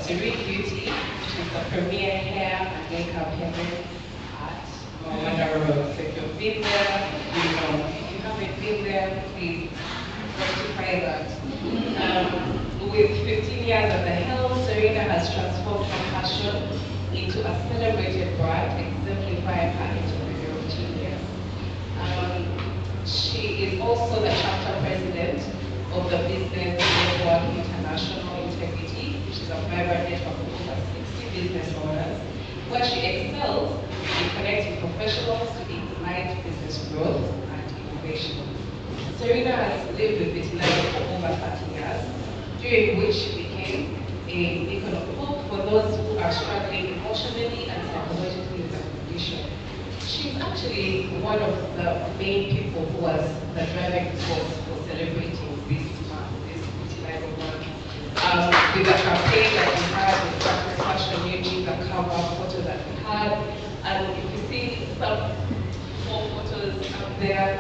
Serene Beauty. She's the premier hair and makeup heaven at Mawanda Road. So if you've been there, you know. If you haven't been there, please rectify that. With 15 years at the helm, Serena has transformed her passion into a celebrated brand, exemplifying her entrepreneurial genius. She is also the chapter president of the Business Network International Integrity, which is a vibrant network of over 60 business owners, where she excels in connecting professionals to ignite business growth and innovation. Serena has lived with vitiligo for over 30 years, during which she became a beacon of hope for those who are struggling emotionally and psychologically with the condition. She's actually one of the main people who was the driving force for celebrating this month, this Vitiligo month. With the campaign that we had, with Practice Fashion Union, the cover photo that we had, and if you see some more photos up there,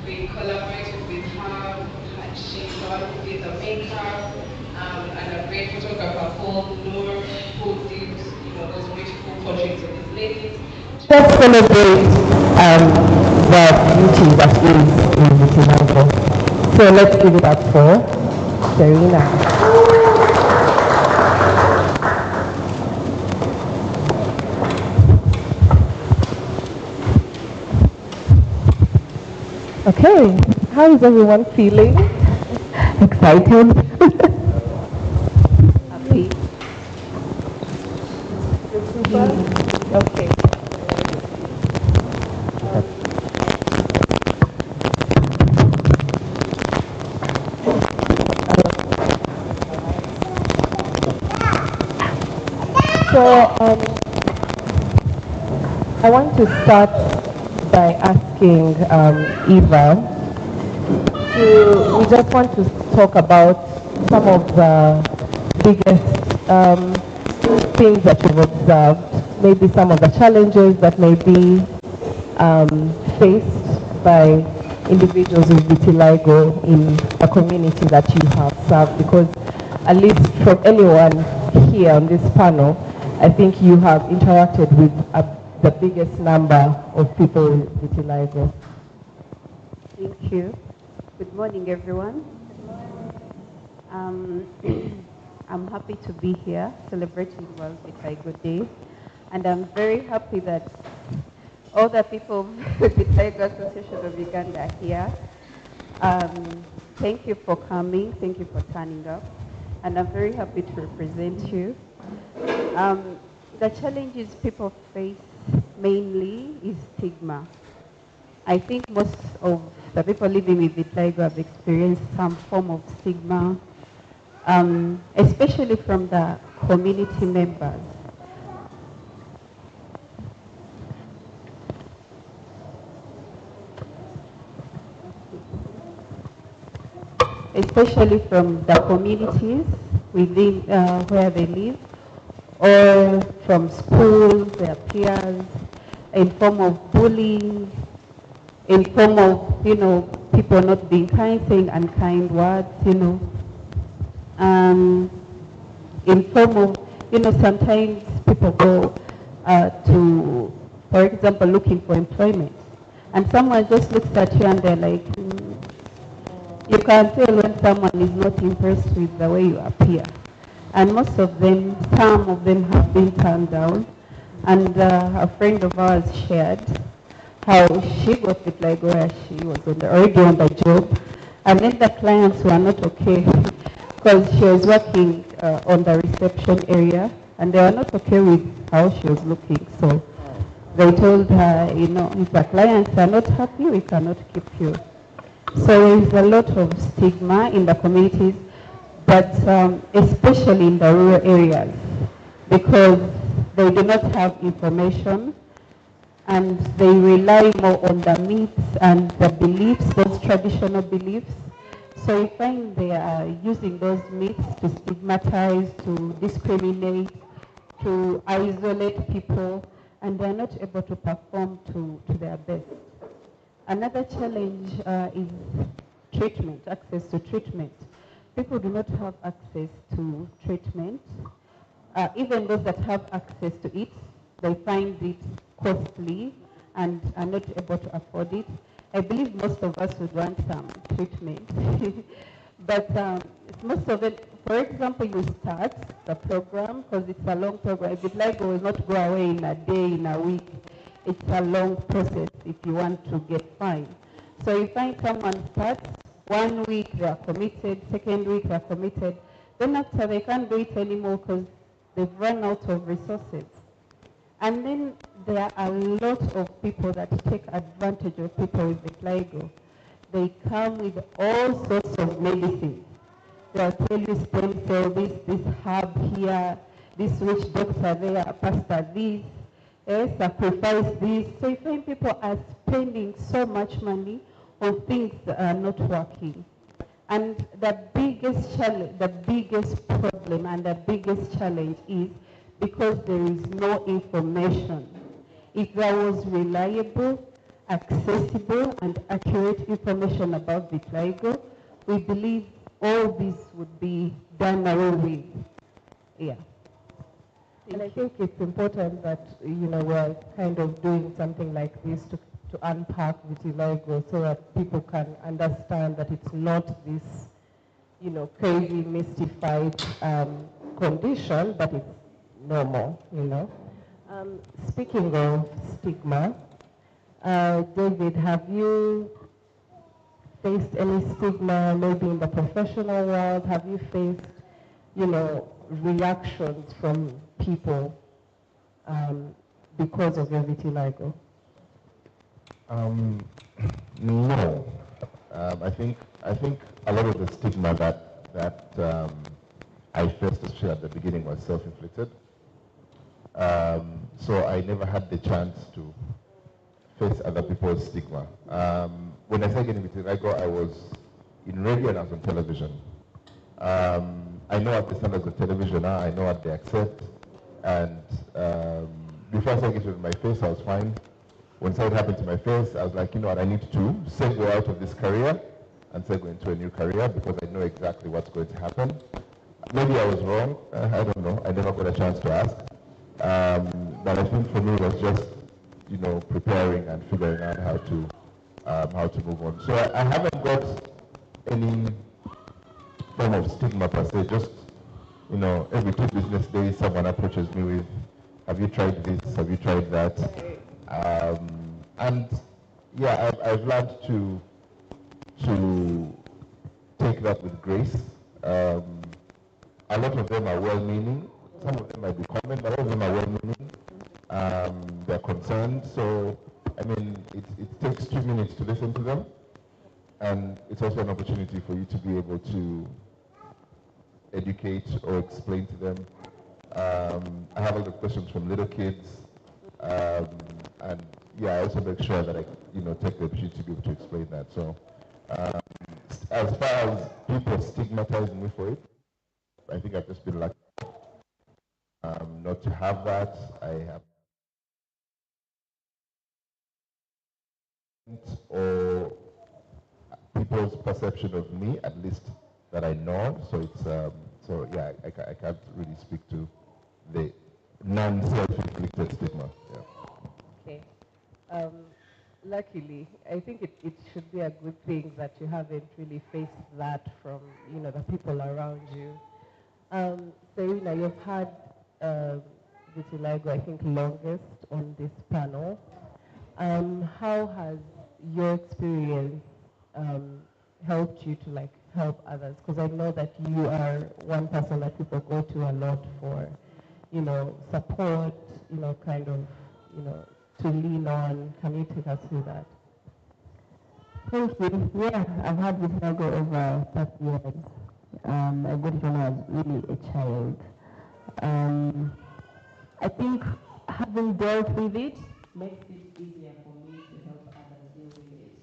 we collaborated with her. She's the one who did the makeup, and a great photographer called Noor, who did those beautiful portraits of these ladies. Let's celebrate the beauty that is in Vitiligo. So let's give it up for Serena. Okay, how is everyone feeling? Excited? Happy? Okay. So I want to start by asking Eva we just want to talk about some of the biggest things that you've observed, maybe some of the challenges that may be faced by individuals with vitiligo in the community that you have served, because at least from anyone here on this panel, I think you have interacted with the biggest number of people with vitiligo. Thank you. Good morning, everyone. I'm happy to be here celebrating World Vitiligo Day, and I'm very happy that all the people of the Vitiligo Association of Uganda are here. Thank you for coming. Thank you for turning up, and I'm very happy to represent you. The challenges people face mainly is stigma. I think most of the people living with vitiligo have experienced some form of stigma, especially from the community members. Especially from the communities within where they live, or from schools, their peers, in form of bullying, in form of, people not being kind, saying unkind words, in form of, sometimes people go to, for example, looking for employment, and someone just looks at you and they're like, you can tell when someone is not impressed with the way you appear. And most of them, some of them have been turned down. And a friend of ours shared how she got vitiligo where she was already on the job. And then the clients were not okay because she was working on the reception area, and they were not okay with how she was looking. So they told her, if the clients are not happy, we cannot keep you. So there is a lot of stigma in the communities, but especially in the rural areas, because they do not have information and they rely more on the myths and the beliefs, those traditional beliefs. So you find they are using those myths to stigmatize, to discriminate, to isolate people, and they're not able to perform to their best. Another challenge is treatment, access to treatment. People do not have access to treatment. even those that have access to it, they find it costly and are not able to afford it. I believe most of us would want some treatment. But most of it, for example, you start the program because it's a long program. Vitiligo will not go away in a day, in a week. It's a long process if you want to get fine. So you find someone starts, 1 week they are committed, second week they are committed, then after they can't do it anymore because they've run out of resources. And then there are a lot of people that take advantage of people with vitiligo. They come with all sorts of medicines. They'll tell you stem cell, this herb here, this witch doctor there, pastor this, sacrifice this. So you find people are spending so much money on things that are not working. And the biggest challenge, the biggest problem and the biggest challenge is because there is no information. If there was reliable, accessible, and accurate information about vitiligo, we believe all this would be done away with. Yeah. And I think it's important that, we're kind of doing something like this to unpack vitiligo so that people can understand that it's not this, crazy, mystified condition, but it's normal. Speaking of stigma, David, have you faced any stigma maybe in the professional world? Have you faced, reactions from people because of your vitiligo? No. I think a lot of the stigma that I faced, especially at the beginning, was self-inflicted. So I never had the chance to face other people's stigma. When I started getting vitiligo, I was in radio and I was on television. I know what the standards of television are. I know what they accept. And before I started getting it in my face, I was fine. When something happened to my face, I was like, you know what, I need to segue out of this career and segue into a new career because I know exactly what's going to happen. Maybe I was wrong. I don't know. I never got a chance to ask. But I think for me it was just, preparing and figuring out how to move on. So I haven't got any form of stigma per se. Just, every 2 business days someone approaches me with, have you tried this? Have you tried that? And yeah, I've learned to take that with grace. A lot of them are well-meaning. Some of them might be common, but all of them are well-meaning. They're concerned. So, it takes 2 minutes to listen to them. And it's also an opportunity for you to be able to educate or explain to them. I have a lot of questions from little kids. And yeah, I also make sure that I, take the opportunity to be able to explain that. So, as far as people stigmatizing me for it, I think I've just been lucky not to have that. I have or people's perception of me, at least that I know. So it's so yeah, I can't really speak to the non-self-inflicted stigma. Yeah. Okay. Luckily, I think it should be a good thing that you haven't really faced that from, the people around you. Serena, you've had vitiligo, I think, longest on this panel. How has your experience helped you to help others? Because I know that you are one person that people go to a lot for, support, kind of, to lean on. Can you take us through that? Thank you. Yeah, I've had vitiligo over 30 years. I got it when I was really a child. I think having dealt with it makes it easier for me to help others deal with it.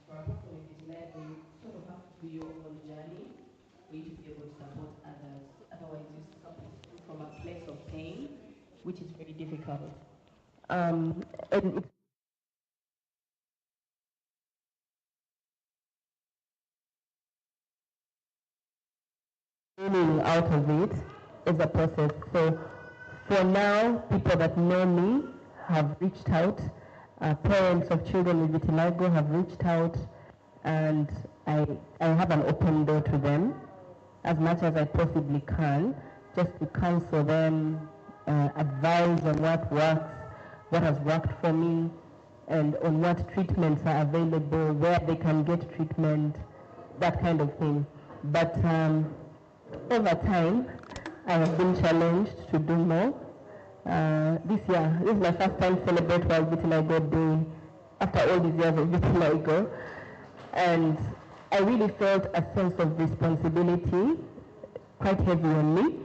For a person with vitiligo, you sort of have to do your own journey for you to be able to support others. Otherwise, you suffer from a place of pain, which is very difficult. And it's out of it, is a process. So for now, people that know me have reached out. Parents of children with vitiligo have reached out, and I have an open door to them as much as I possibly can, just to counsel them, advise on what works, what has worked for me, and on what treatments are available, where they can get treatment, that kind of thing. But over time, I have been challenged to do more. This year, this is my first time celebrate World Vitiligo Day after all these years of vitiligo, and I really felt a sense of responsibility quite heavy on me,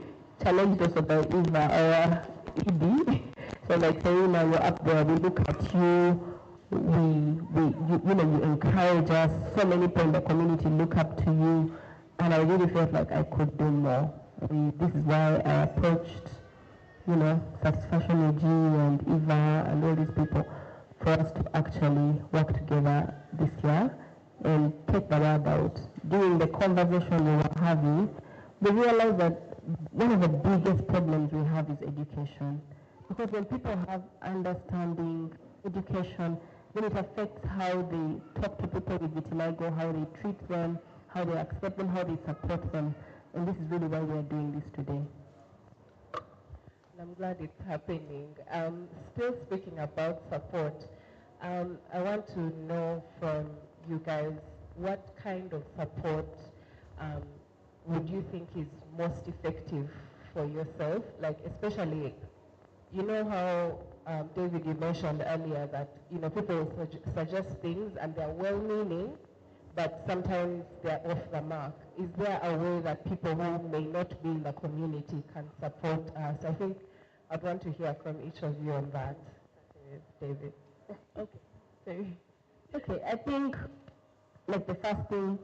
challenged also by Eva, our ED. So like Serena, you're up there, we look at you, you encourage us, so many people in the community look up to you, and I really felt like I could do more. And this is why I approached, Satisfaction AG and Eva and all these people for us to actually work together this year and take the word out. During the conversation we were having, we realized that one of the biggest problems we have is education. Because when people have understanding, education, then it affects how they talk to people with vitiligo, how they treat them, how they accept them, how they support them. And this is really why we are doing this today. I'm glad it's happening. Still speaking about support, I want to know from you guys, what kind of support would you think is most effective for yourself? Like, especially, you know how, David, you mentioned earlier that, people suggest things and they're well-meaning, but sometimes they're off the mark. Is there a way that people who may not be in the community can support us? I think I'd want to hear from each of you on that. David. Okay, I think like the first thing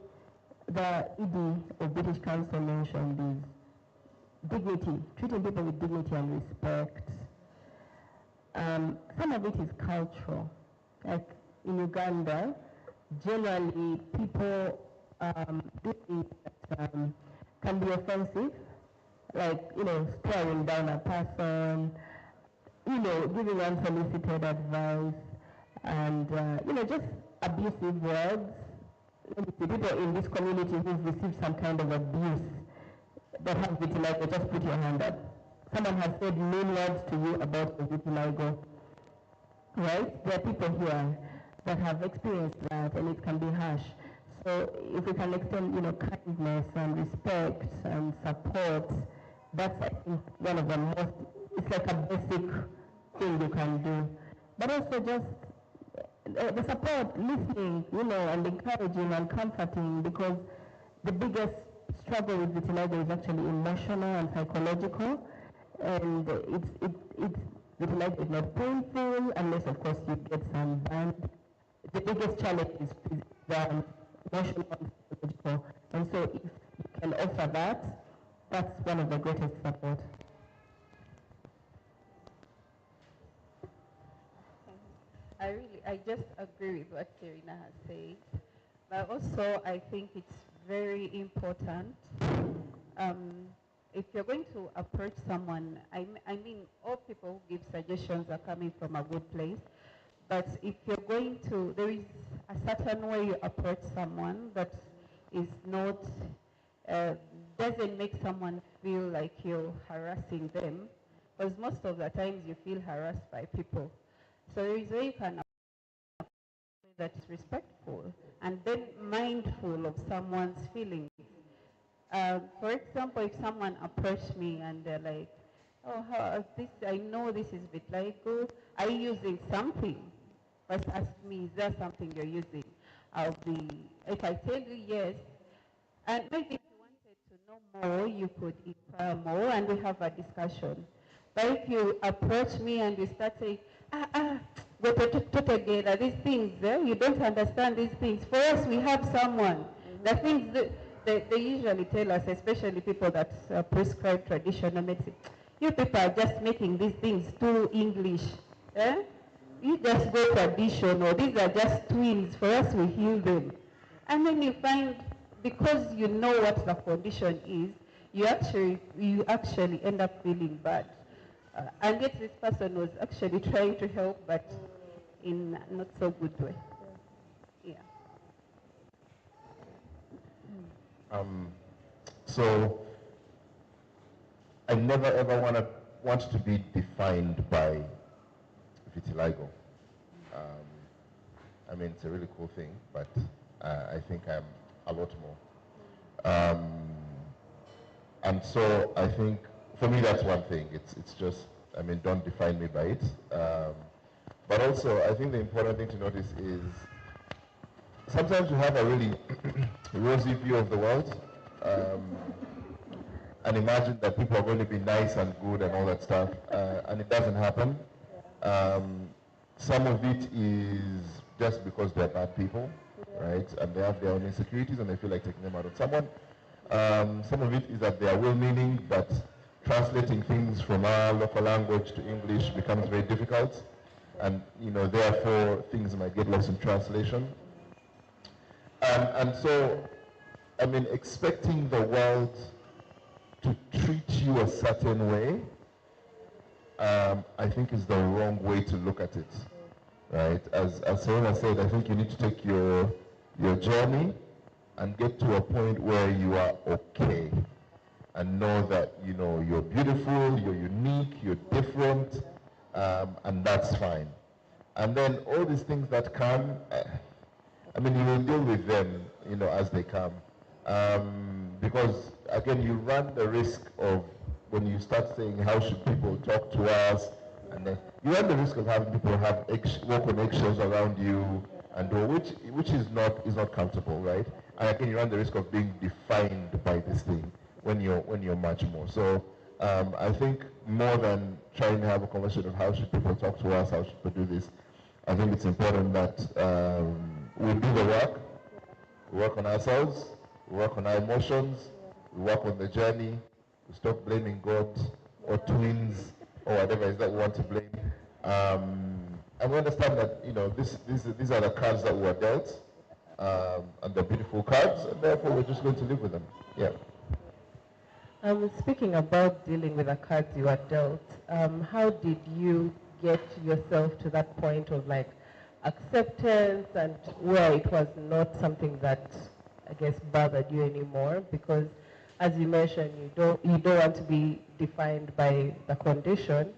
the ED of British Council mentioned is dignity, treating people with dignity and respect. Some of it is cultural. Like in Uganda, generally people do things that can be offensive, like, staring down a person, giving unsolicited advice, and, just abusive words. Let me see, people in this community who've received some kind of abuse that have vitiligo, just put your hand up. Someone has said mean words to you about the vitiligo, right? There are people here that have experienced that, and it can be harsh. So if we can extend, kindness and respect and support, that's, I think, one of the most, it's like a basic thing you can do. But also just the support, listening, and encouraging and comforting, because the biggest struggle with vitiligo is actually emotional and psychological, and vitiligo is not painful unless, of course, you get some band. The biggest challenge is the emotional and psychological, and so if you can offer that, that's one of the greatest support. I just agree with what Serena has said, but also I think it's very important. If you're going to approach someone, I mean, all people who give suggestions are coming from a good place, but if you're going to, there is a certain way you approach someone that is not, doesn't make someone feel like you're harassing them, because most of the times you feel harassed by people. So there is a way you can approach that is respectful and then mindful of someone's feelings. For example, if someone approached me and they're like, oh, I know this is vitiligo, are you using something? First ask me, is there something you're using? If I tell you yes, and maybe if you wanted to know more, you could inquire more and we have a discussion. But if you approach me and you start saying, go together, these things, you don't understand these things. For us, we have someone. The things that they usually tell us, especially people that prescribe traditional medicine, you people are just making these things too English. You just go traditional. These are just twins. For us, we heal them. And then you find, because you know what the condition is, you actually end up feeling bad. And yet this person was actually trying to help, but in not so good way. Yeah. So I never ever want to be defined by vitiligo. I mean, it's a really cool thing, but I think I'm a lot more. And so I think for me that's one thing. It's just, I mean, don't define me by it. But also I think the important thing to notice is sometimes we have a really rosy view of the world, and imagine that people are going to be nice and good and all that stuff, and it doesn't happen. Some of it is just because they're bad people, right? And they have their own insecurities and they feel like taking them out on someone. Some of it is that they are well-meaning, but translating things from our local language to English becomes very difficult, and therefore things might get lost in translation. And so, I mean, expecting the world to treat you a certain way, I think is the wrong way to look at it, right? As Serena said, I think you need to take your journey and get to a point where you are okay and know that, you're beautiful, you're unique, you're different, and that's fine. And then all these things that come, I mean, you will deal with them, as they come. Because, again, you run the risk of, when you start saying, how should people talk to us, and then you run the risk of having people walk on eggshells around you, and which is not comfortable, right? And again, you run the risk of being defined by this thing when you're much more. So I think more than trying to have a conversation of how should people talk to us, how should people do this, I think it's important that we do the work. We work on ourselves, we work on our emotions, we work on the journey, we stop blaming God or twins or whatever it is that we want to blame. And we understand that, these are the cards that we were dealt, and they're beautiful cards, and therefore we're just going to live with them. Yeah. Speaking about dealing with the cards you were dealt, how did you get yourself to that point of like acceptance, and where it was not something that I guess bothered you anymore? Because as you mentioned, you don't want to be defined by the condition.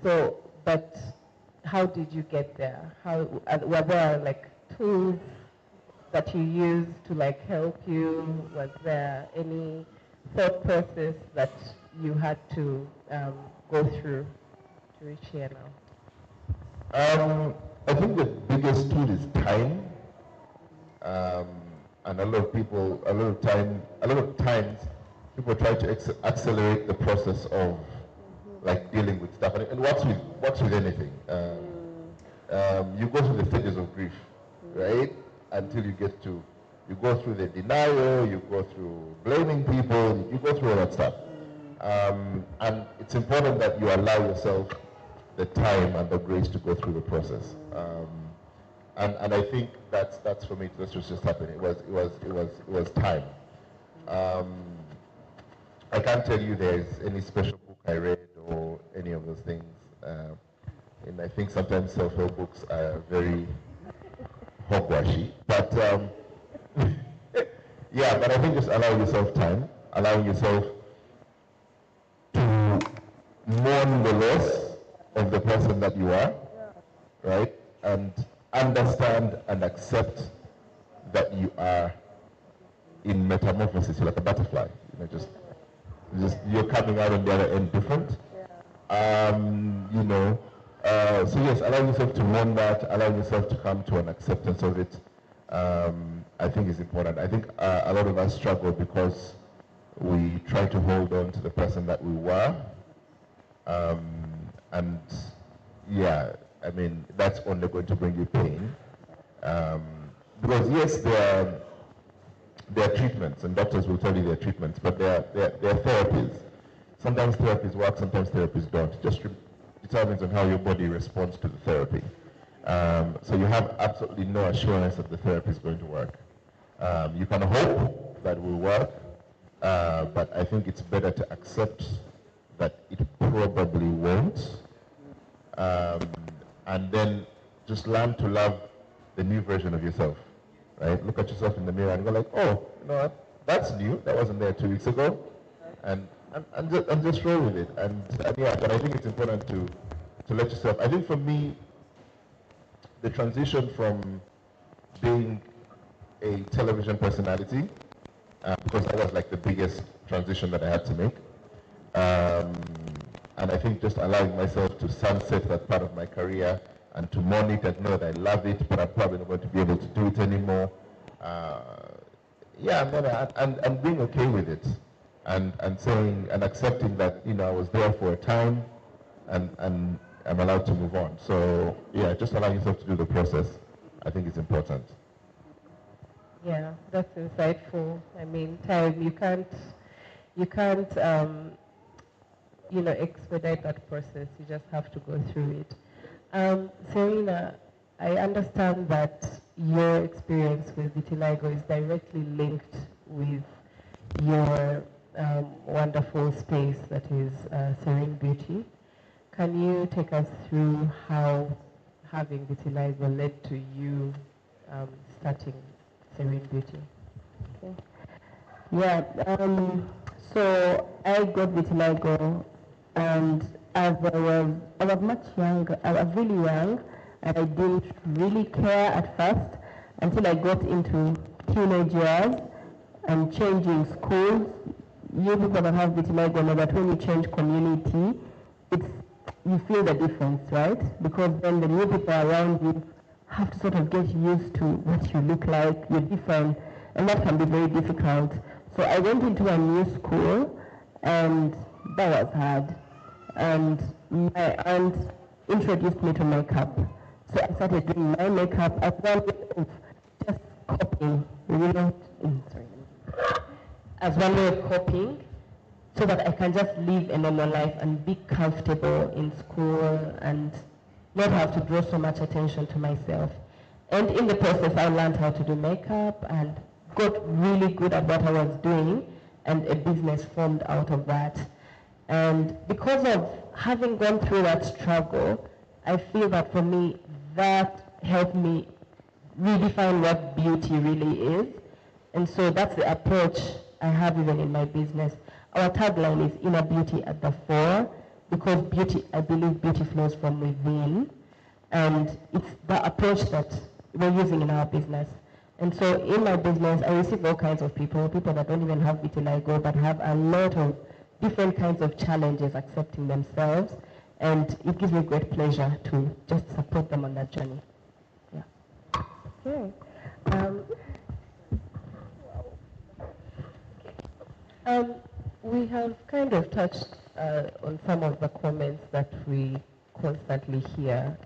So, but how did you get there? Were there like tools that you used to like help you? Was there any thought process that you had to go through to reach here now? I think the biggest tool is time. And a lot of times, people try to accelerate the process of like dealing with stuff. And what's with anything? You go through the stages of grief, right? Until you go through the denial, you go through blaming people, you go through all that stuff. And it's important that you allow yourself the time and the grace to go through the process. And I think that's for me. That's what just happened. It was time. I can't tell you there's any special book I read or any of those things. And I think sometimes self-help books are very hogwashy. But yeah, but I think just allowing yourself time, allowing yourself to mourn the loss of the person that you are, right? And understand and accept that you are in metamorphosis. You're like a butterfly, just you're coming out on the other end different. So yes, allow yourself to mourn that, allow yourself to come to an acceptance of it, I think is important. I think a lot of us struggle because we try to hold on to the person that we were, and yeah, I mean, that's only going to bring you pain. Because yes, there are treatments, and doctors will tell you there are treatments, but there are therapies. Sometimes therapies work, sometimes therapies don't. It just determines on how your body responds to the therapy. So you have absolutely no assurance that the therapy is going to work. You can hope that it will work, but I think it's better to accept that it probably won't, and then just learn to love the new version of yourself, right? Look at yourself in the mirror and go like, oh, you know what? That's new. That wasn't there 2 weeks ago, and just roll with it. And yeah, but I think it's important to let yourself. I think for me, the transition from being a television personality, because that was like the biggest transition that I had to make. And I think just allowing myself to sunset that part of my career and to mourn it and know that I love it, but I'm probably not going to be able to do it anymore. Yeah, and being okay with it, and saying and accepting that, you know, I was there for a time, and I'm allowed to move on. So yeah, just allow yourself to do the process. I think it's important. Yeah, that's insightful. I mean, time, you can't, you know, expedite that process. You just have to go through it. Serena, I understand that your experience with vitiligo is directly linked with your wonderful space that is Serene Beauty. Can you take us through how having vitiligo led to you starting Serene Beauty? Okay. Yeah, so I got vitiligo, and as I was much younger, I was really young, and I didn't really care at first until I got into teenage years and changing schools. You people that have vitiligo know that when you change community, you feel the difference, right? Because then the new people around you have to sort of get used to what you look like, you're different, and that can be very difficult. So I went into a new school, and that was hard. And my aunt introduced me to makeup. So I started doing my makeup as one way of just copying, as one way of copying, so that I can just live a normal life and be comfortable in school and not have to draw so much attention to myself. And in the process, I learned how to do makeup and got really good at what I was doing, and a business formed out of that. And because of having gone through that struggle, I feel that for me, that helped me redefine what beauty really is. And so that's the approach I have even in my business. Our tagline is inner beauty at the fore, because beauty, I believe beauty flows from within. And it's the approach that we're using in our business. And so in my business, I receive all kinds of people that don't even have vitiligo, but have a lot of different kinds of challenges accepting themselves. And it gives me great pleasure to just support them on that journey. Yeah. Okay. We have kind of touched on some of the comments that we constantly hear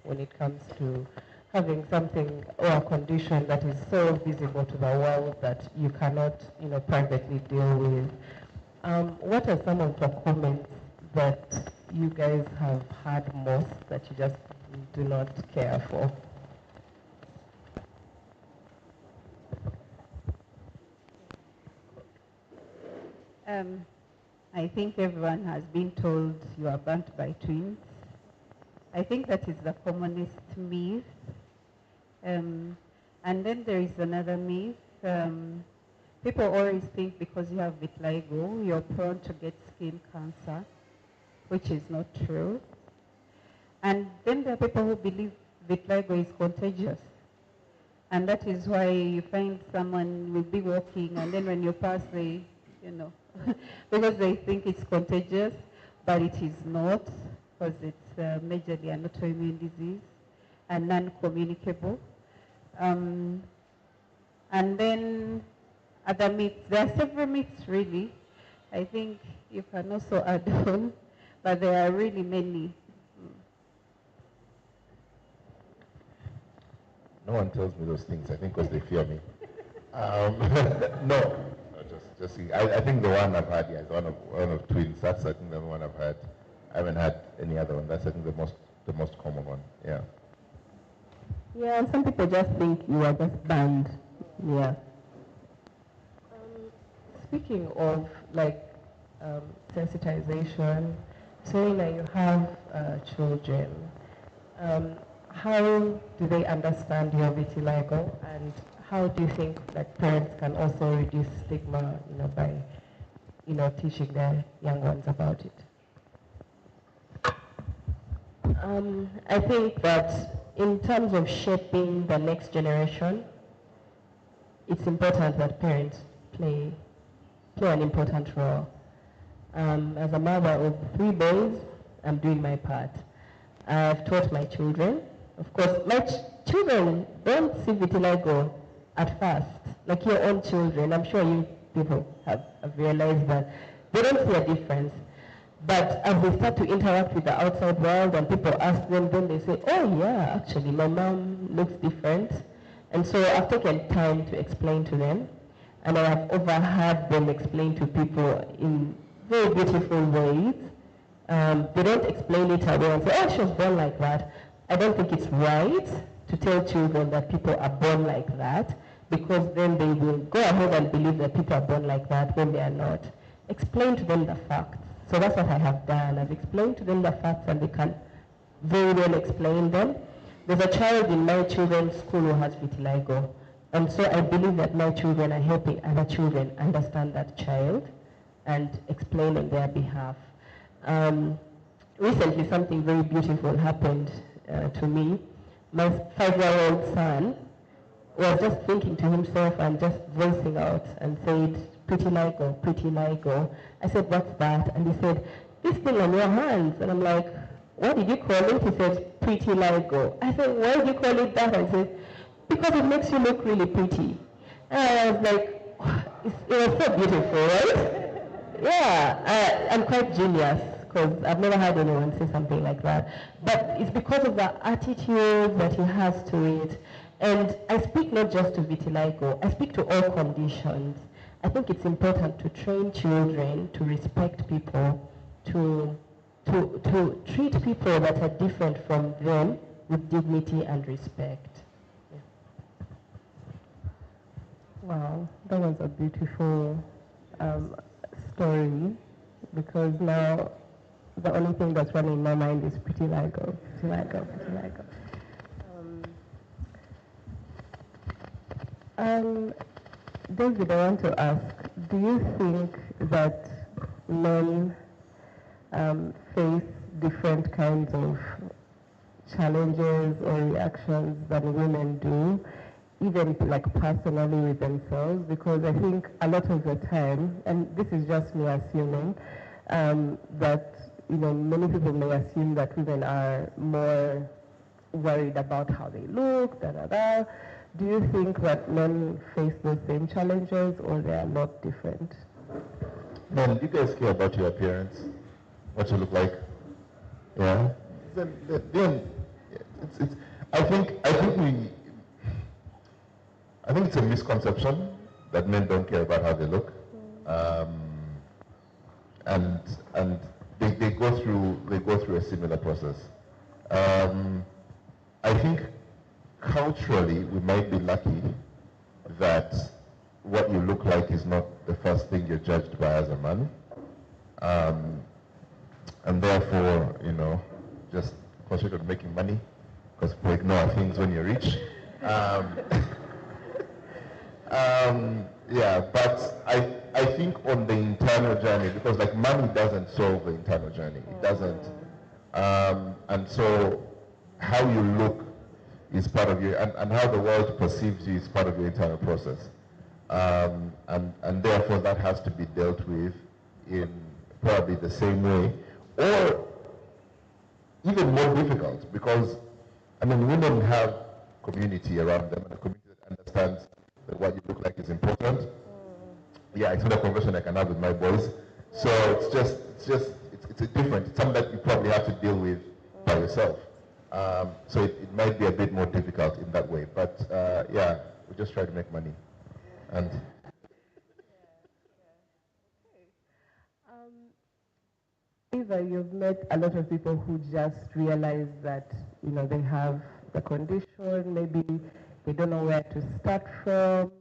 when it comes to having something or a condition that is so visible to the world that you cannot, you know, privately deal with. What are some of the comments that you guys have heard most that you just do not care for? I think everyone has been told you are burnt by twins. I think that is the commonest myth. And then there is another myth. People always think because you have vitiligo, you're prone to get skin cancer, which is not true. And then there are people who believe vitiligo is contagious. And that is why you find someone will be walking, and then when you pass, they, you know, because they think it's contagious, but it is not, because it's majorly an autoimmune disease and non-communicable. And then other myths, there are several myths really. I think you can also add on, but there are really many. No one tells me those things, I think, because they fear me. No, just I think the one I've had, yeah, is one of twins. That's, I think, the one I've had. I haven't had any other one. That's, I think, the most common one. Yeah. Yeah, and some people just think you are just banned. Yeah. speaking of like sensitization, saying that you have children, how do they understand your vitiligo, and how do you think that parents can also reduce stigma, by, teaching their young ones about it? I think that in terms of shaping the next generation, it's important that parents play an important role. As a mother of 3 boys, I'm doing my part. I've taught my children. Of course, my children don't see vitiligo at first, like your own children. I'm sure you people have realized that they don't see a difference. But as they start to interact with the outside world and people ask them, then they say, oh yeah, actually my mom looks different. And so I've taken time to explain to them, and I have overheard them explain to people in very beautiful ways. They don't explain it away and say, oh, she was born like that. I don't think it's right to tell children that people are born like that, because then they will go ahead and believe that people are born like that when they are not. Explain to them the facts. So that's what I have done. I've explained to them the facts, and they can very well explain them. There's a child in my children's school who has vitiligo, and so I believe that my children are helping other children understand that child and explain on their behalf. Recently, something very beautiful happened to me. My 5-year-old son was just thinking to himself and just voicing out and said, pretty Ligo, pretty Ligo. I said, what's that? And he said, this thing on your hands. And I'm like, what did you call it? He said, pretty Ligo. I said, why did you call it that? I said, because it makes you look really pretty. And I was like, it was so beautiful, right? Yeah, I'm quite genius, because I've never had anyone say something like that. But it's because of the attitude that he has to it. And I speak not just to vitiligo, I speak to all conditions. I think it's important to train children to respect people, to treat people that are different from them with dignity and respect. Yeah. Wow, that was a beautiful story, because now the only thing that's running in my mind is pretty Ligo, pretty Ligo, pretty Ligo. David, I want to ask, do you think that men face different kinds of challenges or reactions than women do, even like personally with themselves? Because I think a lot of the time, and this is just me assuming, that many people may assume that women are more worried about how they look, da da da. Do you think that men face the same challenges, or they are not different? Men, do you guys care about your appearance? What you look like? Yeah? Then I think it's a misconception that men don't care about how they look. And they go through a similar process. I think culturally we might be lucky that what you look like is not the first thing you're judged by as a man. And therefore, just concentrate on making money, because people ignore things when you're rich. Yeah, but I think on the internal journey, because like money doesn't solve the internal journey, it doesn't. And so how you look is part of your, and how the world perceives you is part of your internal process. And therefore that has to be dealt with in probably the same way, or even more difficult, because women have community around them, and a community that understands that what you look like is important. Yeah, it's not a conversation I can have with my boys. So it's a different, it's something that you probably have to deal with by yourself. So it might be a bit more difficult in that way, but yeah, we just try to make money. And Eva, you've met a lot of people who just realize that they have the condition, maybe they don't know where to start from.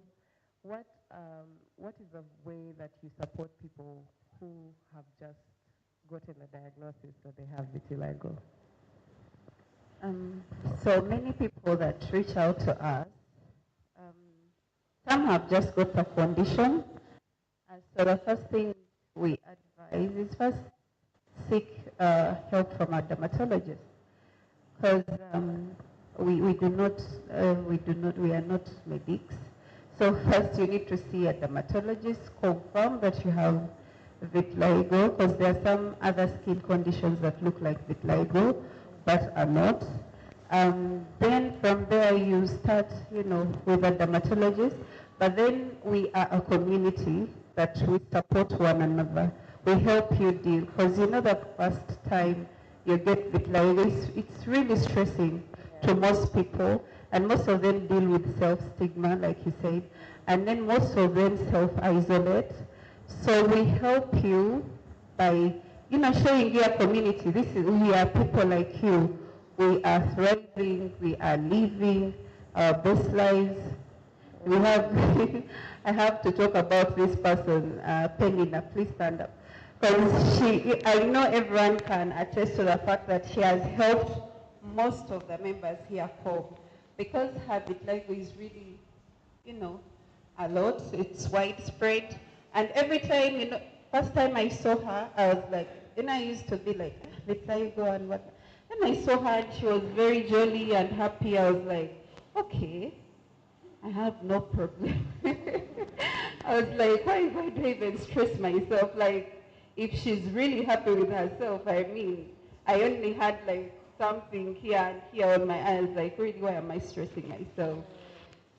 what is a way that you support people who have just gotten a diagnosis that they have vitiligo? So many people that reach out to us, some have just got the condition. So the first thing we advise is first seek help from a dermatologist, because we are not medics. So first you need to see a dermatologist, confirm that you have vitiligo, because there are some other skin conditions that look like vitiligo but are not. Then from there you start, with a dermatologist, but then we are a community that we support one another. We help you deal, because the first time you get vitiligo, it's really stressing to most people, and most of them deal with self-stigma, like you said, and then most of them self-isolate. So we help you by, showing your community, we are people like you. We are thriving, we are living our best lives. We have, I have to talk about this person, Penina, please stand up. Because I know everyone can attest to the fact that she has helped most of the members here home. Because her vitiligo is really, a lot, it's widespread. And every time, first time I saw her, I was like, I used to be like, vitiligo and what. And I saw her and she was very jolly and happy. I was like, okay, I have no problem. I was like, why do I even stress myself? Like, if she's really happy with herself, I only had like something here and here on my eyes, like, really, why am I stressing myself?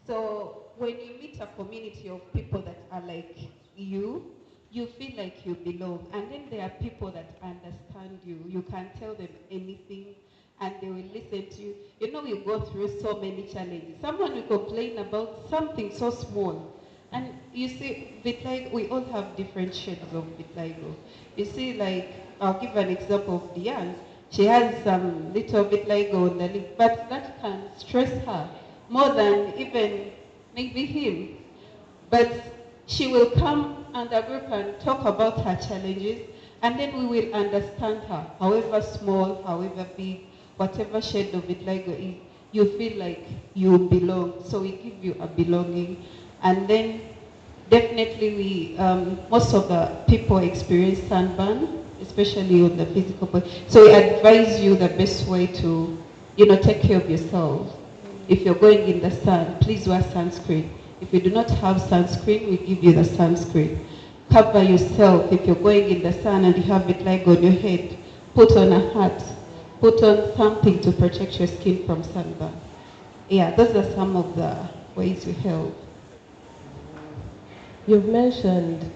So when you meet a community of people that are like you feel like you belong. And then there are people that understand you. You can tell them anything and they will listen to you. We go through so many challenges. Someone will complain about something so small. And you see, vitiligo, we all have different shades of vitiligo. You see, like, I'll give an example of Diane. She has some little vitiligo on the lip, but that can stress her more than even maybe him. But she will come under group and talk about her challenges, and then we will understand her, however small, however big, whatever shade of vitiligo is, you feel like you belong. So we give you a belonging. And then definitely most of the people experience sunburn, especially on the physical body. So we advise you the best way to, take care of yourself. If you're going in the sun, please wear sunscreen. If you do not have sunscreen, we give you the sunscreen. Cover yourself. If you're going in the sun and you have vitiligo on your head, put on a hat. Put on something to protect your skin from sunburn. Yeah, those are some of the ways we help. You've mentioned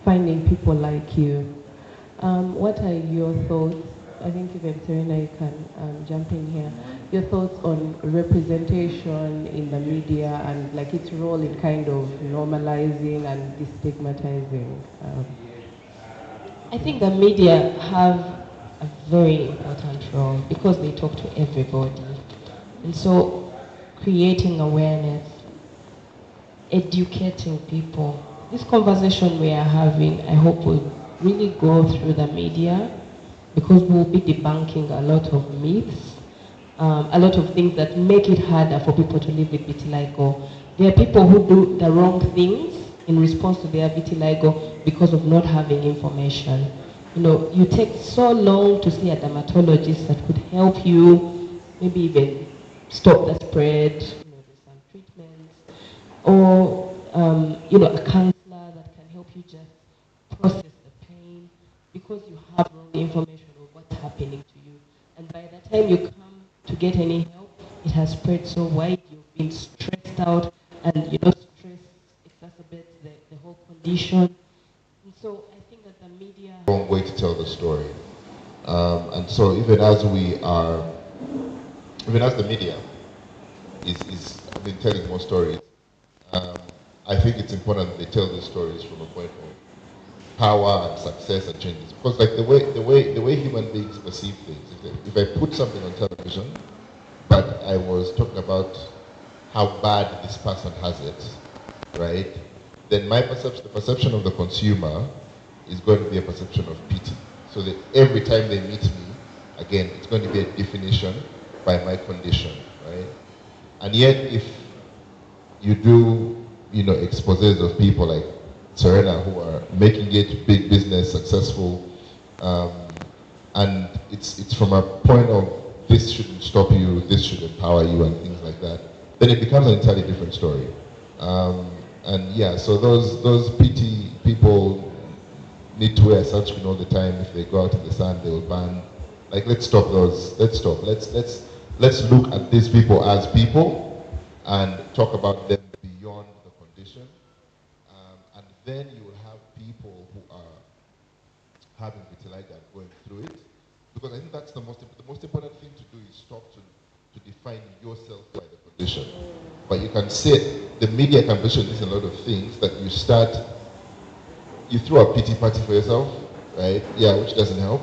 finding people like you. What are your thoughts? I think even Serena, you can jump in here. Your thoughts on representation in the media and like its role in kind of normalizing and destigmatizing. I think the media have a very important role because they talk to everybody. And so creating awareness, educating people. This conversation we are having, I hope will really go through the media because we'll be debunking a lot of myths, a lot of things that make it harder for people to live with vitiligo. There are people who do the wrong things in response to their vitiligo because of not having information. You take so long to see a dermatologist that could help you, maybe even stop the spread, there's some treatments, or a counselor that can help you just process the pain because you have wrong information of what's happening to you. And by the time you come to get any help, it has spread so wide, you've been stressed out, and stress exacerbates the whole condition. And so I think that the media... Wrong way to tell the story. And so even as the media is telling more stories, I think it's important that they tell these stories from a point of power and success and changes. Because like the way human beings perceive things, if I put something on television, but I was talking about how bad this person has it, right? then the perception of the consumer is going to be a perception of pity. So that every time they meet me, again, it's going to be a definition by my condition, right? And yet, if you do, exposés of people like Serena who are making it big business, successful, and it's from a point of this shouldn't stop you, this should empower you, and things like that, then it becomes an entirely different story. And yeah, so those PT people need to wear sunscreen all the time. If they go out in the sun, they will burn. Like, let's stop those. Let's stop. Let's look at these people as people and talk about them beyond the condition. And then you will have people who are having vitiligo and going through it. Because I think that's the most important thing to do is stop to define yourself by the condition. But you can say, the media can visualize a lot of things that you throw a pity party for yourself, right? Yeah, which doesn't help.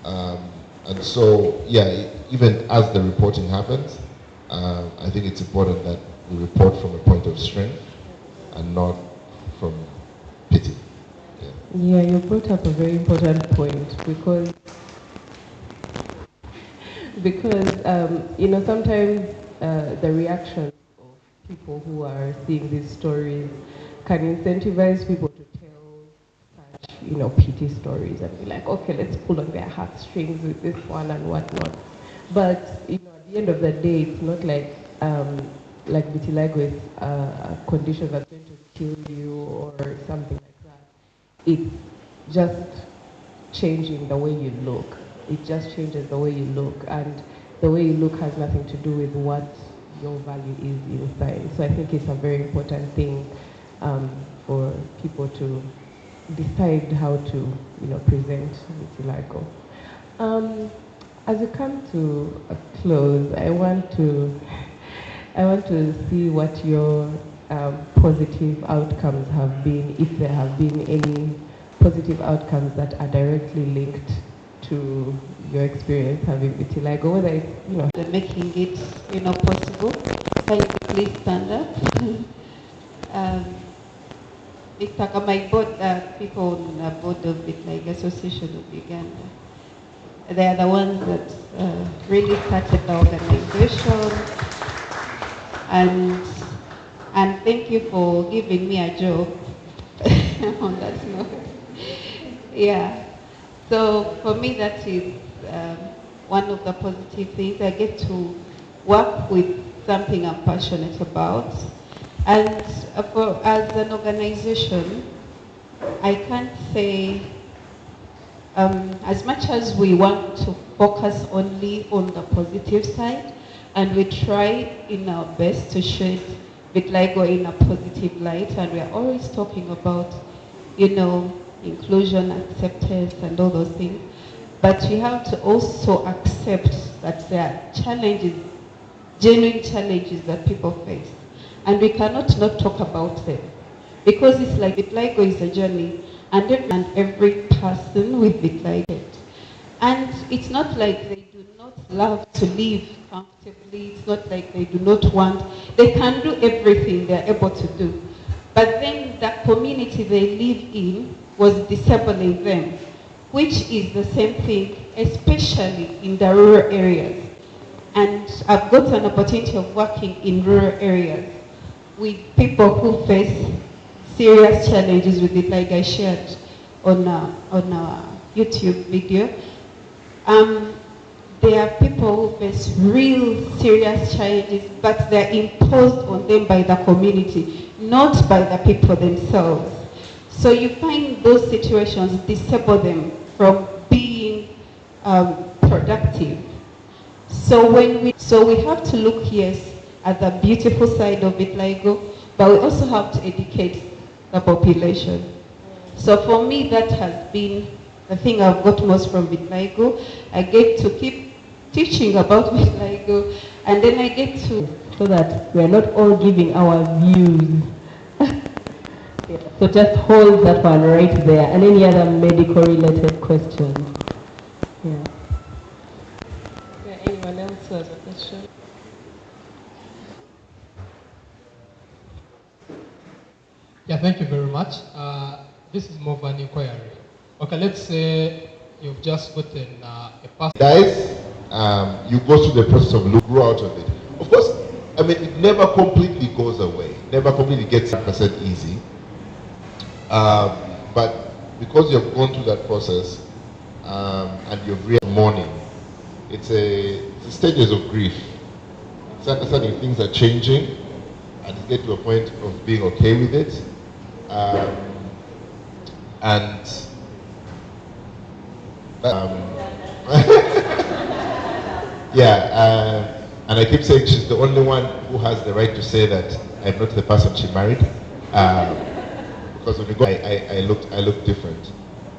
And so, yeah, even as the reporting happens, I think it's important that we report from a point of strength and not from pity. Yeah, you brought up a very important point because sometimes the reaction of people who are seeing these stories can incentivize people to tell such pity stories and be like, okay, let's pull on their heartstrings with this one and whatnot. But at the end of the day, it's not like vitiligo is a condition that's going to kill you or something like that. It's just changing the way you look. It just changes the way you look, and the way you look has nothing to do with what your value is inside. So I think it's a very important thing for people to decide how to, present vitiligo. As we come to a close, I want to see what your positive outcomes have been, if there have been any positive outcomes that are directly linked to your experience having vitiligo, whether it's, They're making it, possible. Can you please stand up? Mr. Kamai board, people on the board of Vitiligo Association of Uganda. They are the ones that really started the organization. And thank you for giving me a job on that note. Yeah. So for me, that is one of the positive things. I get to work with something I'm passionate about. And as an organization, I can't say, as much as we want to focus only on the positive side, and we try in our best to shed vitiligo in a positive light, and we are always talking about, inclusion, acceptance, and all those things. But we have to also accept that there are challenges, genuine challenges that people face. And we cannot not talk about them. Because it's like vitiligo is a journey, and every person with vitiligo. And it's not like they do not love to live comfortably. It's not like they do not want. They can do everything they're able to do. But then the community they live in was disabling them, which is the same thing, especially in the rural areas. And I've got an opportunity of working in rural areas with people who face serious challenges with it, like I shared on our YouTube video. There are people who face real serious challenges, but they're imposed on them by the community, not by the people themselves. So you find those situations disable them from being productive. So we have to look, yes, at the beautiful side of vitiligo, but we also have to educate the population. So for me, that has been the thing I've got most from vitiligo. I get to keep teaching about vitiligo, and then I get to, so that we are not all giving our views. So just hold that one right there, and any other medical related questions. Yeah. Anyone else who has a question? Yeah, thank you very much. This is more of an inquiry. Okay, let's say you've just gotten a pass. Guys, you go through the process of grow out of it. Of course, I mean, it never completely goes away. Never completely gets 100% easy. But because you've gone through that process and you've real mourning, it's the stages of grief. It's understanding things are changing and you get to a point of being okay with it. And I keep saying she's the only one who has the right to say that I'm not the person she married, because when you go, I look different.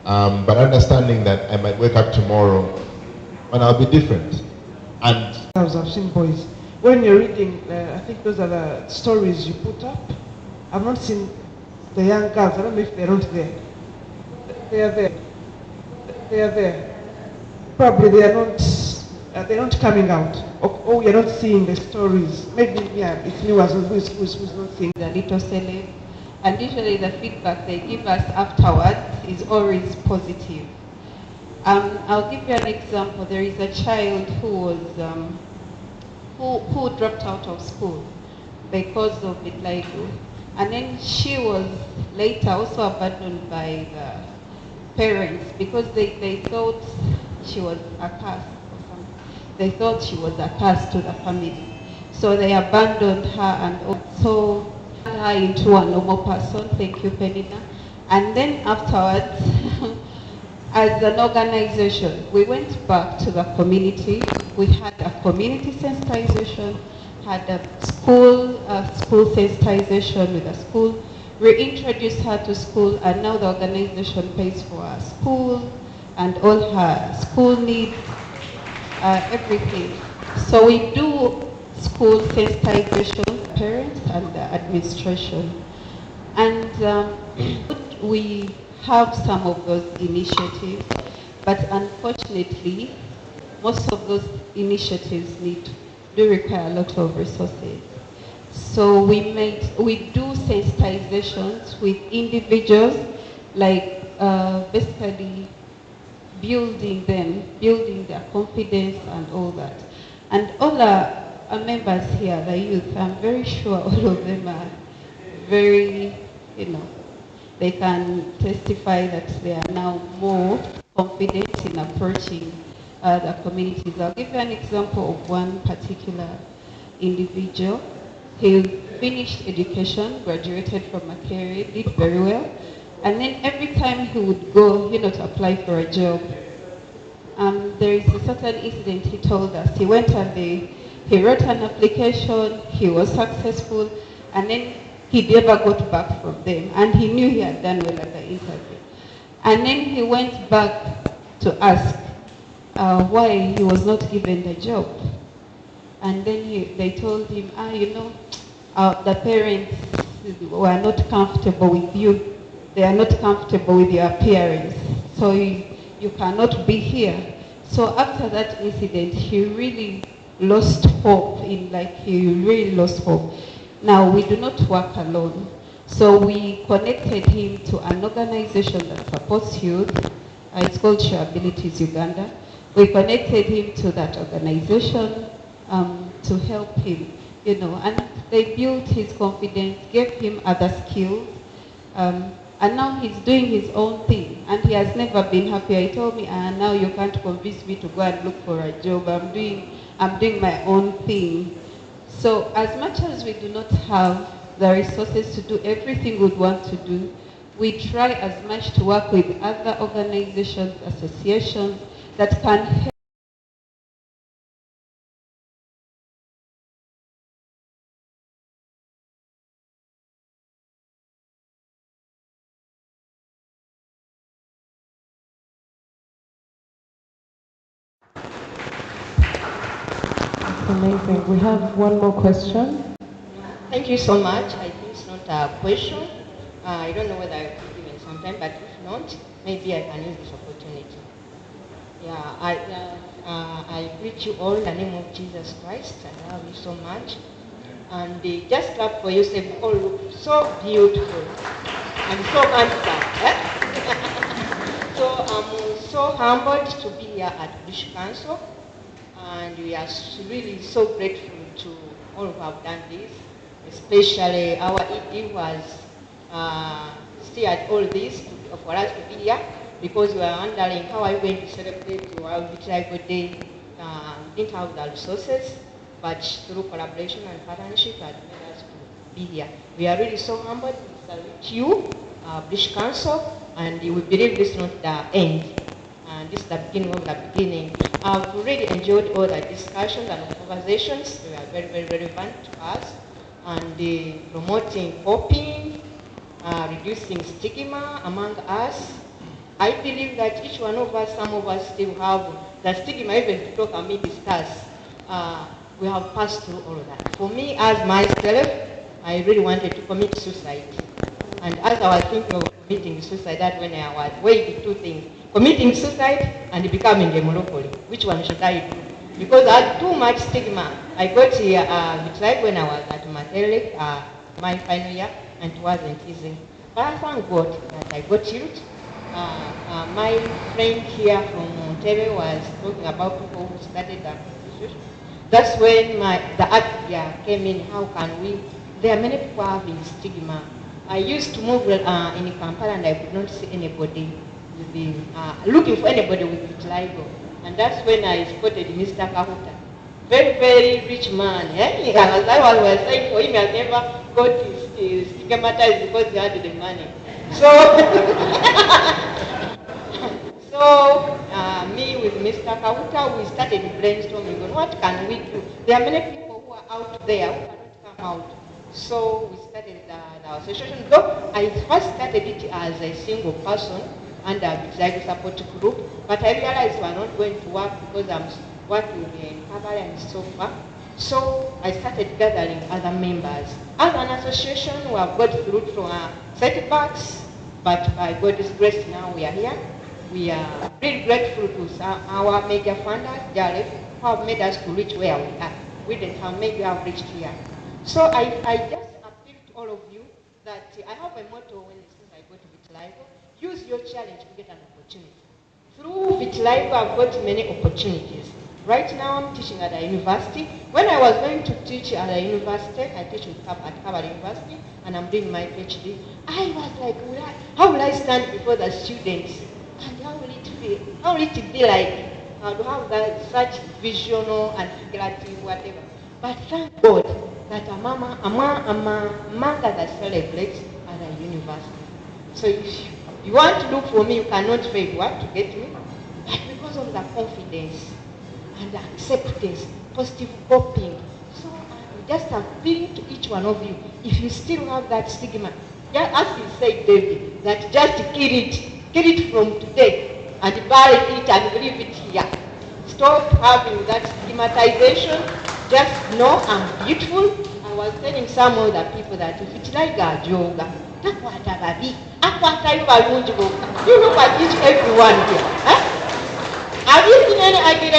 But understanding that I might wake up tomorrow and I'll be different. And I've seen boys. When you're reading, I think those are the stories you put up. I've not seen the young girls. I don't know if they're not there. They are there. They are there. Probably they are not. They're not coming out. Or we are not seeing the stories. Maybe it's me who's not seeing. The little celeb, and usually the feedback they give us afterwards is always positive. I'll give you an example. There is a child who was who dropped out of school because of vitiligo, and then she was later also abandoned by the parents because they thought she was a curse or something. They thought she was a curse to the family, so they abandoned her and also turned her into a normal person. Thank you, Penina. And then afterwards, as an organization, we went back to the community. We had a community sensitization, had a school sensitization with a school. We introduced her to school, and now the organization pays for her school and all her school needs, everything. So we do school sensitization, parents and the administration. And we have some of those initiatives, but unfortunately, most of those initiatives do require a lot of resources. So we do sensitizations with individuals, like basically building their confidence and all that. And all our members here, the youth, I'm very sure all of them are very, they can testify that they are now more confident in approaching the communities. I'll give you an example of one particular individual. He finished education, graduated from Makerere, did very well, and then every time he would go, to apply for a job, there is a certain incident he told us. He went and he wrote an application, he was successful, and then he never got back from them, and he knew he had done well at the interview. And then he went back to ask why he was not given the job. And then they told him, the parents were not comfortable with you. They are not comfortable with your appearance, so you cannot be here. So after that incident, he really lost hope he really lost hope. Now, we do not work alone. So we connected him to an organization that supports youth. It's called Show Abilities Uganda. We connected him to that organization to help him, and they built his confidence, gave him other skills, and now he's doing his own thing, and he has never been happier. He told me, now you can't convince me to go and look for a job. I'm doing my own thing. So as much as we do not have the resources to do everything we'd want to do, we try as much to work with other organizations, associations that can help. Amazing. We have one more question. Thank you so much. I think it's not a question. I don't know whether I could give it some time, but if not, maybe I can use this opportunity. Yeah, I greet you all in the name of Jesus Christ. I love you so much. And just clap for yourself. You all look so beautiful and so handsome. Eh? So I'm so humbled to be here at British Council, and we are really so grateful to all who have done this, especially our ED who has steered all this for us to be here, because we are wondering how are we going to celebrate our Vitiligo Day. We didn't have the resources, but through collaboration and partnership has made us to be here. We are really so humbled. We salute you, British Council, and we believe this is not the end. And this is the beginning of the beginning. I've really enjoyed all the discussions and conversations. They are very, very relevant to us. And promoting coping, reducing stigma among us. I believe that each one of us, some of us still have the stigma, even to talk and be discussed. We have passed through all of that. For me, as myself, I really wanted to commit suicide. And as I was thinking of committing suicide, that's when I was weighing two things. Committing suicide and becoming a monopoly. Which one should I do? Because I had too much stigma. I got here Vitiligo when I was at Matele, my final year, and it wasn't easy. But I thank God that I got healed. My friend here from Montero was talking about people who started the institution. That's when the idea came in. How can we? There are many people having stigma. I used to move in Kampala and I could not see anybody looking for anybody with vitiligo. And that's when I spotted Mr. Kahuta. Very, very rich man. Eh? I was saying for him, I never got stigmatized because he had the money. So, me with Mr. Kahuta, we started brainstorming on what can we do. There are many people who are out there who cannot come out. So we started the association. Though I first started it as a single person under a Vitiligo support group, but I realized we are not going to work because I'm working in Kampala and so far. So I started gathering other members. As an association, we have got through from setbacks, but by God's grace now we are here. We are really grateful to our major funders, Jaref, who have made us to reach where we are. We didn't have maybe have reached here. So I just appeal to all of you that I have a motto when I go to Vitiligo: use your challenge to get an opportunity. Through Vitiligo, I've got many opportunities. Right now, I'm teaching at a university. When I was going to teach at a university, I teach at Kabul University, and I'm doing my PhD. I was like, how will I stand before the students? And how will it be? How will it be like to have that such visional and figurative whatever? But thank God that I'm a mother that celebrates at a university. So if you want to look for me, you cannot fail. You want to get me? But because of the confidence and the acceptance, positive coping. So I'm just appealing to each one of you. If you still have that stigma, just as he said, David, that just kill it from today and bury it and leave it here. Stop having that stigmatization. Just know I'm beautiful. I was telling some other people that if it's like a yoga, you look at each everyone here. Huh? Have you seen any ugly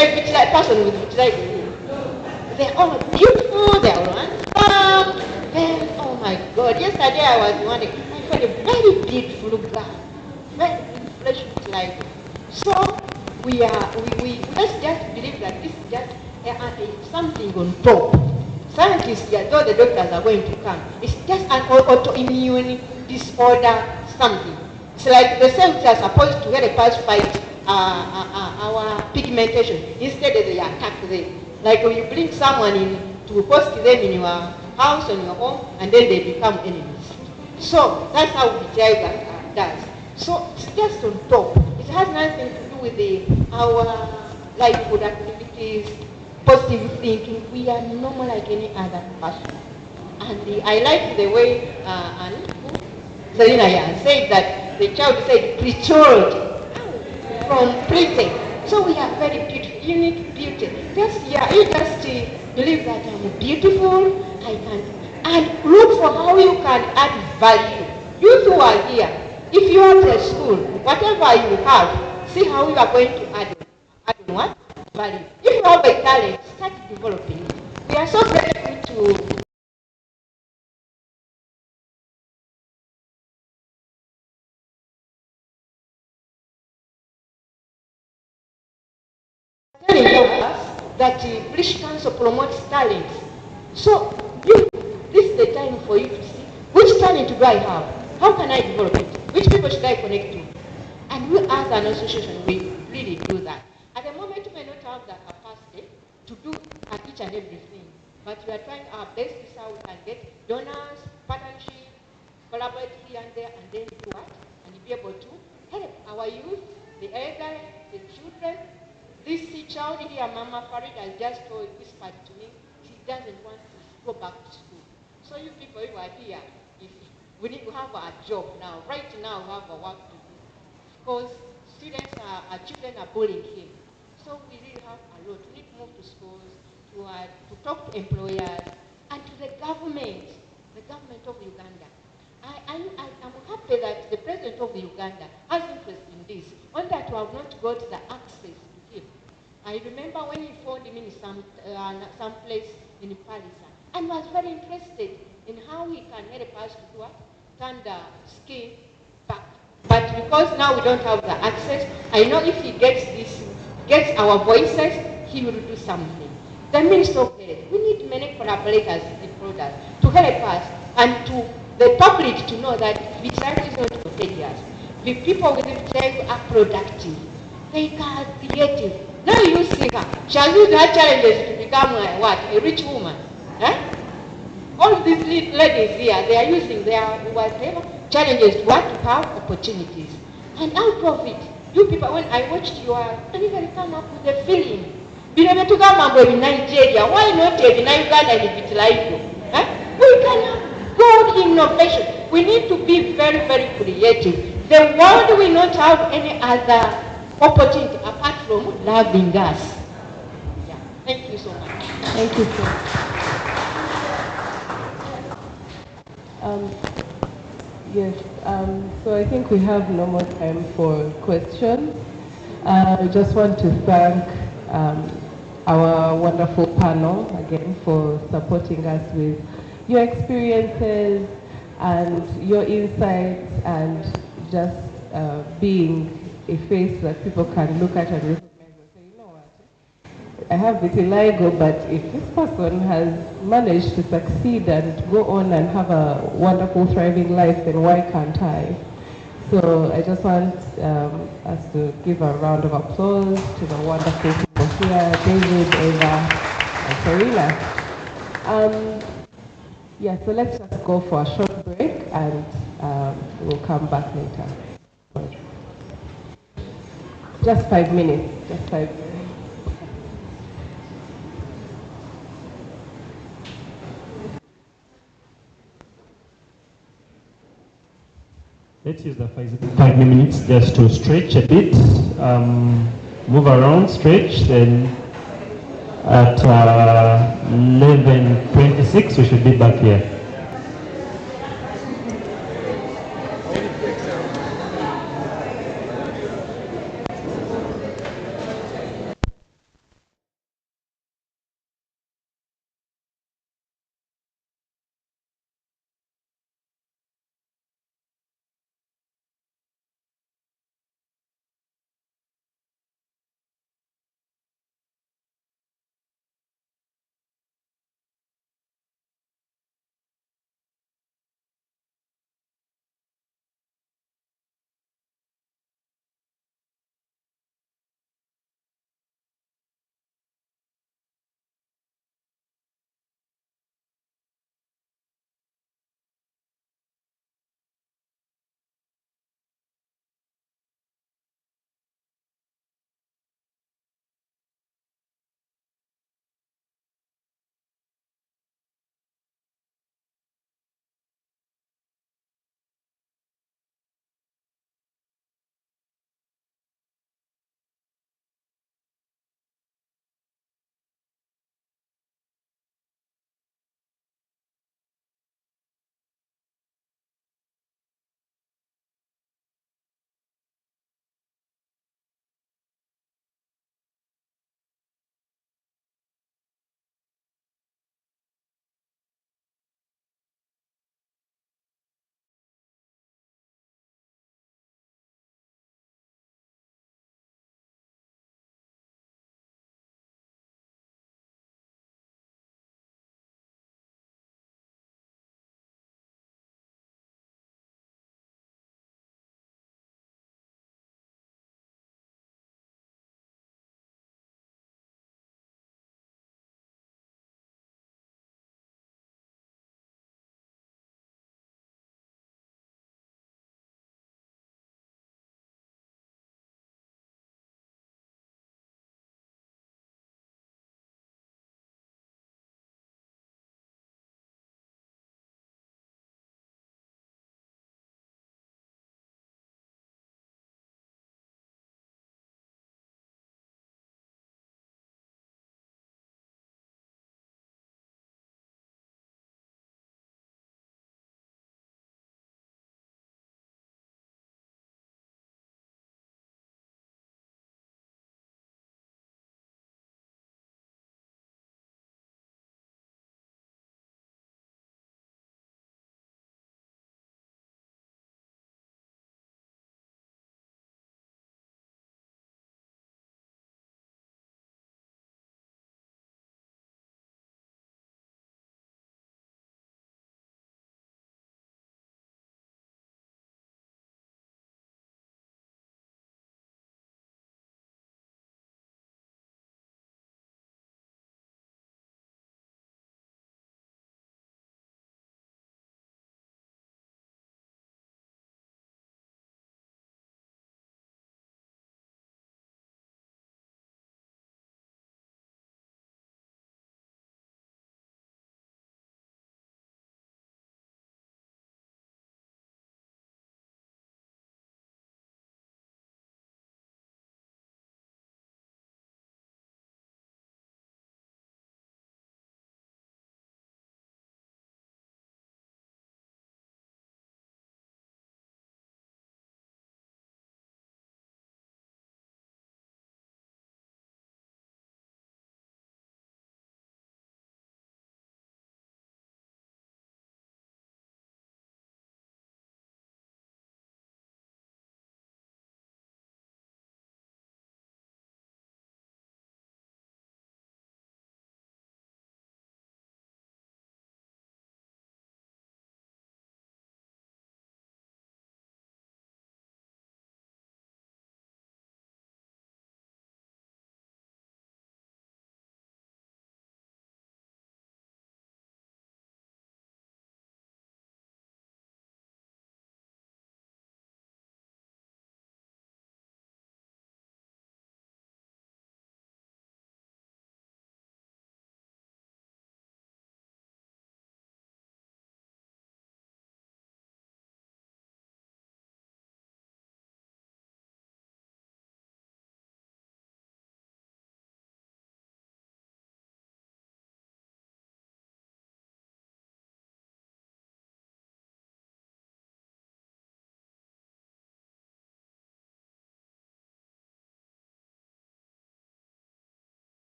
person with vitiligo? They're all beautiful, they're all handsome. Then, oh my God, yesterday I was wondering, I found a very beautiful girl, very fresh vitiligo. So we let's just believe that this is just something on top. Scientists, though the doctors are going to come, it's just an autoimmune disorder, something. It's like the cells are supposed to help us fight our pigmentation. Instead, they attack them. Like when you bring someone in to host them in your house, on your home, and then they become enemies. So that's how vitiligo does. So it's just on top. It has nothing to do with our livelihood activities, positive thinking. We are normal like any other person. And I like the way Selina said that the child said pre-told from pretty. So we are very beautiful, unique beauty. You just believe that I'm beautiful, I can, and look for how you can add value. You two are here. If you are at school, whatever you have, see how you are going to add what? Value. If you have a talent, start developing it. We are so grateful to that British Council promotes talents. So this is the time for you to see which talent do I have? How can I develop it? Which people should I connect to? And we as an association, we really do that. At the moment, we may not have the capacity to do each and everything, but we are trying our best to see how we can get donors, partnership, collaborate here and there, and then do what? And be able to help our youth, the elderly, the children. This child here, Mama Farid, has just whispered to me, she doesn't want to go back to school. So you people who are here, if we need to have a job now. Right now, we have a work to do. Because our children are bullying him. So we really have a lot. We need to move to schools, to talk to employers, and to the government of Uganda. I'm happy that the president of Uganda has interest in this, only that we have not got the access to him. I remember when he phoned me in some place in Paris, and was very interested in how he can help us to do what? Turn the skin back. But because now we don't have the access, I know if he gets our voices, he will do something. The Minister of Health, we need many collaborators in products to help us and to the public to know that vitiligo is not contagious. The people with vitiligo are productive. They are creative. Now you see her. Shall use her challenges to become a rich woman. Eh? All these ladies here, they are using their whatever challenges to have opportunities. And out of it, you people, when I watched you, and even come up with a feeling. Bino to come in Nigeria, why not in Uganda and Vitiligo? Eh? We can have good innovation. We need to be very, very creative. The world will not have any other opportunity apart from loving us. Yeah. Thank you so much. Thank you, sir. Yes, so I think we have no more time for questions. I just want to thank our wonderful panel again for supporting us with your experiences and your insights and just being a face that people can look at and recognize and say, you know what, I have vitiligo, but if this person has managed to succeed and go on and have a wonderful, thriving life, then why can't I? So I just want us to give a round of applause to the wonderful people here, David, Eva, and Karina. Yeah, so let's just go for a short break and we'll come back later. Just 5 minutes, just 5 minutes. Let's use the 5 minutes just to stretch a bit, move around, stretch, then at 11:26 we should be back here.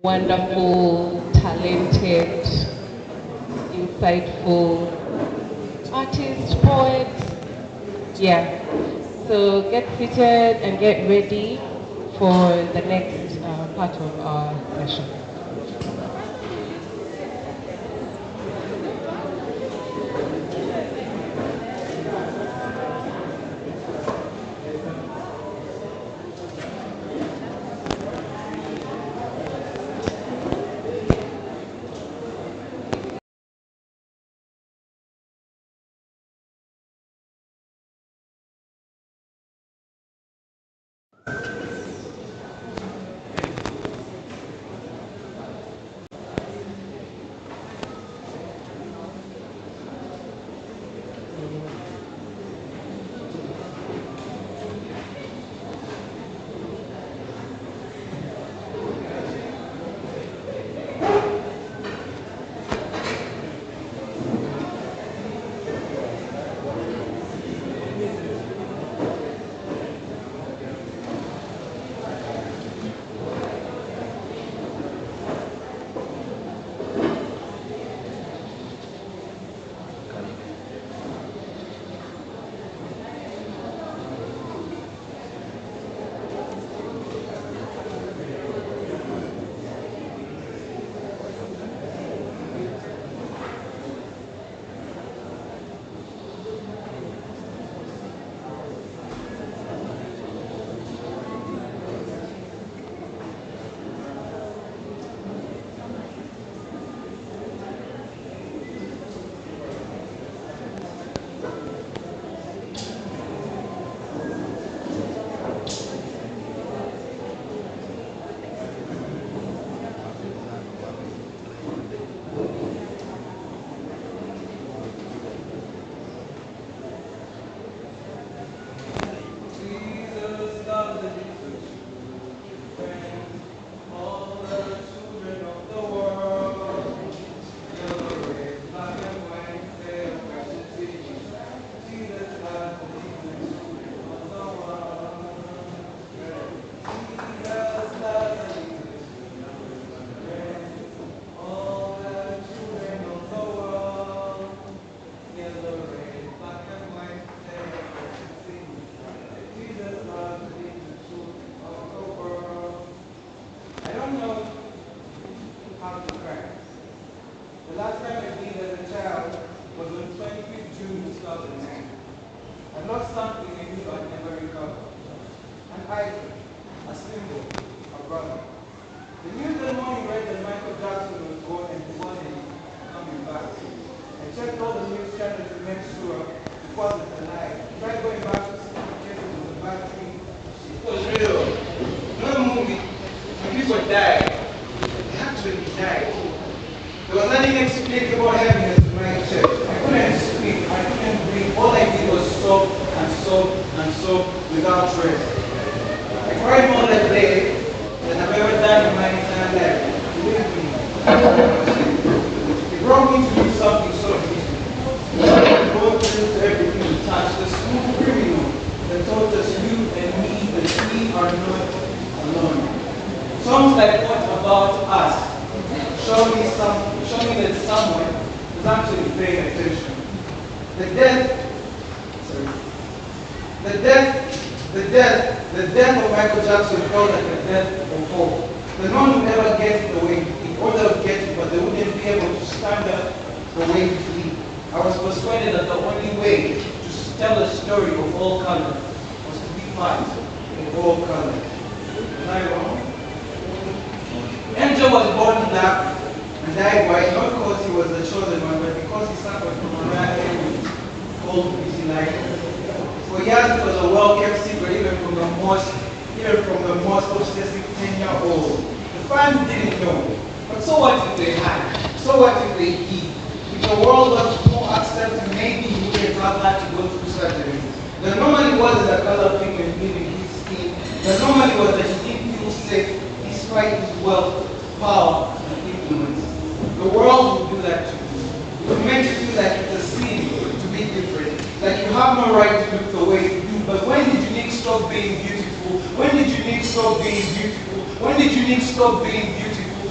wonderful, talented, insightful artists, poets. Yeah. So get seated and get ready for the next part of our session.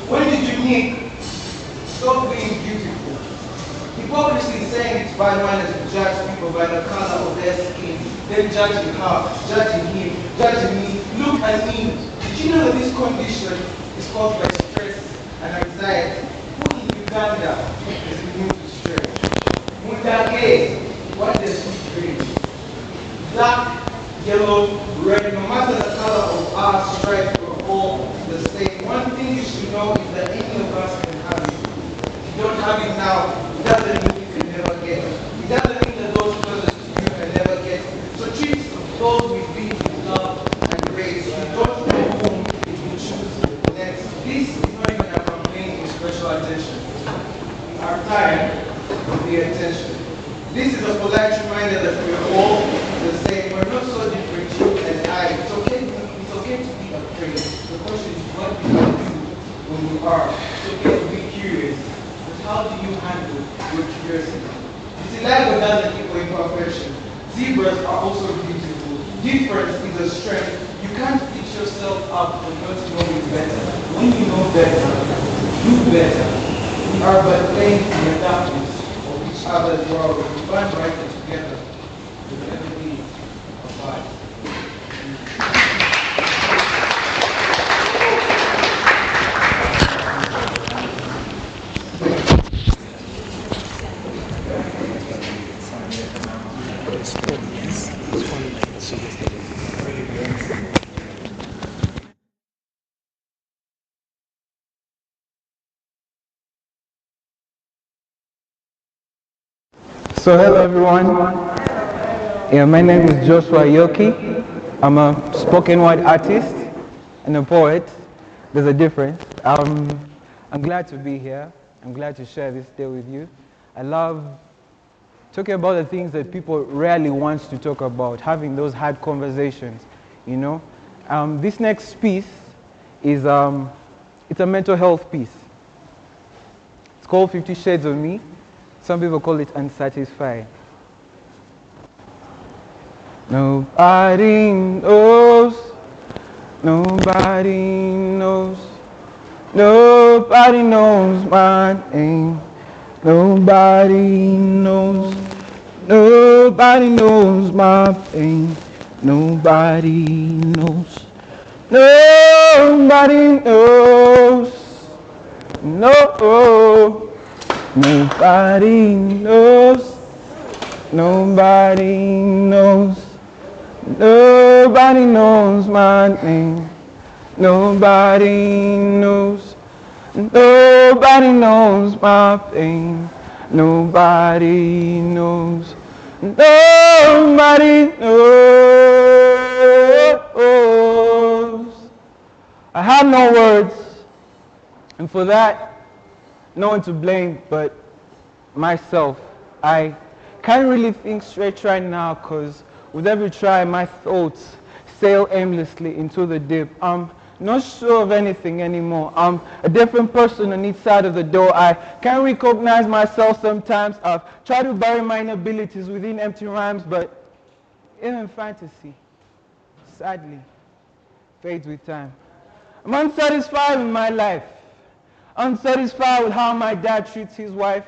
When it's unique, stop being beautiful. Hypocrisy is saying it's bad manners to judge people by the color of their skin, then judging her, judging him, judging me. Look at me. Did you know that this condition is caused by stress and anxiety? Who in Uganda is immune to stress? Mundage, what does he bring? Black, yellow, red, no matter the color of our stripe, we're all the same. One thing you should know is that any of us can have it. If you don't have it now, it doesn't mean you can never get it. It doesn't mean that those closest to you can never get it. So treat those with being with love and grace. You don't know whom you choose next. This is not even a campaign for special attention. We are tired of the attention. This is a polite reminder that we're all the same. We're not so different, you and I. It's okay to be afraid. The question is, what do you do when you are? It's okay to be curious. But how do you handle your curiosity? Vitiligo doesn't equal imperfection. Zebras are also beautiful. Difference is a strength. You can't beat yourself up for not knowing better. When you know better, do better. We are but playing in the darkness other's world. We burn brighter together with everything of life. So hello everyone. Yeah, my name is Joshua Yoki. I'm a spoken word artist and a poet. There's a difference. I'm glad to be here. I'm glad to share this day with you. I love talking about the things that people rarely want to talk about, having those hard conversations, you know. This next piece is it's a mental health piece. It's called 50 Shades of Me. Some people call it Unsatisfied. Nobody knows, nobody knows, nobody knows my name, nobody knows, nobody knows my pain, nobody knows, nobody knows, no. Nobody knows, nobody knows, nobody knows my name, nobody knows, nobody knows my pain, nobody knows, nobody knows. I have no words, and for that, no one to blame but myself. I can't really think straight right now because with every try my thoughts sail aimlessly into the deep. I'm not sure of anything anymore. I'm a different person on each side of the door. I can't recognize myself sometimes. I've tried to bury my inabilities within empty rhymes, but even fantasy, sadly, fades with time. I'm unsatisfied with my life. Unsatisfied with how my dad treats his wife.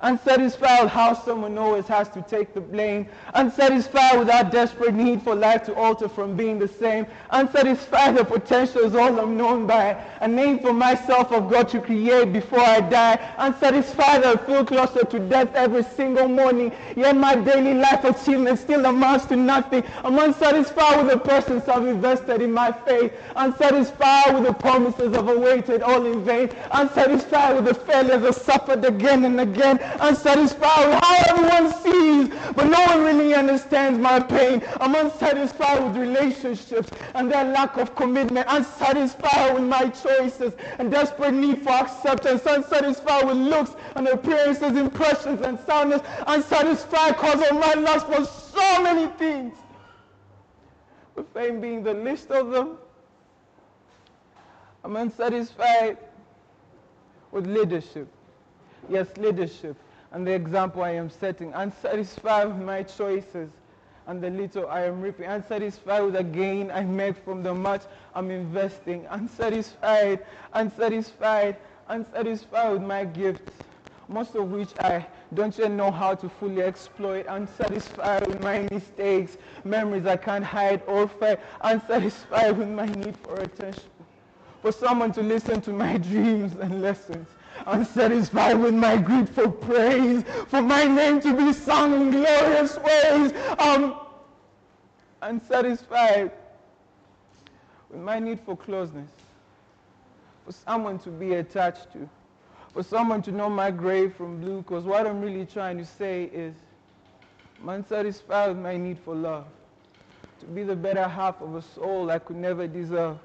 Unsatisfied with how someone always has to take the blame. Unsatisfied with our desperate need for life to alter from being the same. Unsatisfied the potential is all I'm known by. A name for myself I've got to create before I die. Unsatisfied that I feel closer to death every single morning. Yet my daily life achievement still amounts to nothing. I'm unsatisfied with the persons I've invested in my faith. Unsatisfied with the promises I've awaited all in vain. Unsatisfied with the failures I've suffered again and again. Unsatisfied with how everyone sees, but no one really understands my pain. I'm unsatisfied with relationships and their lack of commitment. Unsatisfied with my choices and desperate need for acceptance. Unsatisfied with looks and appearances, impressions and soundness. Unsatisfied because of my lust for so many things, with fame being the least of them. I'm unsatisfied with leadership. Yes, leadership and the example I am setting. Unsatisfied with my choices and the little I am reaping. Unsatisfied with the gain I make from the much I'm investing. Unsatisfied, unsatisfied, unsatisfied with my gifts, most of which I don't yet know how to fully exploit. Unsatisfied with my mistakes, memories I can't hide or fight. Unsatisfied with my need for attention, for someone to listen to my dreams and lessons. Unsatisfied with my greed for praise, for my name to be sung in glorious ways. Unsatisfied with my need for closeness, for someone to be attached to, for someone to know my grave from blue, because what I'm really trying to say is I'm unsatisfied with my need for love, to be the better half of a soul I could never deserve,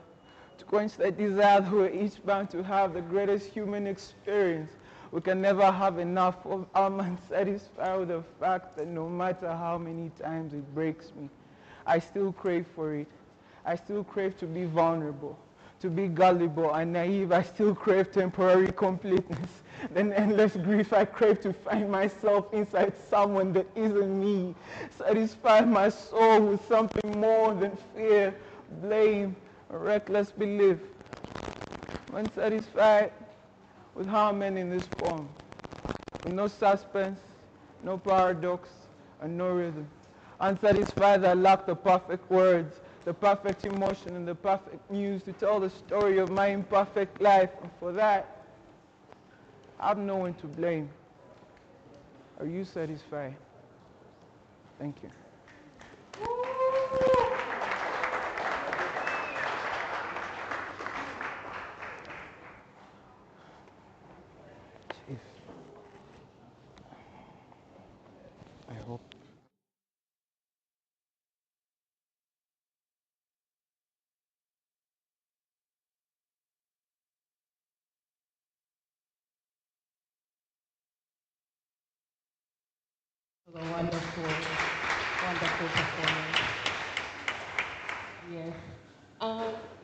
to quench that desire that we're each bound to have the greatest human experience. We can never have enough of. I'm unsatisfied with the fact that no matter how many times it breaks me, I still crave for it. I still crave to be vulnerable, to be gullible and naive. I still crave temporary completeness. Then endless grief, I crave to find myself inside someone that isn't me. Satisfy my soul with something more than fear, blame, or reckless belief. I'm unsatisfied with how I'm in this poem, with no suspense, no paradox, and no rhythm. Unsatisfied that I lack the perfect words, the perfect emotion, and the perfect muse to tell the story of my imperfect life. And for that, I have no one to blame. Are you satisfied? Thank you. Chief, I hope. It was a wonderful, wonderful performance. Yes.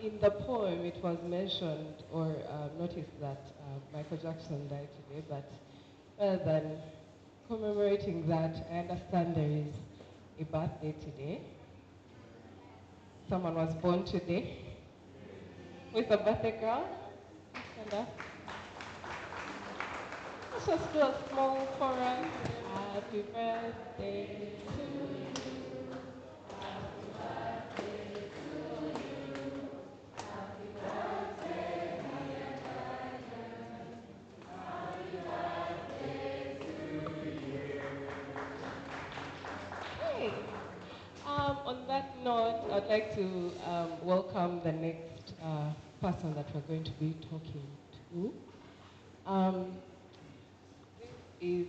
In the poem, it was mentioned or noticed that Michael Jackson died today, but rather than commemorating that, I understand there is a birthday today. Someone was born today. Who is the birthday girl? Stand up. Let's just do a small chorus. Happy birthday to you. Happy birthday to you. Happy birthday, dear Diane. Happy birthday to you. Hey. On that note, I'd like to welcome the next person that we're going to be talking to. This is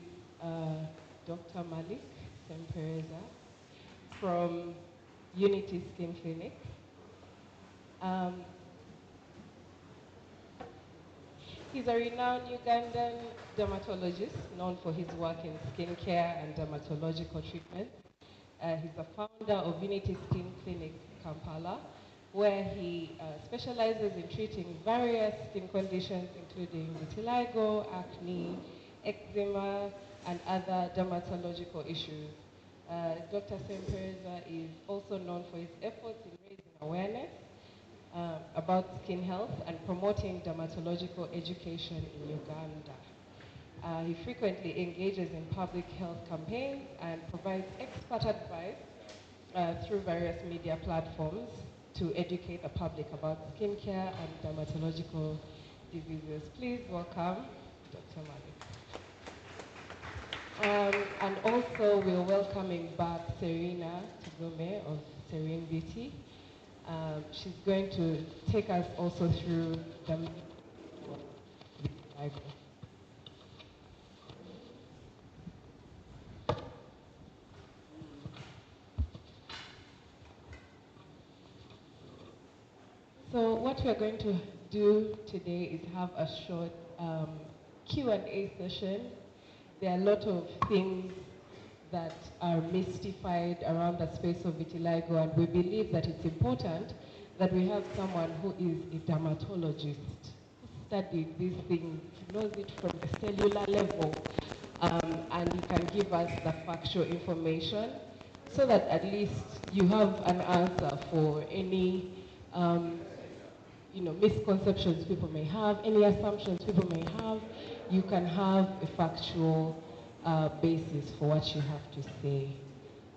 Dr. Malik Sempereza from Unity Skin Clinic. He's a renowned Ugandan dermatologist known for his work in skincare and dermatological treatments. He's the founder of Unity Skin Clinic Kampala, where he specializes in treating various skin conditions including vitiligo, acne, eczema, and other dermatological issues. Dr. Sempereza is also known for his efforts in raising awareness about skin health and promoting dermatological education in Uganda. He frequently engages in public health campaigns and provides expert advice through various media platforms to educate the public about skincare and dermatological diseases. Please welcome Dr. Malik. And also we're welcoming back Serena Tugume of Serene Beauty. She's going to take us also through the vitiligo. So what we're going to do today is have a short Q&A session. There are a lot of things that are mystified around the space of vitiligo, and we believe that it's important that we have someone who is a dermatologist, who studied these things, knows it from the cellular level, and he can give us the factual information. so that at least you have an answer for any misconceptions people may have, any assumptions people may have. You can have a factual basis for what you have to say.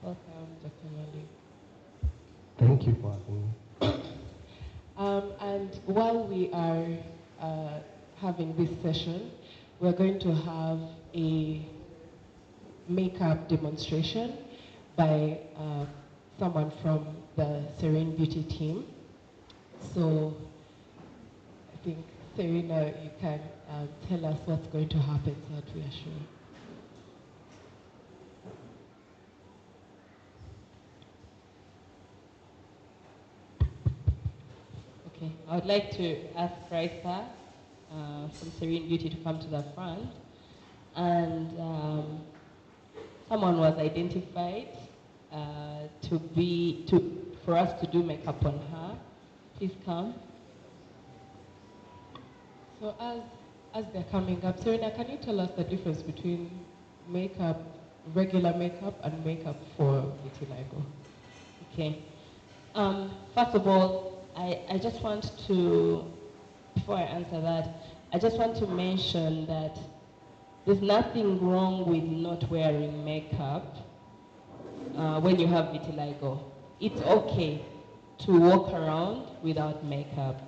Welcome, Dr. Mali. Thank you for having me. And while we are having this session, we're going to have a makeup demonstration by someone from the Serene Beauty team. So I think, Serena, you can tell us what's going to happen so that we are sure. Okay, I would like to ask Raisa from Serene Beauty to come to the front. And someone was identified for us to do makeup on her. Please come. So as they're coming up, Serena, can you tell us the difference between makeup, regular makeup, and makeup for vitiligo? Okay. First of all, I just want to, before I answer that, I just want to mention that there's nothing wrong with not wearing makeup when you have vitiligo. It's okay to walk around without makeup.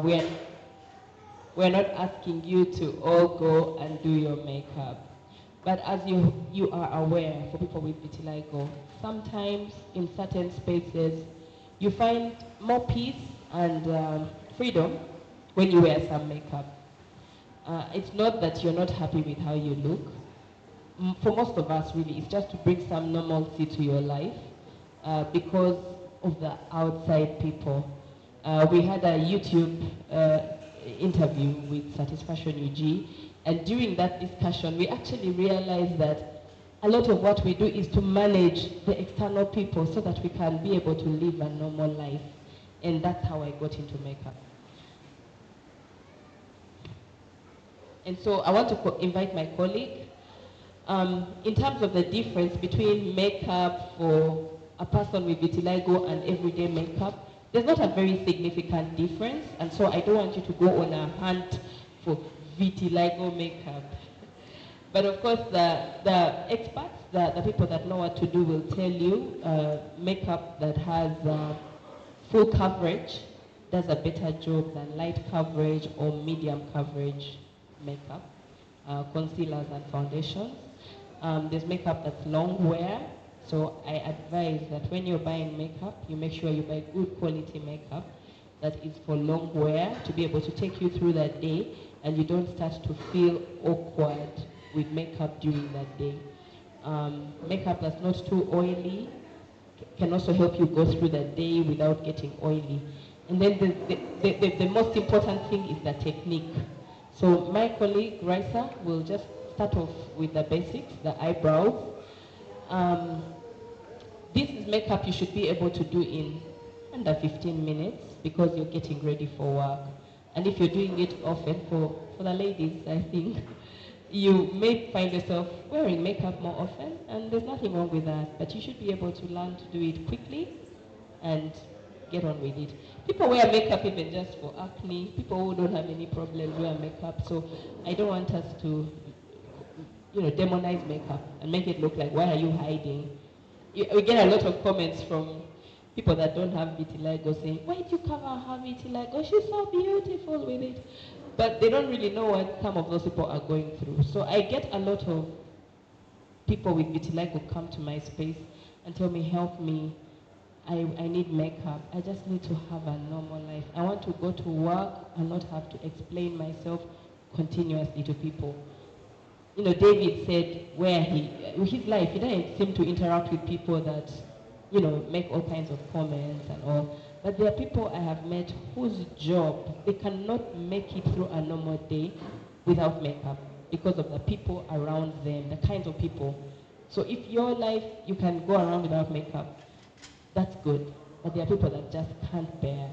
We're not asking you to all go and do your makeup. But as you are aware, for people with vitiligo, sometimes in certain spaces, you find more peace and freedom when you wear some makeup. It's not that you're not happy with how you look. For most of us, really, it's just to bring some normalcy to your life because of the outside people. We had a YouTube interview with Satisfaction UG, and during that discussion, we actually realized that a lot of what we do is to manage the external people so that we can be able to live a normal life. And that's how I got into makeup. And so I want to invite my colleague. In terms of the difference between makeup for a person with vitiligo and everyday makeup, there's not a very significant difference, and so I don't want you to go on a hunt for vitiligo makeup. But of course, the experts, the people that know what to do will tell you makeup that has full coverage does a better job than light coverage or medium coverage makeup, concealers and foundations. There's makeup that's long wear, so I advise that when you're buying makeup, you make sure you buy good quality makeup that is for long wear to be able to take you through that day, and you don't start to feel awkward with makeup during that day. Makeup that's not too oily can also help you go through the day without getting oily. And then the most important thing is the technique. So my colleague, Raisa, will just start off with the basics, the eyebrows. This is makeup you should be able to do in under 15 minutes because you're getting ready for work. And if you're doing it often, for the ladies, I think, you may find yourself wearing makeup more often, and there's nothing wrong with that, but you should be able to learn to do it quickly and get on with it. People wear makeup even just for acne. People who don't have any problems wear makeup, so I don't want us to demonize makeup and make it look like, why are you hiding? We get a lot of comments from people that don't have vitiligo saying, why did you cover her vitiligo? She's so beautiful with it. But they don't really know what some of those people are going through. So I get a lot of people with vitiligo come to my space and tell me, help me, I need makeup. I just need to have a normal life. I want to go to work and not have to explain myself continuously to people. David said his life, he didn't seem to interact with people that, make all kinds of comments and all. But there are people I have met whose job, they cannot make it through a normal day without makeup because of the people around them, the kinds of people. So if your life, you can go around without makeup, that's good. But there are people that just can't bear,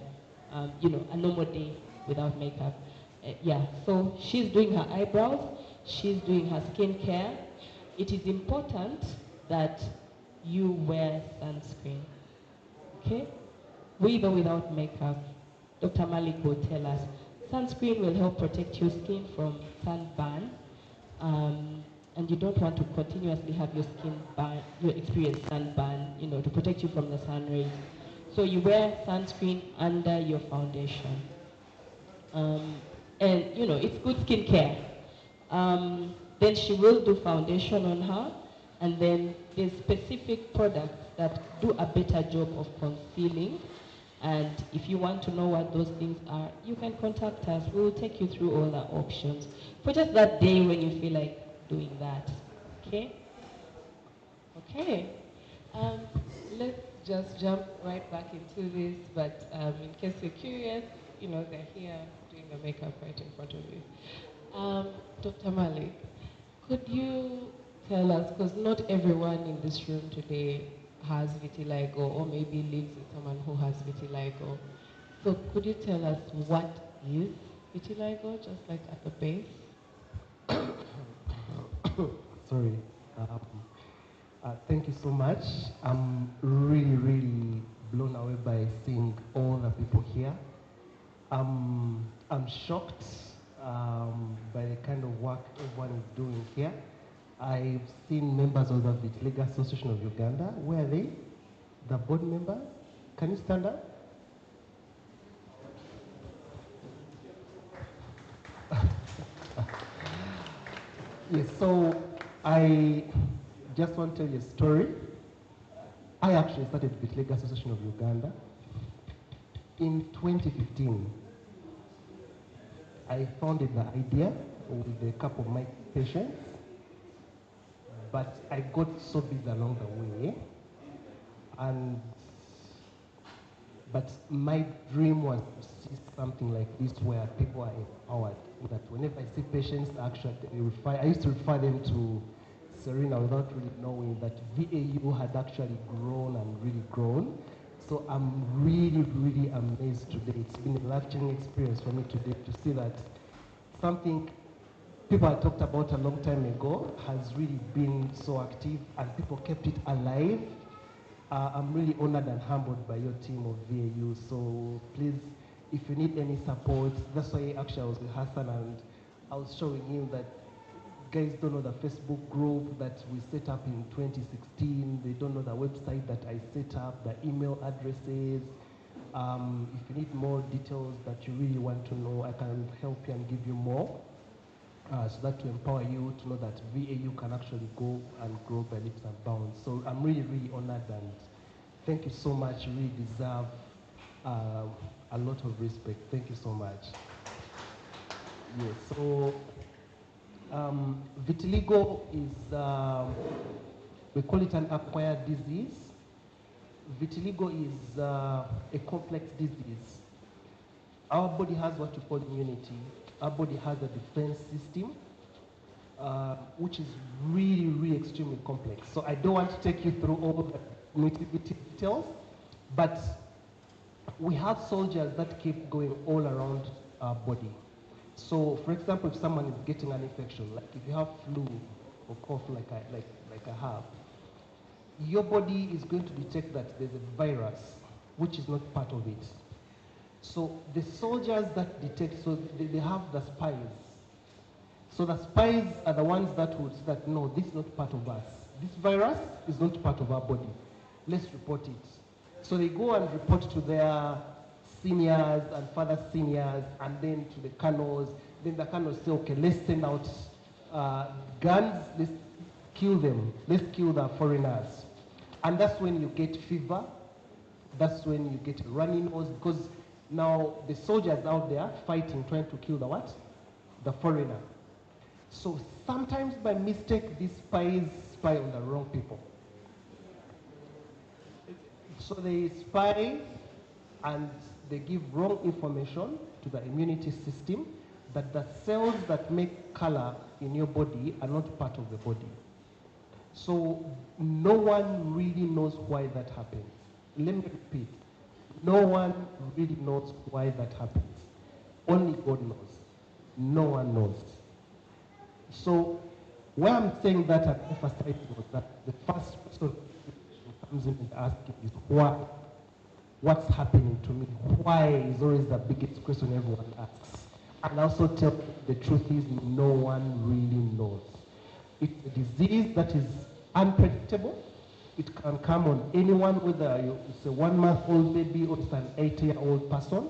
a normal day without makeup. So she's doing her eyebrows. She's doing her skincare. It is important that you wear sunscreen. Okay? With or without makeup, Dr. Malik will tell us sunscreen will help protect your skin from sunburn, and you don't want to continuously have your skin burn, you experience sunburn, to protect you from the sun rays. So you wear sunscreen under your foundation. And it's good skincare. Then she will do foundation on her, and then there's specific products that do a better job of concealing. And if you want to know what those things are, you can contact us. We will take you through all the options for just that day when you feel like doing that. Okay? Okay. Let's just jump right back into this, but in case you're curious, they're here doing the makeup right in front of you. Dr. Malik, could you tell us, because not everyone in this room today has vitiligo or maybe lives with someone who has vitiligo. So could you tell us what is vitiligo, just like at the base? Sorry. Thank you so much. I'm really, really blown away by seeing all the people here. I'm shocked by the kind of work everyone is doing here. I've seen members of the Vitiligo Association of Uganda. Where are they? The board members? Can you stand up? Yes, so I just want to tell you a story. I actually started Vitiligo Association of Uganda in 2015. I founded the idea with a couple of my patients, but I got so busy along the way, but my dream was to see something like this where people are empowered. That whenever I see patients, I used to refer them to Serena without really knowing that VAU had actually grown and really grown. So I'm really, really amazed today. It's been a life-changing experience for me today to see that something people had talked about a long time ago has really been so active and people kept it alive. I'm really honored and humbled by your team of VAU. So please, if you need any support, that's why actually I was with Hassan and I was showing him that guys don't know the Facebook group that we set up in 2016. They don't know the website that I set up, the email addresses. If you need more details that you really want to know, I can help you and give you more. So that to empower you to know that VAU can actually go and grow by leaps and bounds. So I'm really, really honored and thank you so much. You really deserve a lot of respect. Thank you so much. Yes, so vitiligo is, we call it an acquired disease. Vitiligo is a complex disease. Our body has what we call immunity. Our body has a defense system, which is really, really extremely complex. So I don't want to take you through all the nitty-gritty details, but we have soldiers that keep going all around our body. So, for example, if someone is getting an infection, like if you have flu or cough like I have, your body is going to detect that there's a virus, which is not part of it. So the soldiers that detect, so they have the spies. So the spies are the ones that would say that, no, this is not part of us. This virus is not part of our body. Let's report it. So they go and report to their seniors and further seniors, and then to the colonels. Then the colonels say, okay, let's send out guns, let's kill them. Let's kill the foreigners. And that's when you get fever. That's when you get runny nose, because now the soldiers out there fighting, trying to kill the what? The foreigner. So sometimes by mistake, these spies spy on the wrong people. So they spy and they give wrong information to the immunity system that the cells that make color in your body are not part of the body. So no one really knows why that happens. Let me repeat. No one really knows why that happens. Only God knows. No one knows. So why I'm saying that and emphasizing was that the first person comes in and asking is what's happening to me? Why is always the biggest question everyone asks. And also tell the truth is no one really knows. It's a disease that is unpredictable. It can come on anyone, whether it's a 1-month-old baby or it's an 8-year-old person,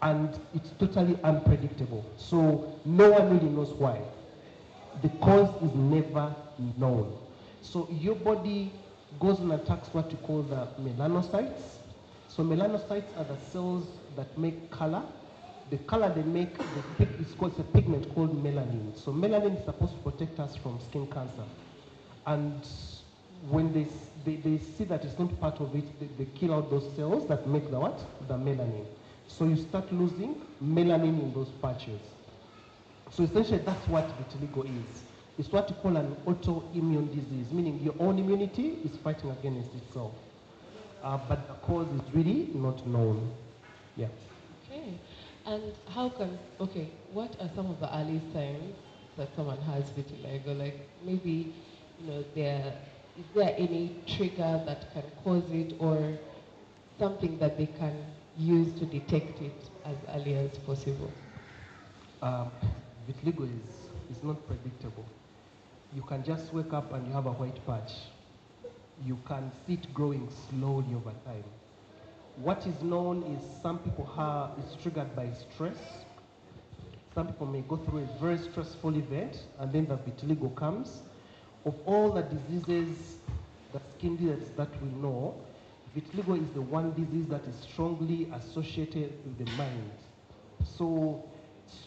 and it's totally unpredictable. So no one really knows why. The cause is never known. So your body goes and attacks what you call the melanocytes. So melanocytes are the cells that make color. The color they make, it's a pigment called melanin. So melanin is supposed to protect us from skin cancer. And when they see that it's not part of it, they kill out those cells that make the what? The melanin. So you start losing melanin in those patches. So essentially that's what vitiligo is. It's what you call an autoimmune disease, meaning your own immunity is fighting against itself. But the cause is really not known. Yeah. Okay. And what are some of the early signs that someone has vitiligo? Like maybe, is there any trigger that can cause it or something that they can use to detect it as early as possible? Vitiligo is not predictable. You can just wake up and you have a white patch. You can see it growing slowly over time. What is known is some people it's triggered by stress. Some people may go through a very stressful event and then the vitiligo comes. Of all the diseases, the skin diseases that we know, vitiligo is the one disease that is strongly associated with the mind. So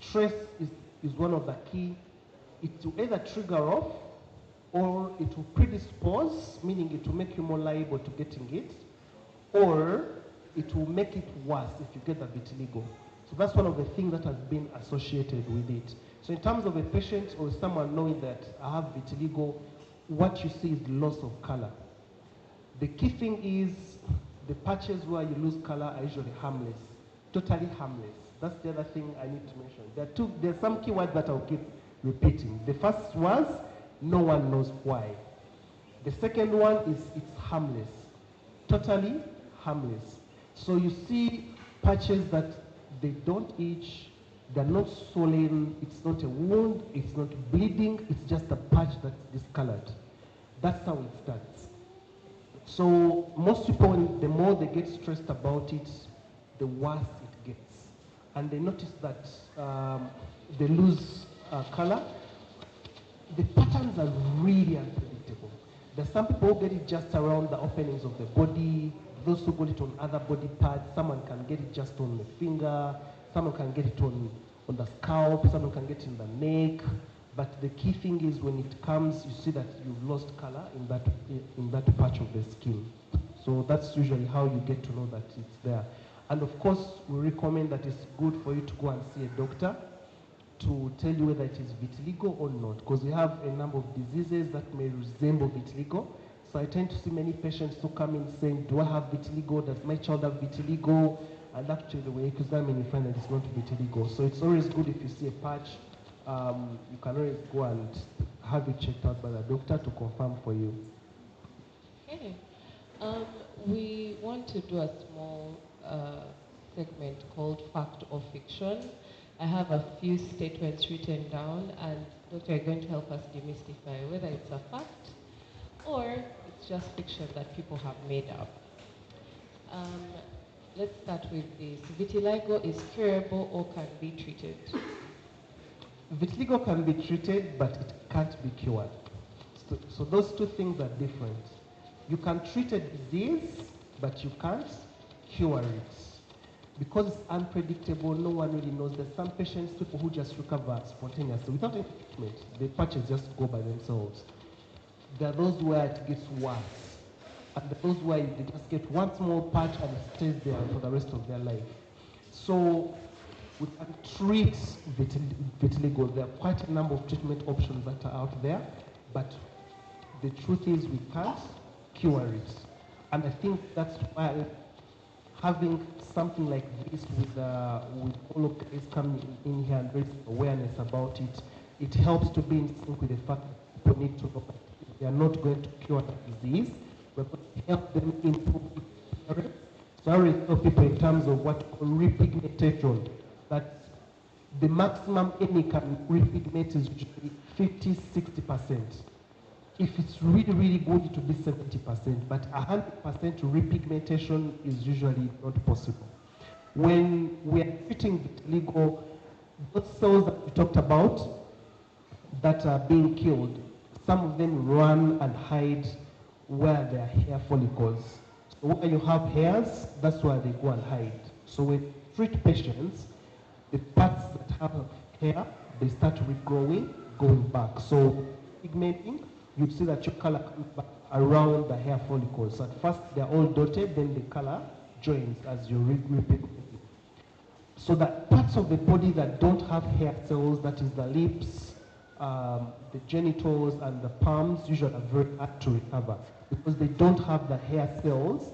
stress is one of the key. It will either trigger off or it will predispose, meaning it will make you more liable to getting it, or it will make it worse if you get the vitiligo. So that's one of the things that has been associated with it. So in terms of a patient or someone knowing that I have vitiligo, what you see is loss of color. The key thing is the patches where you lose color are usually harmless, totally harmless. That's the other thing I need to mention. There are some keywords that I'll keep repeating. The first was no one knows why. The second one is it's harmless, totally harmless. So you see patches that they don't itch, they're not swollen, it's not a wound, it's not bleeding, it's just a patch that's discolored. That's how it starts. So most people, the more they get stressed about it, the worse it gets. And they notice that they lose color. The patterns are really unpredictable. There's some people who get it just around the openings of the body, those who get it on other body parts. Someone can get it just on the finger, someone can get it on the scalp, someone can get it in the neck. But the key thing is when it comes, you see that you've lost color in that patch of the skin. So that's usually how you get to know that it's there. And of course, we recommend that it's good for you to go and see a doctor to tell you whether it is vitiligo or not, because we have a number of diseases that may resemble vitiligo. So I tend to see many patients who come in saying, do I have vitiligo? Does my child have vitiligo? And actually, when you examine, you find that it's not vitiligo. So it's always good if you see a patch, you can always go and have it checked out by the doctor to confirm for you. Okay. We want to do a small segment called Fact or Fiction. I have a few statements written down, and Doctor, you're going to help us demystify whether it's a fact or it's just fiction that people have made up. Let's start with this. Vitiligo is curable or can be treated? Vitiligo can be treated, but it can't be cured. So those two things are different. You can treat a disease, but you can't cure it. Because it's unpredictable, no one really knows. There's some patients, people who just recover spontaneously without any treatment. The patches just go by themselves. There are those where it gets worse. And those where they just get one small patch and it stays there for the rest of their life. So we can treat vitiligo. There are quite a number of treatment options that are out there, but the truth is we can't cure it. And I think that's why having something like this with all of guys coming in here and raising awareness about it, it helps to be in sync with the fact that people need to know that they are not going to cure the disease, We're going to help them improve appearance. So I always tell people in terms of what we call repigmentation, that the maximum any can repigment is usually 50-60%. If it's really, really good, it will be 70%, but 100% repigmentation is usually not possible. When we are treating vitiligo, those cells that we talked about that are being killed, some of them run and hide where there are hair follicles. So where you have hairs, that's where they go and hide. So when we treat patients, the parts that have hair, they start regrowing, going back. So pigmenting, you see that your color comes back around the hair follicles. At first they're all dotted, then the color joins as you repigment. So that parts of the body that don't have hair cells, that is the lips, the genitals and the palms, usually are very hard to recover because they don't have the hair cells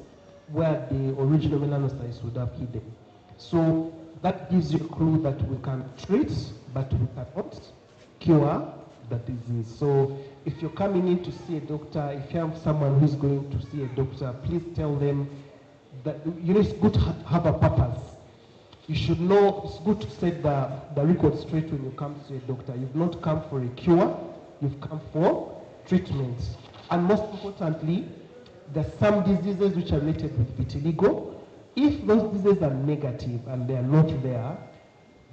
where the original melanocytes would have hidden. So that gives you a clue that we can treat, but we cannot cure the disease. So if you're coming in to see a doctor, if you have someone who's going to see a doctor, please tell them that it's good to have a purpose. You should know it's good to set the record straight when you come to see a doctor. You've not come for a cure, you've come for treatment. And most importantly, there are some diseases which are related with vitiligo. If those diseases are negative and they are not there,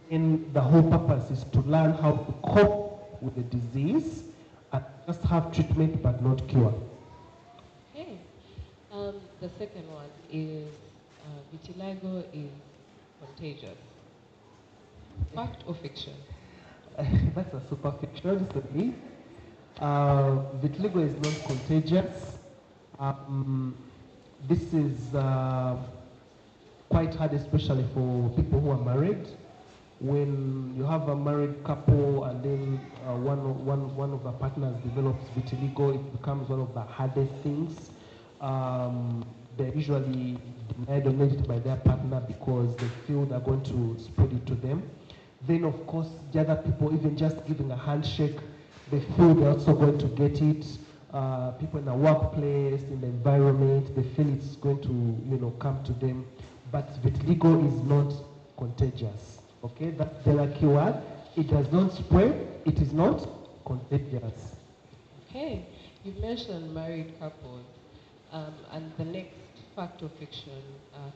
then the whole purpose is to learn how to cope with the disease and just have treatment but not cure. Okay. The second one is vitiligo is contagious. Fact or fiction? That's a super fiction, certainly. Vitiligo is not contagious. This is quite hard, especially for people who are married. When you have a married couple and then one of the partners develops vitiligo, it becomes one of the hardest things. They're usually denied or managed by their partner because they feel they're going to spread it to them. Then of course the other people, even just giving a handshake, they feel they're also going to get it. People in the workplace, in the environment, they feel it's going to come to them. But vitiligo is not contagious. Okay, that's the key word. It does not spread, it is not contagious. Okay, you mentioned married couples, and the next fact or fiction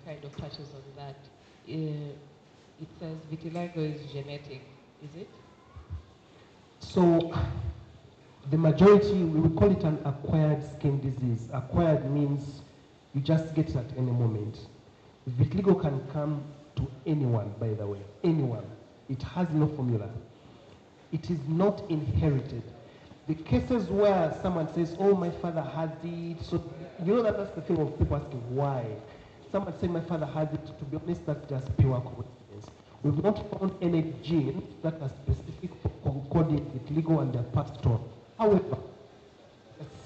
kind of touches on that. It says vitiligo is genetic, is it? So, the majority, we would call it an acquired skin disease. Acquired means you just get it at any moment. Vitiligo can come to anyone, by the way, anyone. It has no formula. It is not inherited. The cases where someone says, oh, my father has it, so you know that's the thing of people asking why. Someone saying my father has it, to be honest, that's just pure coincidence. We've not found any genes that are specific for coding vitiligo and their passed on. However,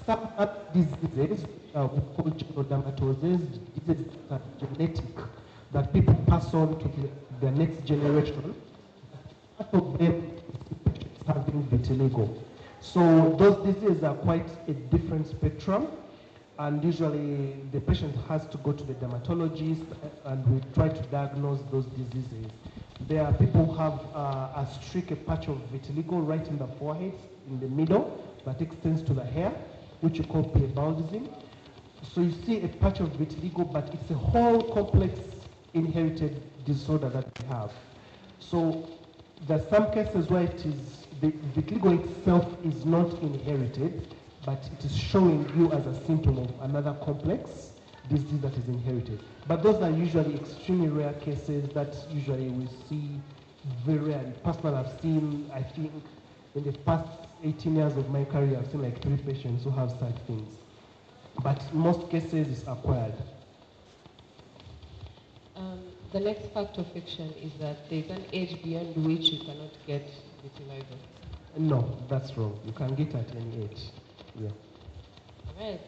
some other diseases, we call genodermatoses, diseases that are genetic, that people pass on to the next generation. Part of them is having vitiligo. So those diseases are quite a different spectrum, and usually the patient has to go to the dermatologist and we try to diagnose those diseases. There are people who have a streak, a patch of vitiligo right in the forehead, in the middle, that extends to the hair, which you call pleibaldism. So you see a patch of vitiligo, but it's a whole complex inherited disorder that we have. So there are some cases where it is, the vitiligo itself is not inherited, but it is showing you as a symptom of another complex disease that is inherited. But those are usually extremely rare cases that usually we see very rarely. Personally, I've seen, I think, in the past 18 years of my career, I've seen like 3 patients who have such things. But in most cases, it's acquired. The next fact of fiction is that there's an age beyond which you cannot get vitiligo. No, that's wrong. You can get at any age. Yeah. All right.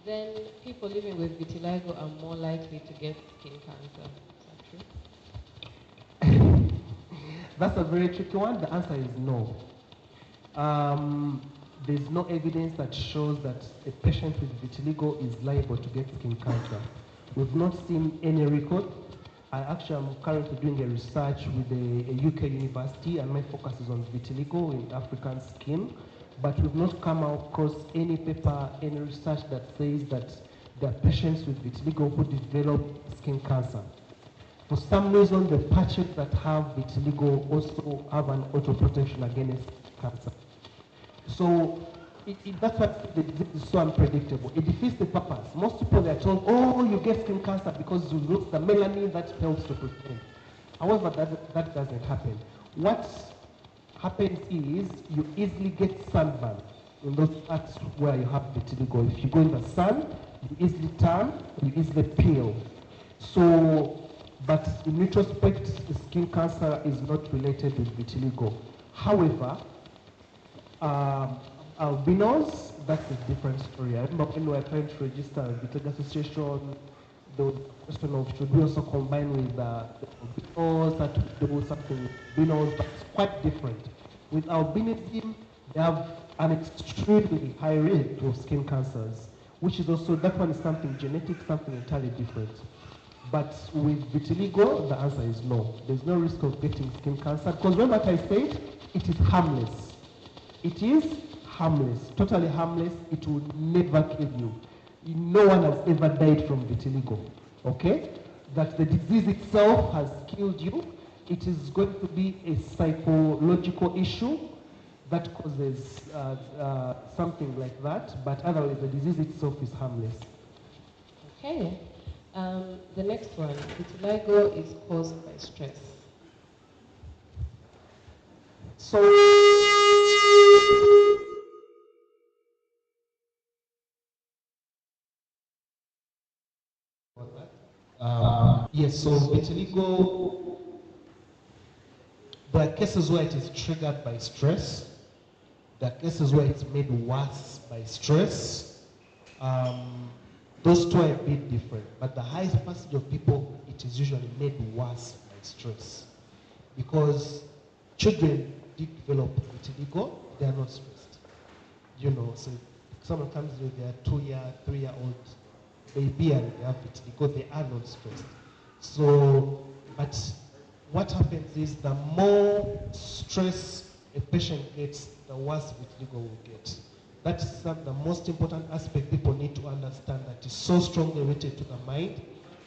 Then people living with vitiligo are more likely to get skin cancer. Is that true? That's a very tricky one. The answer is no. there's no evidence that shows that a patient with vitiligo is liable to get skin cancer. We've not seen any record. I actually am currently doing a research with a UK university, and my focus is on vitiligo in African skin. But we've not come across any paper, any research that says that there are patients with vitiligo who develop skin cancer. For some reason, the patients that have vitiligo also have an auto-protection against cancer. So that's why the disease is so unpredictable. It defeats the purpose. Most people, they're told, oh, you get skin cancer because you lose the melanin that helps to prevent. However, that doesn't happen. What happens is you easily get sunburn in those parts where you have vitiligo. If you go in the sun, you easily tan, you easily peel. So, but in retrospect, skin cancer is not related with vitiligo. However, albinos, that's a different story. I remember when we were trying to register a Vitiligo Association, there was a question of should we also combine with the albinos, that we do something with albinos, but it's quite different. With albinism, they have an extremely high rate of skin cancers, which is also, that one is something genetic, something entirely different. But with vitiligo, the answer is no. There's no risk of getting skin cancer, because remember what I said, it is harmless. It is harmless, totally harmless. It will never kill you. No one has ever died from vitiligo, okay? That the disease itself has killed you. It is going to be a psychological issue that causes something like that, but otherwise the disease itself is harmless. Okay. The next one, vitiligo is caused by stress. So, yes, so vitiligo, there are cases where it is triggered by stress. There are cases where it's made worse by stress. Those two are a bit different, but the highest percentage of people, it is usually made worse by stress. Because children did develop vitiligo, they are not stressed. You know, so someone comes with their 2-year, 3-year-old baby and they have vitiligo, they are not stressed. So, but what happens is the more stress a patient gets, the worse vitiligo will get. That's the most important aspect people need to understand, that is so strongly related to the mind.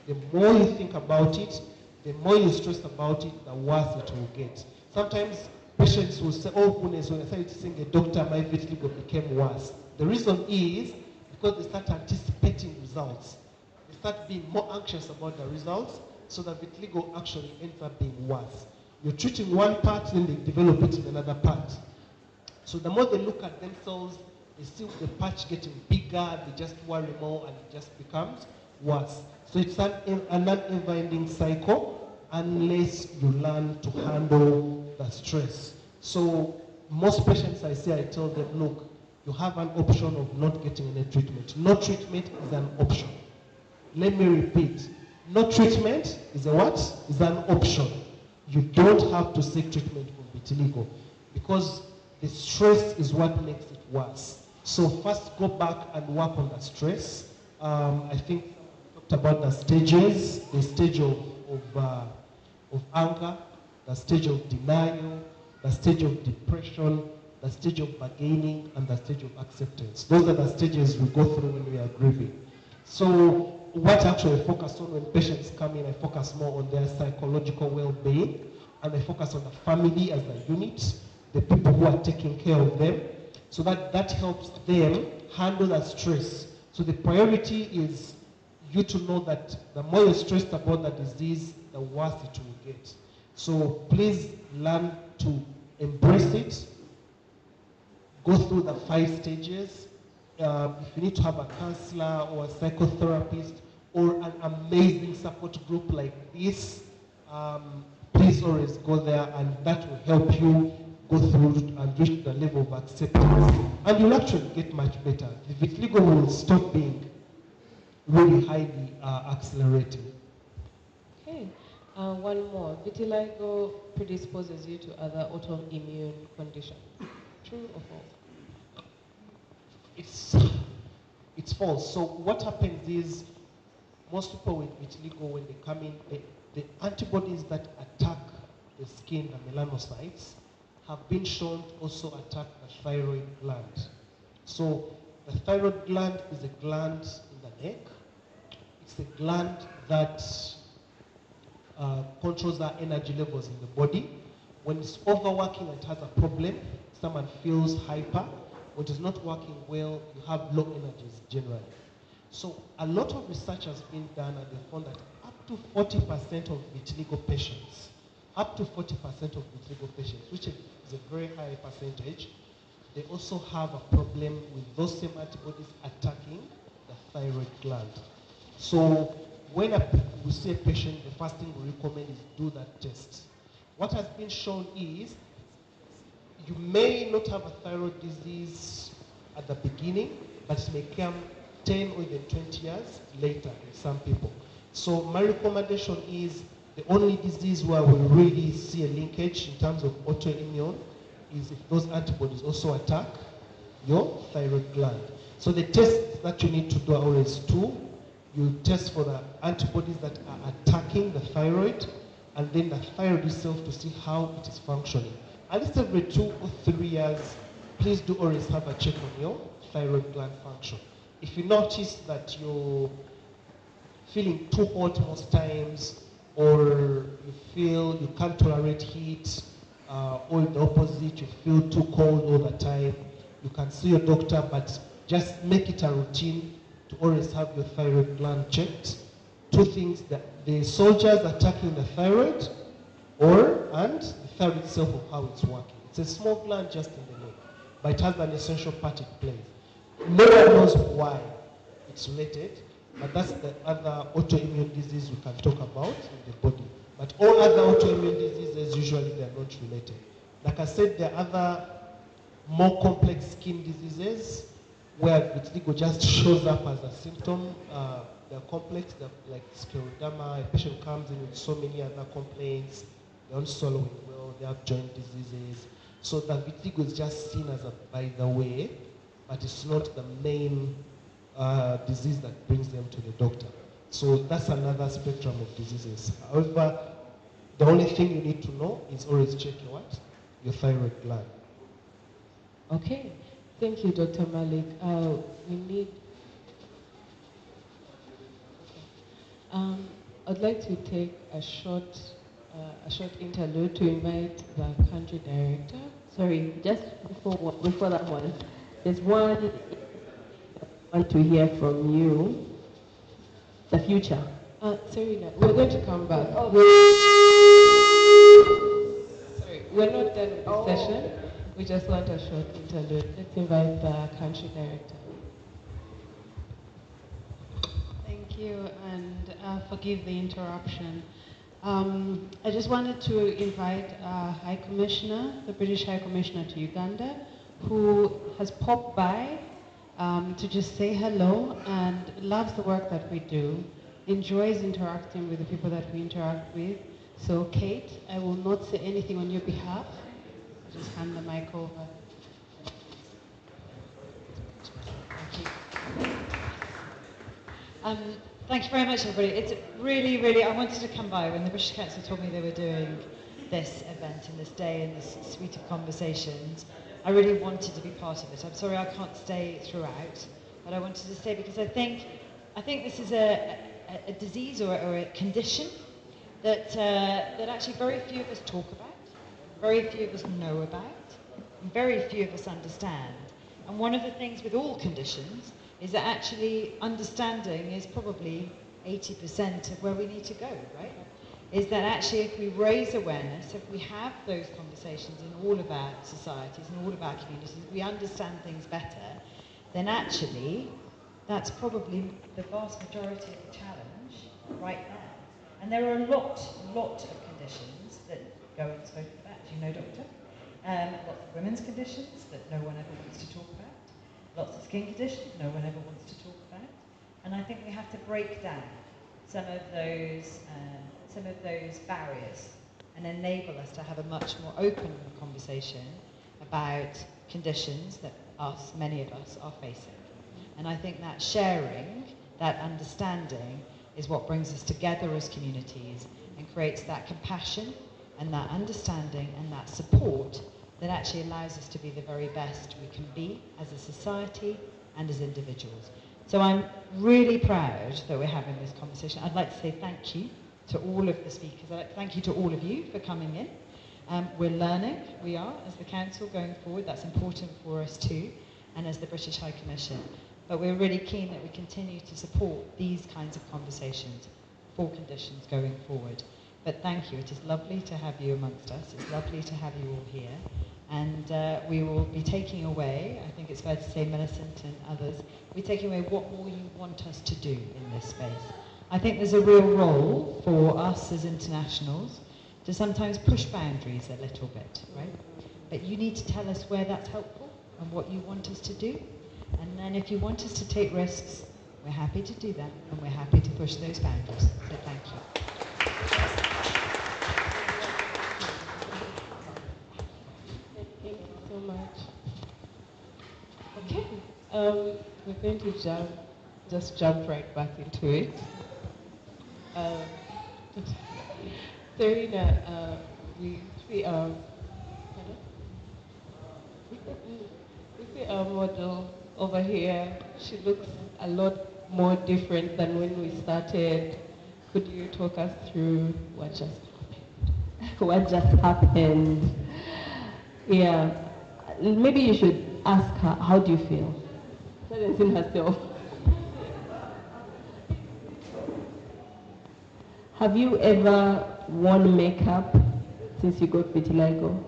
The more you think about it, the more you stress about it, the worse it will get. Sometimes patients will say, oh goodness, when I started seeing a doctor, my vitiligo became worse. The reason is because they start anticipating results. They start being more anxious about the results, so the vitiligo actually ends up being worse. You're treating one part, then they develop it in another part. So the more they look at themselves, they see the patch getting bigger, they just worry more, and it just becomes worse. So it's an never-ending cycle unless you learn to handle the stress. So most patients I see, I tell them, look, you have an option of not getting any treatment. No treatment is an option. Let me repeat. No treatment is a what? Is an option. You don't have to seek treatment for vitiligo, because the stress is what makes it worse. So first go back and work on the stress. I think we talked about the stages, the stage of anger, the stage of denial, the stage of depression, the stage of bargaining, and the stage of acceptance. Those are the stages we go through when we are grieving. So what actually I focus on when patients come in, I focus more on their psychological well-being, and I focus on the family as a unit, the people who are taking care of them, so that helps them handle that stress. So the priority is you to know that the more you're stressed about the disease, the worse it will get. So please learn to embrace it, go through the 5 stages. If you need to have a counselor or a psychotherapist or an amazing support group like this, please always go there, and that will help you go through and reach the level of acceptance. And you'll actually get much better. The vitiligo will stop being really highly accelerating. Okay, one more. Vitiligo predisposes you to other autoimmune conditions. True or false? it's false. So what happens is most people with vitiligo, when they come in, the antibodies that attack the skin, the melanocytes, have been shown to also attack the thyroid gland. So the thyroid gland is a gland in the neck. It's the gland that controls our energy levels in the body. When it's overworking, it has a problem. Someone feels hyper. When it's not working well, you have low energies generally. So a lot of research has been done, and they found that up to 40% of vitiligo patients, which is a very high percentage, they also have a problem with those same antibodies attacking the thyroid gland. So when we see a patient, the first thing we recommend is do that test. What has been shown is you may not have a thyroid disease at the beginning, but it may come 10 or even 20 years later in some people. So my recommendation is the only disease where we really see a linkage in terms of autoimmune is if those antibodies also attack your thyroid gland. So the tests that you need to do are always two. You test for the antibodies that are attacking the thyroid, and then the thyroid itself to see how it is functioning. At least every 2 or 3 years, please do always have a check on your thyroid gland function. If you notice that you're feeling too hot most times, or you feel you can't tolerate heat, or the opposite, you feel too cold all the time, you can see your doctor, but just make it a routine to always have your thyroid gland checked. Two things, that the soldiers attacking the thyroid, and the thyroid itself of how it's working. It's a small gland just in the neck, but it has an essential part it plays. No one knows why it's related, but that's the other autoimmune disease we can talk about in the body. But all other autoimmune diseases, usually they're not related. Like I said, there are other more complex skin diseases where vitiligo just shows up as a symptom. They're complex, like scleroderma. A patient comes in with so many other complaints. They aren't swallowing well, they have joint diseases. So the vitiligo is just seen as a by the way, but it's not the main disease that brings them to the doctor. So that's another spectrum of diseases. However, the only thing you need to know is always check your what? Your thyroid gland. Okay, thank you, Dr. Malik. We need. I'd like to take a short interlude to invite the country director. Sorry, just before that one, there's one I want to hear from you. The future. Serena, we're going to come back. Sorry, we're not done with the session. We just want a short interlude. Let's invite the country director. Thank you, and forgive the interruption. I just wanted to invite High Commissioner, the British High Commissioner to Uganda, who has popped by to just say hello and loves the work that we do, enjoys interacting with the people that we interact with. So Kate, I will not say anything on your behalf. I'll just hand the mic over. Thank you very much, everybody. It's really, I wanted to come by when the British Council told me they were doing this event and this day and this suite of conversations. I really wanted to be part of it. I'm sorry I can't stay throughout, but I wanted to stay because I think this is a disease or a condition that actually very few of us talk about, very few of us know about, and very few of us understand. And one of the things with all conditions is that actually understanding is probably 80% of where we need to go, right? Is that actually if we raise awareness, if we have those conversations in all of our societies and all of our communities, if we understand things better, then actually that's probably the vast majority of the challenge right there. And there are a lot of conditions that go unspoken about, as you know, Doctor. Lots of women's conditions that no one ever wants to talk about. Lots of skin conditions no one ever wants to talk about. And I think we have to break down some of those barriers and enable us to have a much more open conversation about conditions that us, many of us, are facing. And I think that sharing, that understanding, is what brings us together as communities and creates that compassion and that understanding and that support that actually allows us to be the very best we can be as a society and as individuals. So I'm really proud that we're having this conversation. I'd like to say thank you to all of the speakers. I'd like to thank you to all of you for coming in. We're learning, we are, as the Council going forward. That's important for us too, and as the British High Commission. But we're really keen that we continue to support these kinds of conversations for conditions going forward. But thank you. It is lovely to have you amongst us. It's lovely to have you all here. And we will be taking away, I think it's fair to say, Millicent and others, we're taking away what more you want us to do in this space. I think there's a real role for us as internationals to sometimes push boundaries a little bit, right? But you need to tell us where that's helpful and what you want us to do. And then if you want us to take risks, we're happy to do that, and we're happy to push those boundaries. So thank you. Thank you so much. Okay, we're going to just jump right back into it. Serena, we see our model over here. She looks a lot more different than when we started. Could you talk us through what just happened? What just happened? Yeah, maybe you should ask her, how do you feel? She hasn't seen herself. Have you ever worn makeup since you got vitiligo?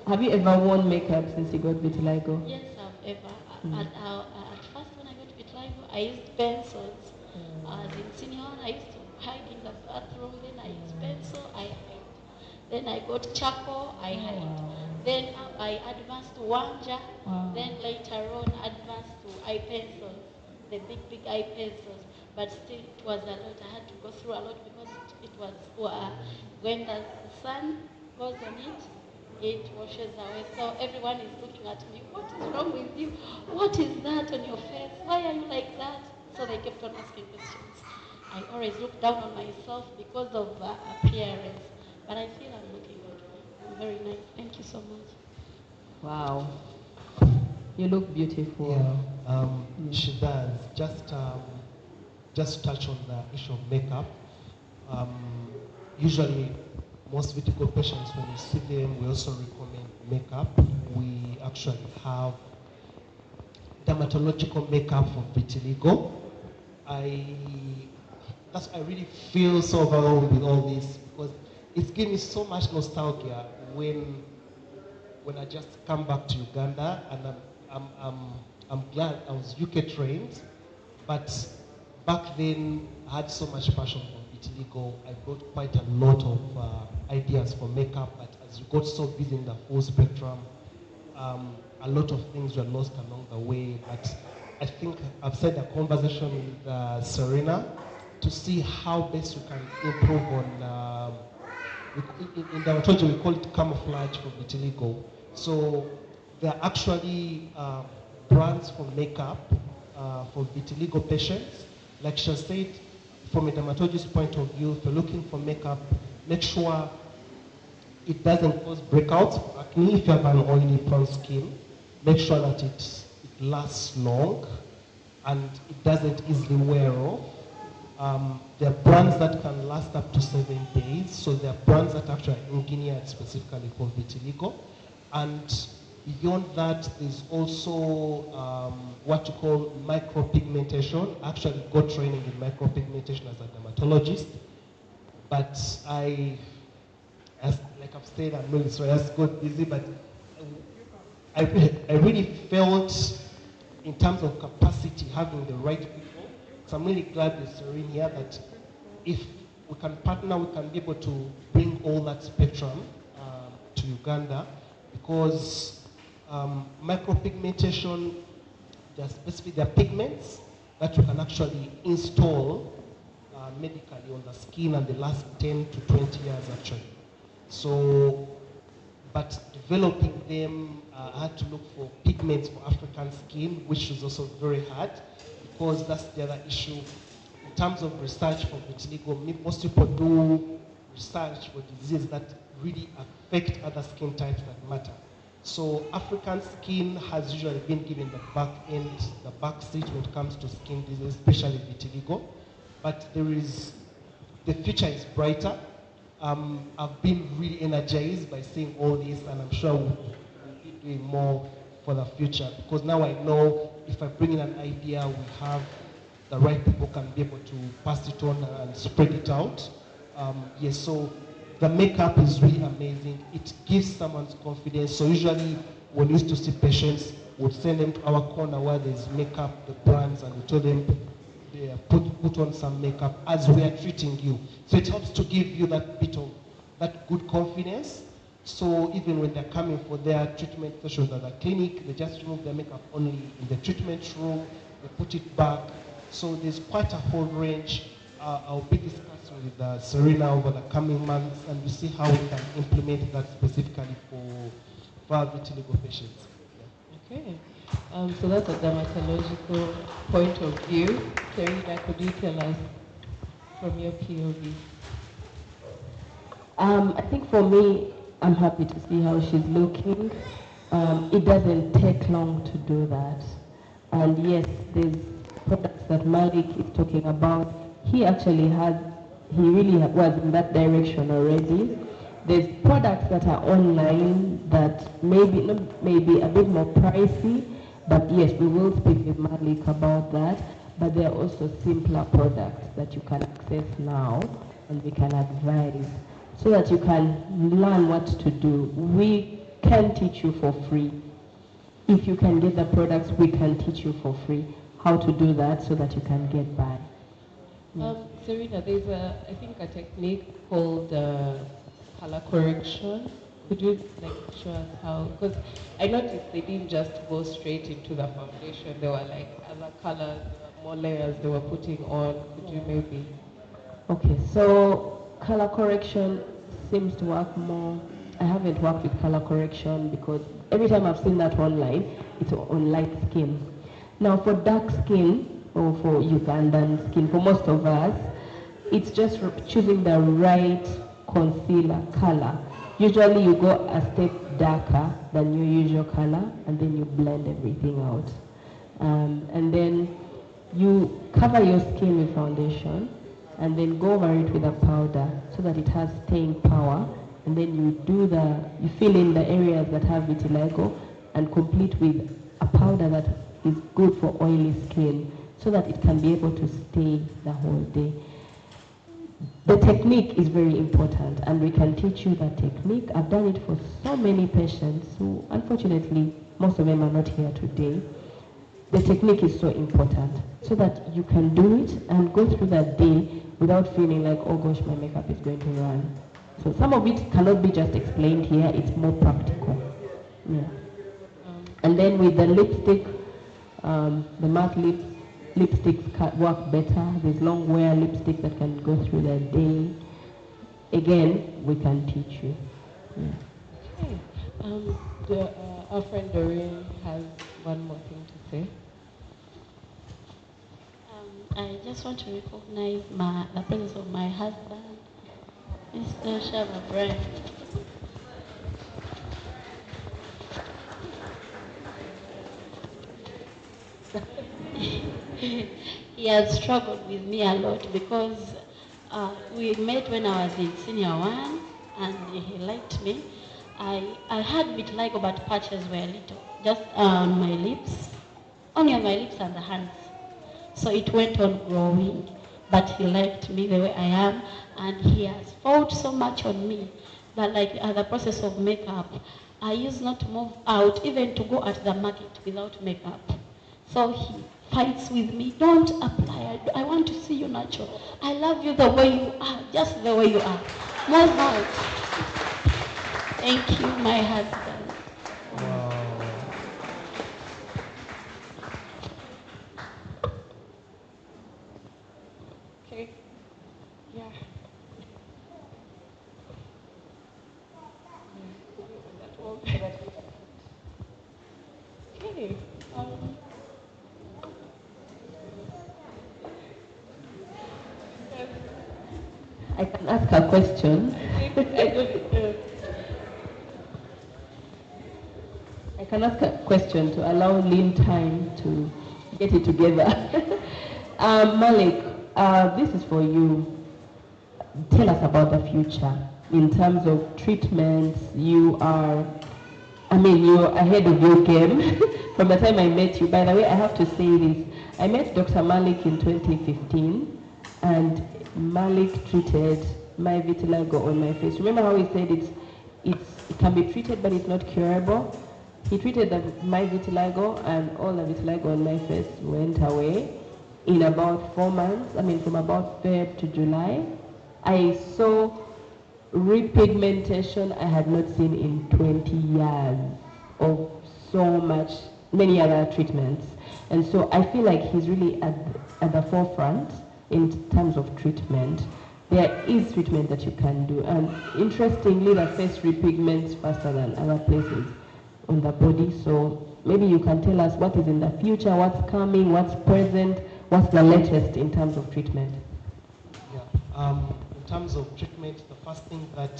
Have you ever worn makeup since you got vitiligo? Yes, I've ever. At first, when I got vitiligo, I used pencils. As in senior one, I used to hide in the bathroom. Then I used pencil, I hide. Then I got charcoal, I hide. Then I advanced to wanja. Then later on, advanced to eye pencils, the big eye pencils. But still, it was a lot. I had to go through a lot because it was when the sun goes on it. It washes away. So everyone is looking at me. What is wrong with you? What is that on your face? Why are you like that? So they kept on asking questions. I always look down on myself because of appearance. But I feel I'm looking good. I'm very nice. Thank you so much. Wow. You look beautiful. Yeah, she does. Just touch on the issue of makeup. Usually, most vitiligo patients, when we see them, we also recommend makeup. We actually have dermatological makeup for vitiligo. I really feel so overwhelmed with all this because it's given me so much nostalgia when I just come back to Uganda, and I'm glad I was UK trained, but back then I had so much passion for vitiligo. I brought quite a lot of ideas for makeup, but as you got so busy in the full spectrum, a lot of things were lost along the way. But I think I've said a conversation with Serena to see how best we can improve on, in dermatology we call it camouflage for vitiligo. So there are actually brands for makeup for vitiligo patients. Like she said, from a dermatologist point of view, if you're looking for makeup, make sure it doesn't cause breakouts, acne. If you have an oily prone skin, make sure that it lasts long and it doesn't easily wear off. There are brands that can last up to 7 days. So there are brands that actually are engineered specifically for vitiligo. And beyond that, there's also what you call micropigmentation. I actually got training in micropigmentation as a dermatologist. But like I've said, I'm really sorry, I just got busy, but I really felt in terms of capacity, having the right people. So I'm really glad with Serene here that if we can partner, we can be able to bring all that spectrum to Uganda, because micropigmentation, there are pigments that you can actually install medically on the skin and the last 10 to 20 years actually. So, but developing them, I had to look for pigments for African skin, which was also very hard because that's the other issue. In terms of research for vitiligo, most people do research for diseases that really affect other skin types that matter. So African skin has usually been given the back end, the back seat when it comes to skin disease, especially vitiligo. But the future is brighter. I've been really energized by seeing all this, and I'm sure we'll be doing more for the future because now I know if I bring in an idea, we have the right people can be able to pass it on and spread it out. Yes, so the makeup is really amazing. It gives someone's confidence. So usually when we used to see patients, we'd send them to our corner where there's makeup, the brands, and we tell them, put on some makeup as we are treating you. So it helps to give you that bit of that good confidence. So even when they're coming for their treatment sessions at the clinic, they just remove their makeup only in the treatment room, they put it back. So there's quite a whole range. I'll be discussing with Serena over the coming months, and we see how we can implement that specifically for our vitiligo patients. Yeah. Okay. So that's a dermatological point of view. Serena, could you tell us from your POV? I think for me, I'm happy to see how she's looking. It doesn't take long to do that. And yes, there's products that Malik is talking about. He really was in that direction already. There's products that are online that maybe a bit more pricey, but yes, we will speak with Malik about that. But there are also simpler products that you can access now, and we can advise so that you can learn what to do. We can teach you for free. If you can get the products, we can teach you for free how to do that so that you can get by. Serena, there's I think a technique called color correction. Could you show us how? Because I noticed they didn't just go straight into the foundation. There were other colors, more layers they were putting on. Could you maybe? Okay, so color correction seems to work more. I haven't worked with color correction because every time I've seen that online, it's on light skin. Now for dark skin, or for Ugandan skin, for most of us, it's just choosing the right concealer color. Usually you go a step darker than your usual color, and then you blend everything out. And then you cover your skin with foundation, and then go over it with a powder so that it has staying power. And then you fill in the areas that have vitiligo and complete with a powder that is good for oily skin so that it can be able to stay the whole day. The technique is very important, and we can teach you that technique. I've done it for so many patients who, unfortunately, most of them are not here today. The technique is so important so that you can do it and go through that day without feeling like, oh gosh, my makeup is going to run. So some of it cannot be just explained here, it's more practical. Yeah. And then with the lipstick, the matte lipsticks work better. There's long wear lipstick that can go through the day. Again, we can teach you. Yeah. Okay. Our friend Doreen has one more thing to say. I just want to recognize the presence of my husband, Mr. Shava Brian. He has struggled with me a lot because we met when I was in senior one, and he liked me. I had vitiligo, but patches were little, just on my lips, only on my lips and the hands. So it went on growing, but he liked me the way I am, and he has fought so much on me that the process of makeup, I used not to move out, even to go at the market without makeup. So he fights with me, don't apply, I want to see you natural. I love you the way you are, just the way you are. Move out. Thank you, my husband. Wow. Okay. Yeah. Okay. I can ask a question. I can ask a question to allow Lynn time to get it together. Malik, this is for you. Tell us about the future in terms of treatments. You're ahead of your game from the time I met you. By the way, I have to say this. I met Dr. Malik in 2015, and Malik treated my vitiligo on my face. Remember how he said it can be treated, but it's not curable? He treated my vitiligo, and all the vitiligo on my face went away in about 4 months. From about Feb to July. I saw repigmentation I had not seen in 20 years of many other treatments. And so I feel like he's really at the forefront in terms of treatment. There is treatment that you can do. And interestingly, the face repigments faster than other places on the body. So maybe you can tell us what is in the future, what's coming, what's present, what's the latest in terms of treatment. Yeah. In terms of treatment, the first thing that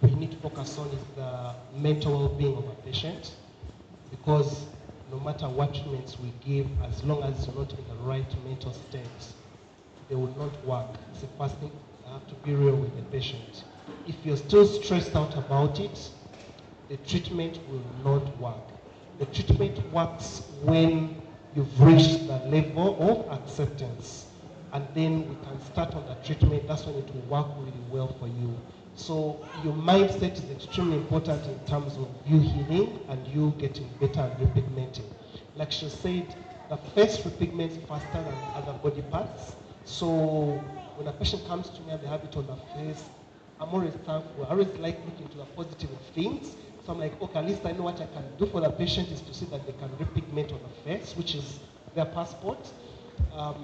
we need to focus on is the mental well-being of a patient, because no matter what treatments we give, as long as you're not in the right mental state, they will not work. It's the first thing. I have to be real with the patient. If you're still stressed out about it, the treatment will not work. The treatment works when you've reached the level of acceptance, and then we can start on the treatment. That's when it will work really well for you. So your mindset is extremely important in terms of you healing and you getting better at repigmenting. Like she said, the face repigments faster than other body parts. So when a patient comes to me and they have it on the face, I'm always thankful. I always like looking to the positive of things. So I'm like, okay, at least I know what I can do for the patient is to see that they can repigment on the face, which is their passport.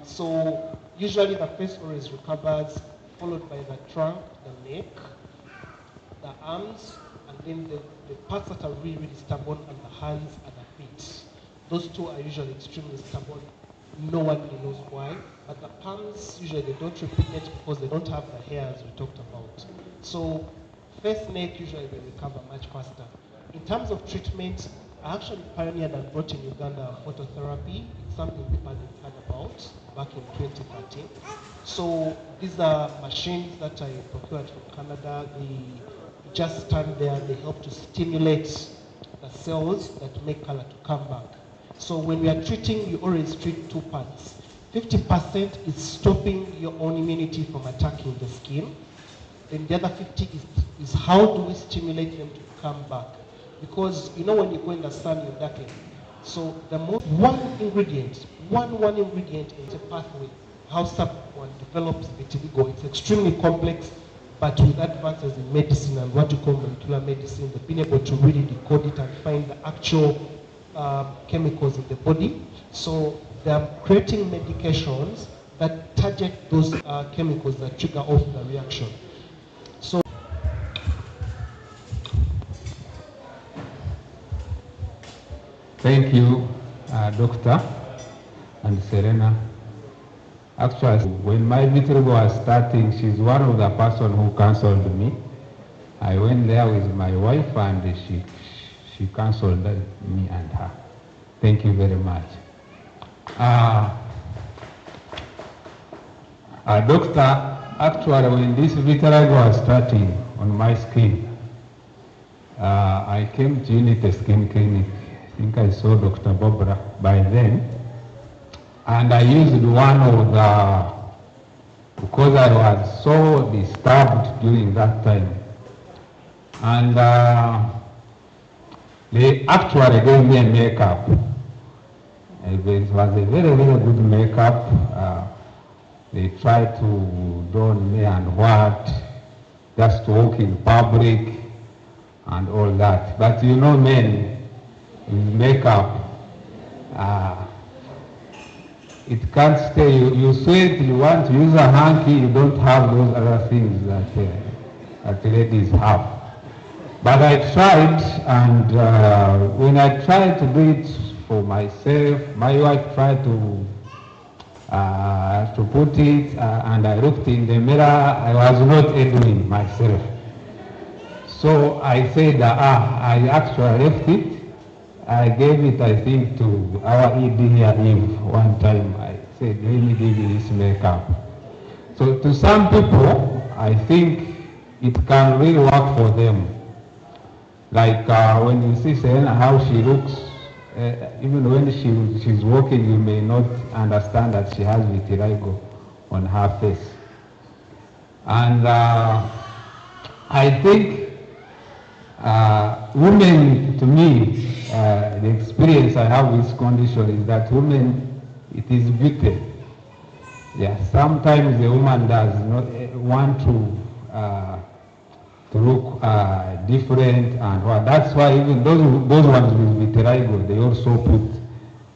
So usually the face always recovers, followed by the trunk, the neck, the arms, and then the parts that are really, really stubborn are the hands and the feet. Those two are usually extremely stubborn. No one really knows why. But the palms, usually they don't repigment because they don't have the hairs we talked about. So face, neck, usually they recover much faster. In terms of treatment, I actually pioneered and brought in Uganda phototherapy. It's something people hadn't heard about back in 2013. So these are machines that I procured from Canada. They just stand there, they help to stimulate the cells that make color to come back. So when we are treating, you always treat two parts. 50% is stopping your own immunity from attacking the skin. Then the other 50 is how do we stimulate them to come back? Because you know when you go in the sun, you're darkening. So the one ingredient is a pathway. How someone develops vitiligo, it's extremely complex, but with advances in medicine and what you call molecular medicine, they've been able to really decode it and find the actual chemicals in the body. So they're creating medications that target those chemicals that trigger off the reaction. So thank you, Doctor and Serena. Actually, when my vitiligo was starting, she's one of the person who counseled me. I went there with my wife and she counseled me and her. Thank you very much. Doctor, actually when this vitiligo was starting on my skin, I came to Unity Skin Clinic. I think I saw Dr. Barbara by then. And I used one of the, because I was so disturbed during that time. And they actually gave me a makeup. It was a very, very good makeup. They tried to don me and what, just to walk in public and all that. But you know, men with makeup, it can't stay. You sweat, you want to use a hanky, you don't have those other things that ladies have. But I tried, and when I tried to do it for myself, my wife tried to put it, and I looked in the mirror, I was not doing myself. So I said, I actually left it. I gave it, I think, to our ED here, Eve, one time. I said, let me give you this makeup. So to some people, I think it can really work for them. Like when you see Serena, how she looks, even when she's walking, you may not understand that she has vitiligo on her face. And I think women, to me, the experience I have with this condition is that women, it is beauty. Yeah, sometimes the woman does not want to look different, and that's why even those ones with vitiligo, they also put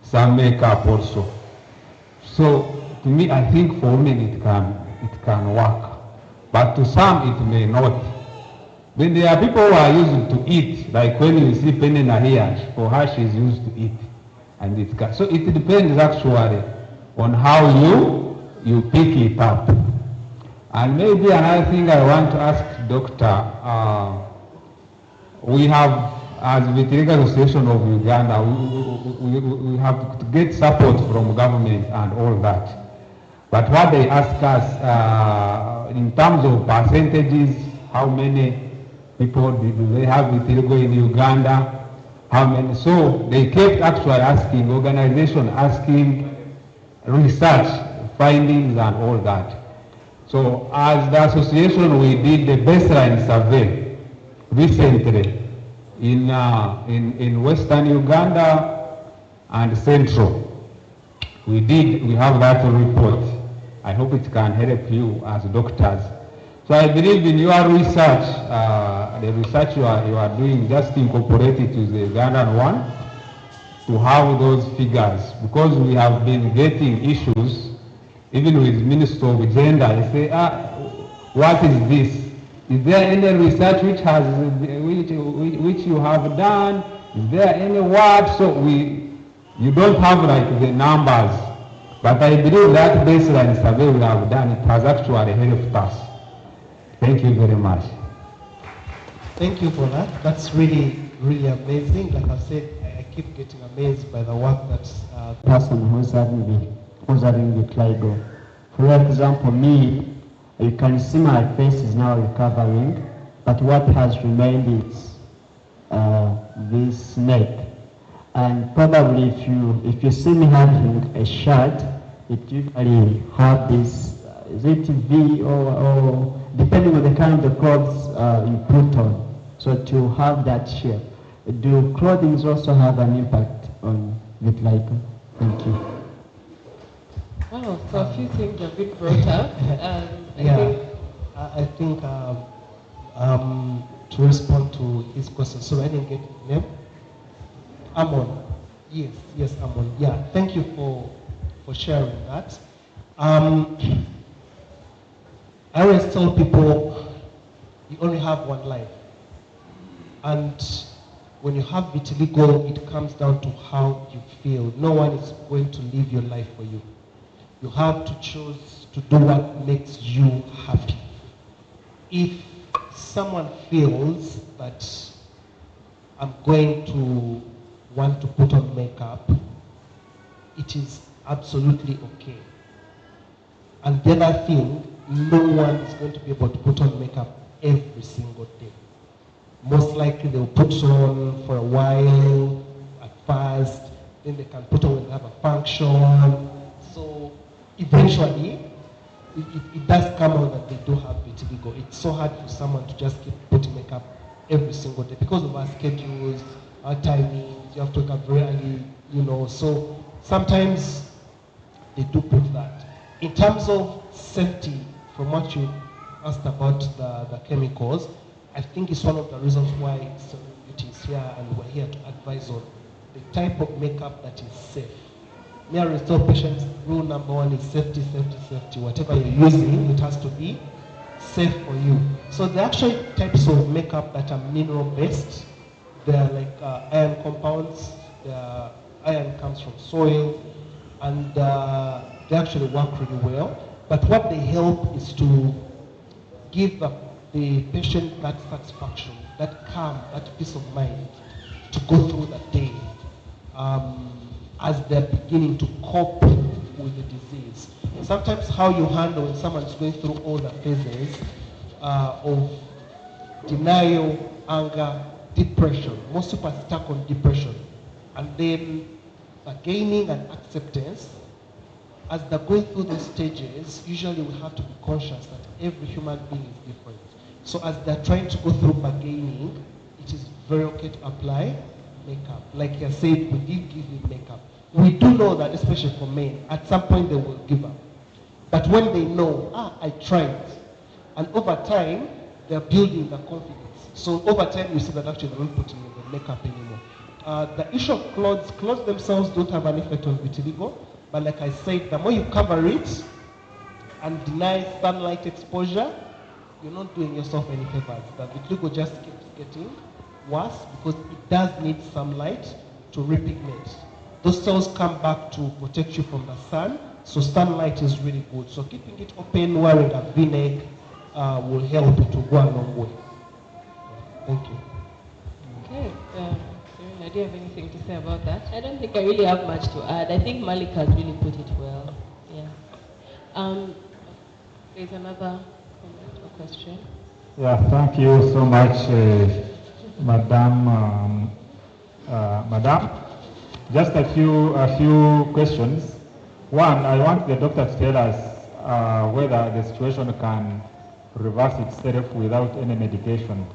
some makeup also. So to me, I think for women it can work, but to some it may not. When there are people who are used to eat, like when you see Penina here, for her she's used to eat, and it can. So it depends actually on how you pick it up. And maybe another thing I want to ask Doctor, we have, as Vitiligo Association of Uganda, we have to get support from government and all that. But what they ask us, in terms of percentages, how many people do they have vitiligo in Uganda? How many? So they kept actually asking, organization asking research findings and all that. So as the association, we did the baseline survey recently in Western Uganda and Central. We have that report. I hope it can help you as doctors. So I believe in your research, the research you are doing, just incorporate it to the Ugandan one to have those figures, because we have been getting issues, even with Minister of Gender. They say, what is this? Is there any research which you have done? Is there any word? So you don't have like the numbers, but I believe that baseline survey we have done, it has actually helped us. Thank you very much. Thank you for that. That's really, really amazing. Like I said, I keep getting amazed by the work that person who's having vitiligo. For example, me, you can see my face is now recovering, but what has remained is this neck. And probably if you see me having a shirt, it usually have this, is it V or depending on the kind of clothes you put on. So to have that shape. Do clothing also have an impact on vitiligo? Thank you. Wow, so a few things have been brought up. I think to respond to his question, so I didn't get his name. Amon. Yes, Amon. Yeah, thank you for sharing that. I always tell people you only have one life. And when you have vitiligo, it comes down to how you feel. No one is going to live your life for you. You have to choose to do what makes you happy. If someone feels that I'm going to want to put on makeup, it is absolutely okay. And the other thing, no one is going to be able to put on makeup every single day. Most likely they'll put on for a while at first, then they can put on when they have a function. So eventually, it does come out that they do have vitiligo. It's so hard for someone to just keep putting makeup every single day because of our schedules, our timings. You have to wake up very early, So sometimes they do put that. In terms of safety, from what you asked about the chemicals, I think it's one of the reasons why Beauty is here, and we're here to advise on the type of makeup that is safe. may I restore patients, rule number one is safety, safety, safety. Whatever you're using, it has to be safe for you. So the actual types of makeup that are mineral-based, they're like iron compounds, iron comes from soil, and they actually work really well. But what they help is to give the patient that satisfaction, that calm, that peace of mind to go through the day as they're beginning to cope with the disease. Sometimes how you handle when someone's going through all the phases of denial, anger, depression. Most people are stuck on depression. And then gaining an acceptance, as they're going through those stages, usually we have to be conscious that every human being is different. So as they're trying to go through bargaining, it is very okay to apply makeup. Like I said, we did give you makeup. We do know that, especially for men, at some point they will give up. But when they know, I tried, and over time, they're building the confidence. So over time, you see that actually they're not putting the makeup anymore. The issue of clothes themselves don't have an effect on vitiligo, but like I said, the more you cover it and deny sunlight exposure, you're not doing yourself any favors. The vitiligo just keeps getting worse because it does need sunlight to repigment. Those cells come back to protect you from the sun, so sunlight is really good. So keeping it open, wearing a V-neck will help it to go a long way. Thank you. Okay. Serena, do you have anything to say about that? I don't think I really have much to add. I think Malik has really put it well. Yeah. There's another comment or question. Yeah, thank you so much, Madam. Madam, just a few questions. One, I want the doctor to tell us whether the situation can reverse itself without any medication.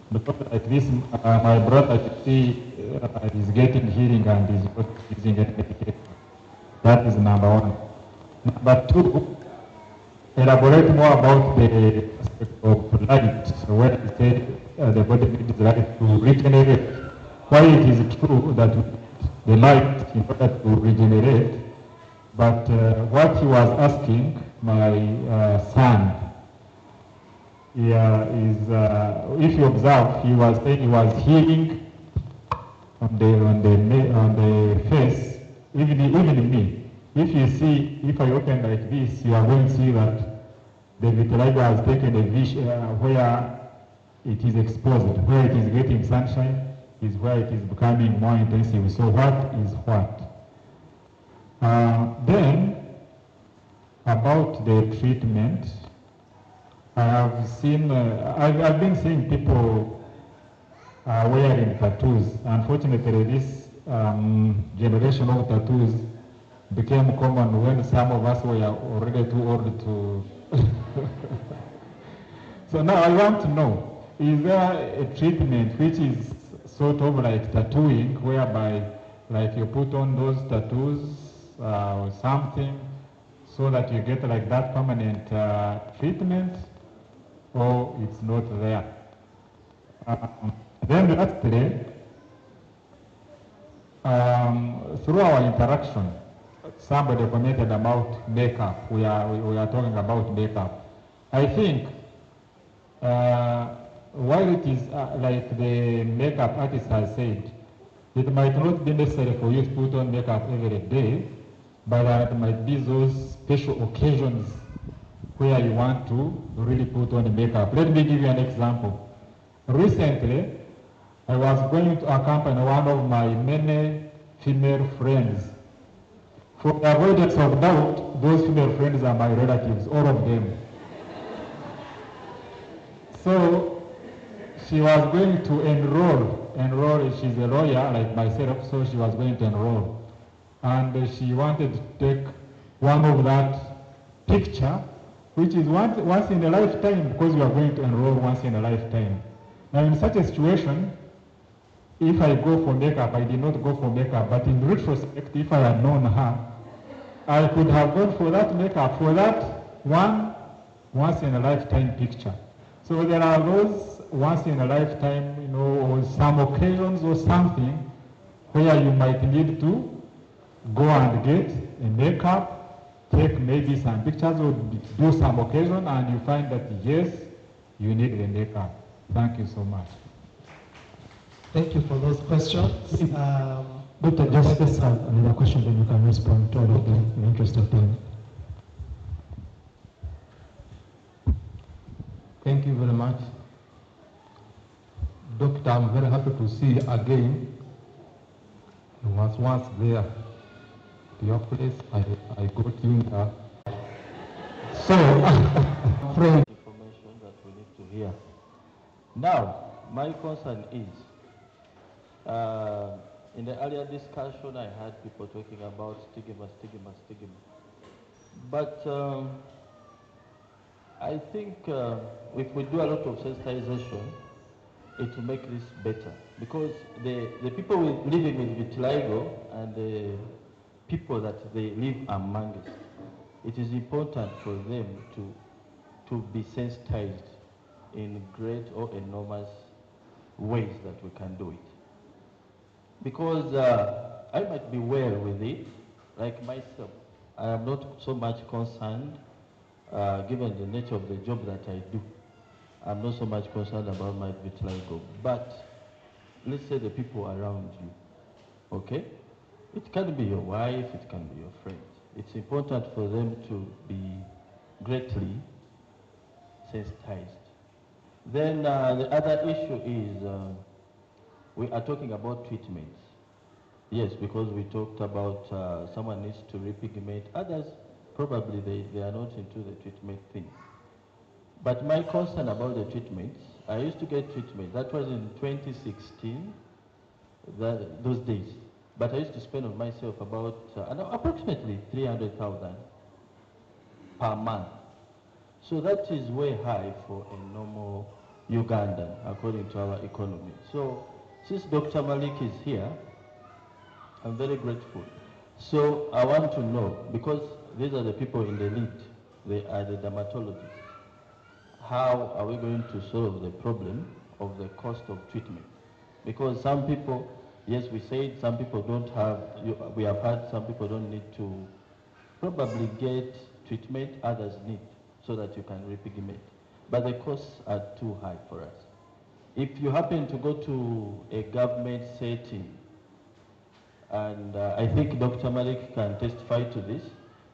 Because like this, my brother is getting healing and is not using any medication. That is number one. Number two, elaborate more about the aspect of light. So when you say the body needs light to regenerate, why it is true that the light in order to regenerate, but what he was asking my son, is if you observe, he was saying he was healing on the face, even me. If you see, if I open like this, you are going to see that the vitiligo has taken a vision where it is exposed, where it is getting sunshine, is where it is becoming more intensive. So what is what? Then, about the treatment, I have seen, I've been seeing people wearing tattoos. Unfortunately, this generation of tattoos became common when some of us were already too old to. So now I want to know, is there a treatment which is sort of like tattooing, whereby like you put on those tattoos or something so that you get like that permanent treatment, or it's not there? Then lastly, through our interaction, somebody commented about makeup. We are talking about makeup. I think while it is like the makeup artist has said, it might not be necessary for you to put on makeup every day, but there might be those special occasions where you want to really put on makeup. Let me give you an example. Recently, I was going to accompany one of my many female friends. For the avoidance of doubt, those female friends are my relatives, all of them. So she was going to enroll, she's a lawyer like myself, so she was going to enroll. And she wanted to take one of that picture, which is once in a lifetime, because we are going to enroll once in a lifetime. Now in such a situation, if I go for makeup, I did not go for makeup, but in retrospect, if I had known her, I could have gone for that makeup, for that once in a lifetime picture. So there are those once in a lifetime, you know, or some occasions or something where you might need to go and get a makeup, take maybe some pictures or do some occasion, and you find that yes, you need a makeup. Thank you so much. Thank you for those questions. Doctor, just another question, then you can respond to all of them in the interest of time. Thank you very much. Doctor, I'm very happy to see you again. I was once there to your place. I got you in there. So, friend. Information that we need to hear. Now, my concern is, in the earlier discussion, I had people talking about stigma. But I think if we do a lot of sensitization, it will make this better. Because the people living with vitiligo and the people that they live among us, it is important for them to be sensitized in great or enormous ways that we can do it. Because I might be well with it, like myself. I am not so much concerned, given the nature of the job that I do. I'm not so much concerned about my vitiligo. But let's say the people around you, okay? It can be your wife, it can be your friend. It's important for them to be greatly sensitized. Then the other issue is we are talking about treatments. Yes, because we talked about someone needs to repigment. Others, probably they are not into the treatment thing. But my concern about the treatments, I used to get treatment. That was in 2016, those days. But I used to spend on myself about approximately 300,000 per month. So that is way high for a normal Ugandan, according to our economy. So since Dr. Malik is here, I'm very grateful. So I want to know, because these are the people in the lead, they are the dermatologists. How are we going to solve the problem of the cost of treatment? Because some people, yes, we said some people don't have, we have had some people don't need to probably get treatment, others need, so that you can repigment. But the costs are too high for us. If you happen to go to a government setting, and I think Dr. Malik can testify to this,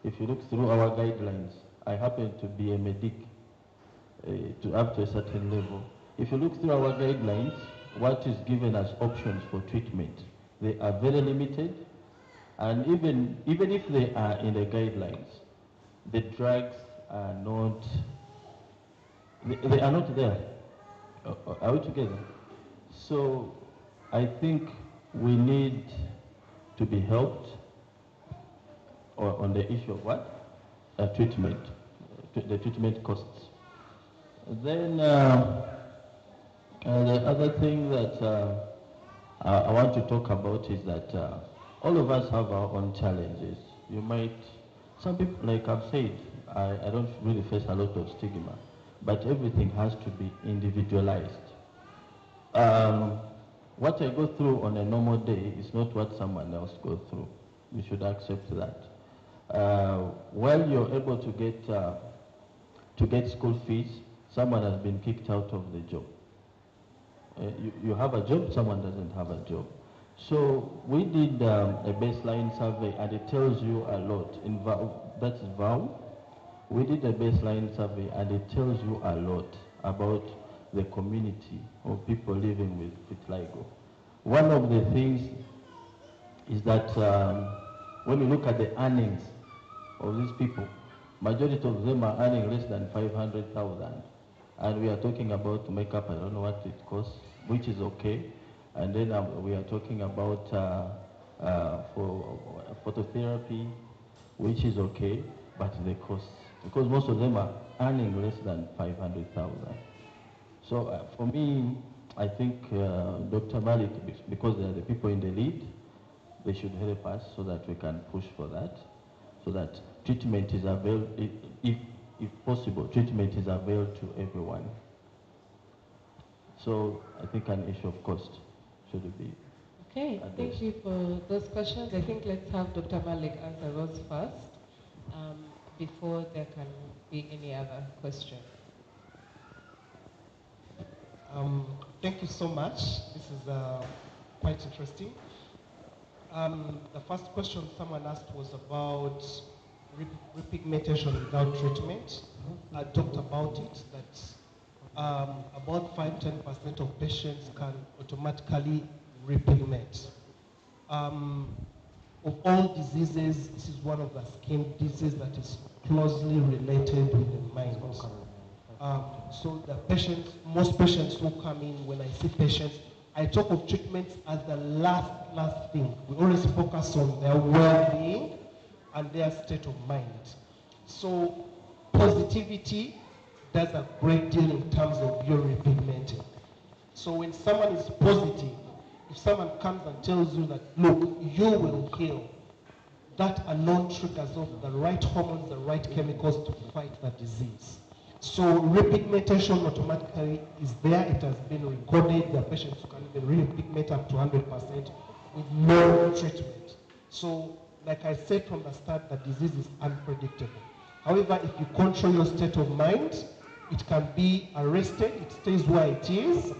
if you look through our guidelines, I happen to be a medic to up to a certain level. If you look through our guidelines, what is given as options for treatment, they are very limited, and even if they are in the guidelines, the drugs are not, they are not there. Are we together? So I think we need to be helped on the issue of what? Treatment, the treatment costs. Then the other thing that I want to talk about is that all of us have our own challenges. You might, some people, like I've said, I don't really face a lot of stigma, but everything has to be individualized. What I go through on a normal day is not what someone else goes through. You should accept that. While you're able to get school fees, someone has been kicked out of the job. You have a job, someone doesn't have a job. So we did a baseline survey, and it tells you a lot. That's VOW. We did a baseline survey, and it tells you a lot about the community of people living with vitiligo. One of the things is that when you look at the earnings of these people, majority of them are earning less than 500,000. And we are talking about makeup, I don't know what it costs, which is okay. And then we are talking about for phototherapy, which is okay, but the costs, because most of them are earning less than 500,000. So for me, I think Dr. Malik, because they are the people in the lead, they should help us so that we can push for that, so that treatment is available, if possible, treatment is available to everyone. So I think an issue of cost should be. Okay, thank you for those questions. I think let's have Dr. Malik answer those first before there can be any other question. Thank you so much. This is quite interesting. The first question someone asked was about repigmentation without treatment. I talked about it, that about 5-10% of patients can automatically repigment. Of all diseases, this is one of the skin diseases that is closely related with the mind. So the patients, most patients who come in, when I see patients, I talk of treatments as the last thing. We always focus on their well-being and their state of mind. So positivity does a great deal in terms of your repigmenting. So when someone is positive, if someone comes and tells you that, look, you will heal, that alone triggers off the right hormones, the right chemicals to fight the disease. So repigmentation automatically is there. It has been recorded. There are patients who can even repigment up to 100% with no treatment. So like I said from the start, the disease is unpredictable. However, if you control your state of mind, it can be arrested, it stays where it is,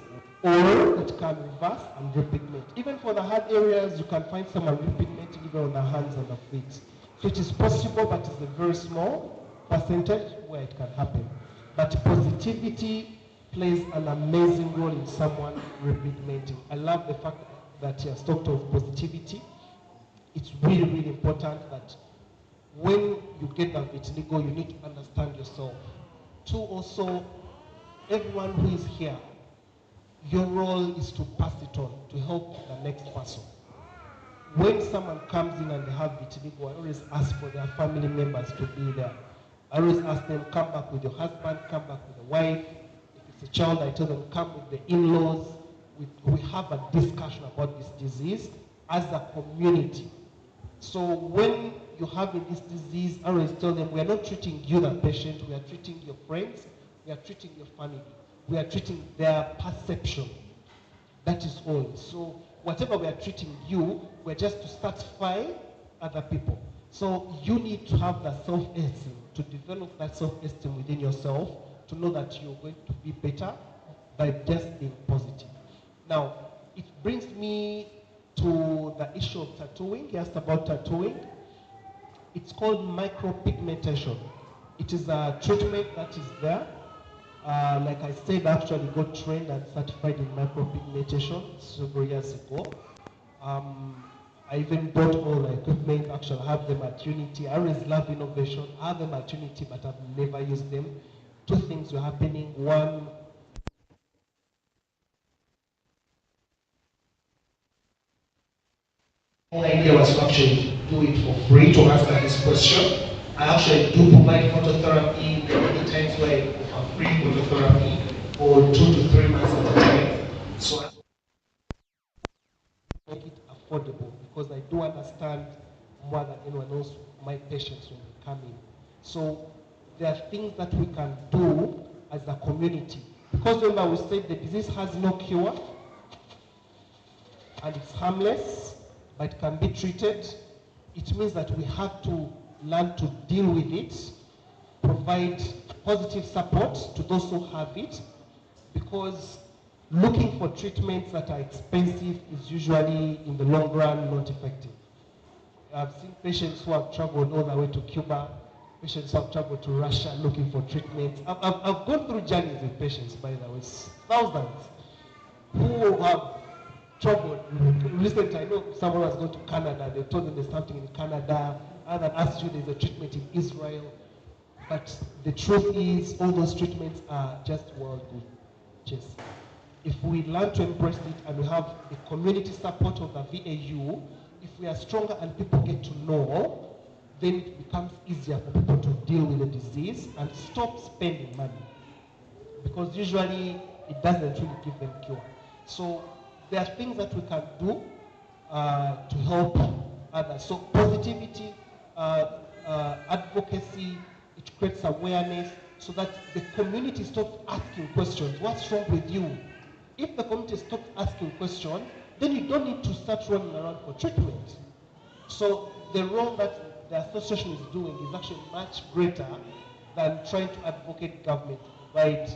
or it can reverse and repigment. Even for the hard areas, you can find someone repigmenting even on the hands and the feet. So it is possible, but it's a very small percentage where it can happen. But positivity plays an amazing role in someone repigmenting. I love the fact that he has talked of positivity. It's really, really important that when you get the vitiligo, you need to understand yourself. Two, also, everyone who is here, your role is to pass it on, to help the next person. When someone comes in and they have vitiligo, I always ask for their family members to be there. I always ask them, come back with your husband, come back with a wife. If it's a child, I tell them, come with the in-laws. We have a discussion about this disease as a community. So when you're having this disease, I always tell them, we are not treating you, the patient, we are treating your friends, we are treating your family. We are treating their perception. That is all. So whatever we are treating you, we're just to satisfy other people. So you need to have that self-esteem, to develop that self-esteem within yourself, to know that you're going to be better by just being positive. Now, it brings me to the issue of tattooing. He asked about tattooing. It's called micropigmentation. It is a treatment that is there. Like I said, I actually got trained and certified in micropigmentation several years ago. I even bought all the equipment, actually have them at Unity. I always love innovation. I have them at Unity, but I've never used them. Two things were happening. One, my idea was to actually do it for free to answer this question. I actually do provide phototherapy. There are many times where I offer free phototherapy for 2 to 3 months at a time. So I make it affordable, because I do understand more than anyone else my patients when they come in. So there are things that we can do as a community. Because remember, we said the disease has no cure and it's harmless, but it can be treated. It means that we have to learn to deal with it, provide positive support to those who have it, because looking for treatments that are expensive is usually, in the long run, not effective. I've seen patients who have traveled all the way to Cuba, patients who have traveled to Russia looking for treatments. I've gone through journeys with patients, by the way, thousands, who have traveled. Recently, I know someone was going to Canada. They told them there's something in Canada. Other than asked you, there's a treatment in Israel. But the truth is, all those treatments are just world good. Just. If we learn to embrace it and we have the community support of the VAU, if we are stronger and people get to know, then it becomes easier for people to deal with the disease and stop spending money. Because usually it doesn't really give them cure. So there are things that we can do to help others. So positivity, advocacy, it creates awareness so that the community stops asking questions. What's wrong with you? If the community stops asking questions, then you don't need to start running around for treatment. So the role that the association is doing is actually much greater than trying to advocate government to provide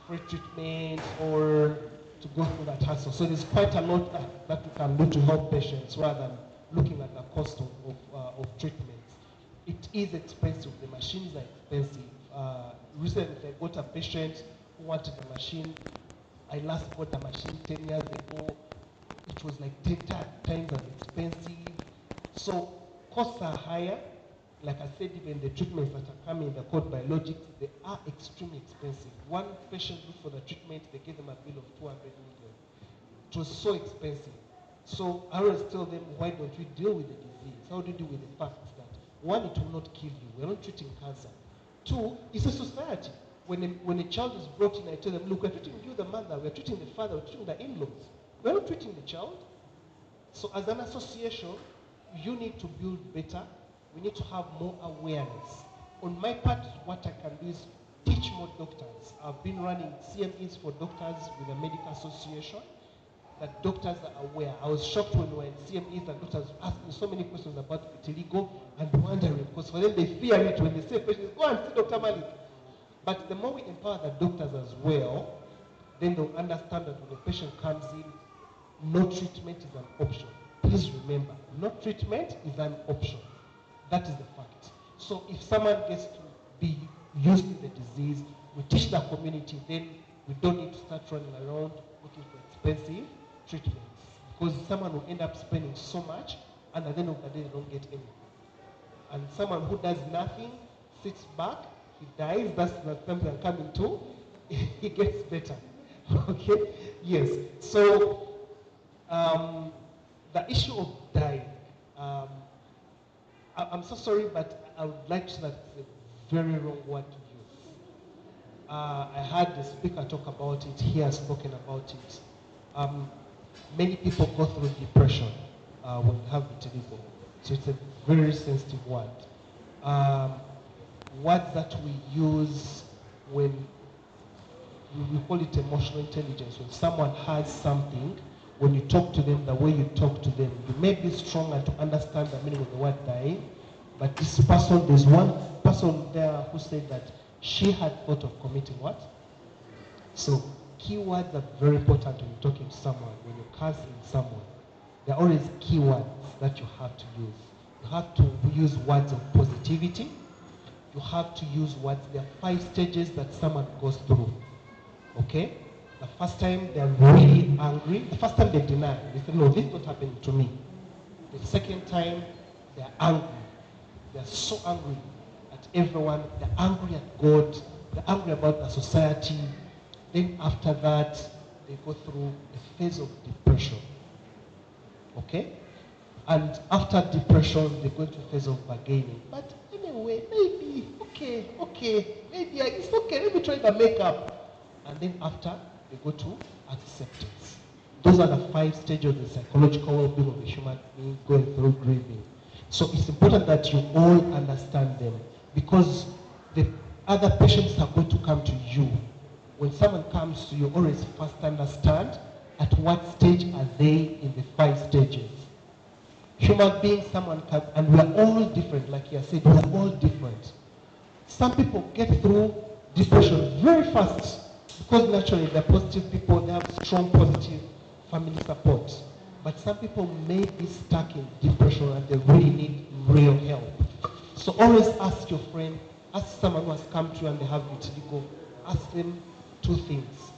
free treatment or to go through that hassle. So there's quite a lot that we can do to help patients rather than looking at the cost of treatments. It is expensive. The machines are expensive. Recently, I got a patient who wanted the machine. I last bought the machine 10 years ago. It was like 10 times as expensive. So costs are higher. Like I said, even the treatments that are coming in the code biologics, they are extremely expensive. One patient looked for the treatment, they gave them a bill of 200 million. It was so expensive. So I always tell them, why don't we deal with the disease? How do you deal with the fact that, one, it will not kill you. We're not treating cancer. Two, it's a society. When a child is brought in, I tell them, look, we're treating you, the mother, we're treating the father, we're treating the in-laws. We're not treating the child. So as an association, you need to build better. We need to have more awareness. On my part, what I can do is teach more doctors. I've been running CMEs for doctors with the Medical Association, that doctors are aware. I was shocked when we were in CMEs that doctors asked me so many questions about vitiligo and wondering, because for them they fear it when they say patients, go and see Dr. Malik. But the more we empower the doctors as well, then they'll understand that when the patient comes in, no treatment is an option. Please remember, no treatment is an option. That is the fact. So if someone gets to be used to the disease, we teach the community, then we don't need to start running around looking for expensive treatments. Because someone will end up spending so much, and at the end of the day, they don't get anything. And someone who does nothing, sits back, he dies, that's the time they're coming to, he gets better. Okay? Yes. So, the issue of dying, I'm so sorry, but I would like to say that it's a very wrong word to use. I heard the speaker talk about it, he has spoken about it. Many people go through depression when they have vitiligo. So it's a very sensitive word. Words that we use when we call it emotional intelligence. When someone has something, when you talk to them, the way you talk to them, you may be stronger to understand the meaning of the word dying, but this person, there's one person there who said that she had thought of committing what? So keywords are very important when you're talking to someone, when you're counseling someone. There are always keywords that you have to use. You have to use words of positivity. You have to use words, there are 5 stages that someone goes through. Okay? The first time they're really angry. The first time they deny. They say, no, this is not happening to me. The second time, they're angry. They're so angry at everyone. They're angry at God. They're angry about the society. Then after that, they go through a phase of depression. Okay? And after depression, they go into a phase of bargaining. But anyway, maybe, okay, maybe it's okay, let me try the makeup. And then after, they go to acceptance. Those are the 5 stages of the psychological well-being of a human being going through grieving. So it's important that you all understand them, because the other patients are going to come to you. When someone comes to you, always first understand at what stage are they in the 5 stages. Human beings, someone can, and we are all different, like you said, we are all different. Some people get through depression very fast, because naturally they're positive people, they have strong positive family support. But some people may be stuck in depression and they really need real help. So always ask your friend, ask someone who has come to you and they have vitiligo, ask them 2 things.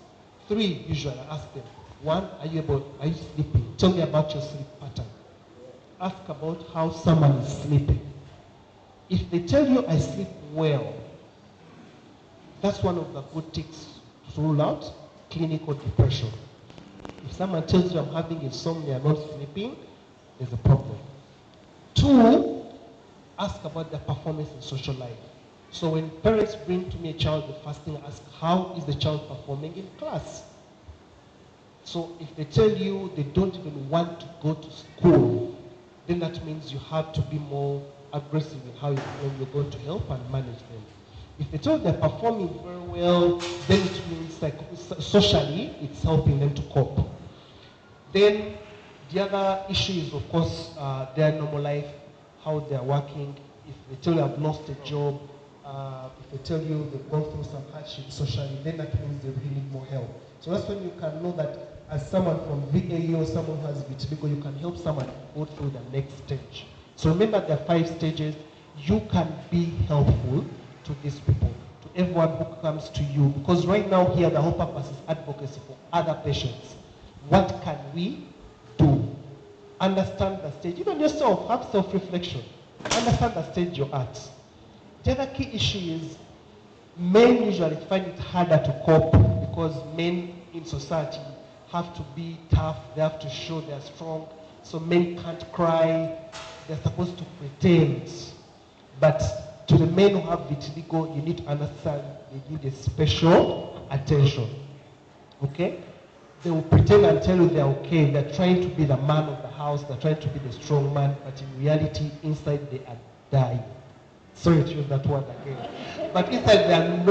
3 usually, ask them. 1, are you sleeping? Tell me about your sleep pattern. Ask about how someone is sleeping. If they tell you I sleep well, that's one of the good tics to rule out clinical depression. If someone tells you I'm having insomnia, not sleeping, there's a problem. 2, ask about their performance in social life. So when parents bring to me a child, the first thing I ask, how is the child performing in class? So if they tell you they don't even want to go to school, then that means you have to be more aggressive in how you're going to help and manage them. If they tell you they're performing very well, then it means like socially it's helping them to cope. Then The other issue is, of course, their normal life, how they're working. If they tell you I've lost a job, if they tell you they've gone through some hardship socially, then that means they really need more help. So that's when you can know that as someone from VAE or someone who has vitiligo, you can help someone go through the next stage. So remember there are 5 stages. You can be helpful to these people, to everyone who comes to you. Because right now here, the whole purpose is advocacy for other patients. What can we do? Understand the stage. Even yourself, have self-reflection. Understand the stage you're at. The other key issue is men usually find it harder to cope because men in society have to be tough, they have to show they're strong, so men can't cry, they're supposed to pretend. But to the men who have vitiligo, you need to understand they need a special attention. Okay? They will pretend and tell you they're okay, they're trying to be the man of the house, they're trying to be the strong man, but in reality, inside they are dying. Sorry to use that word again. But inside they are not,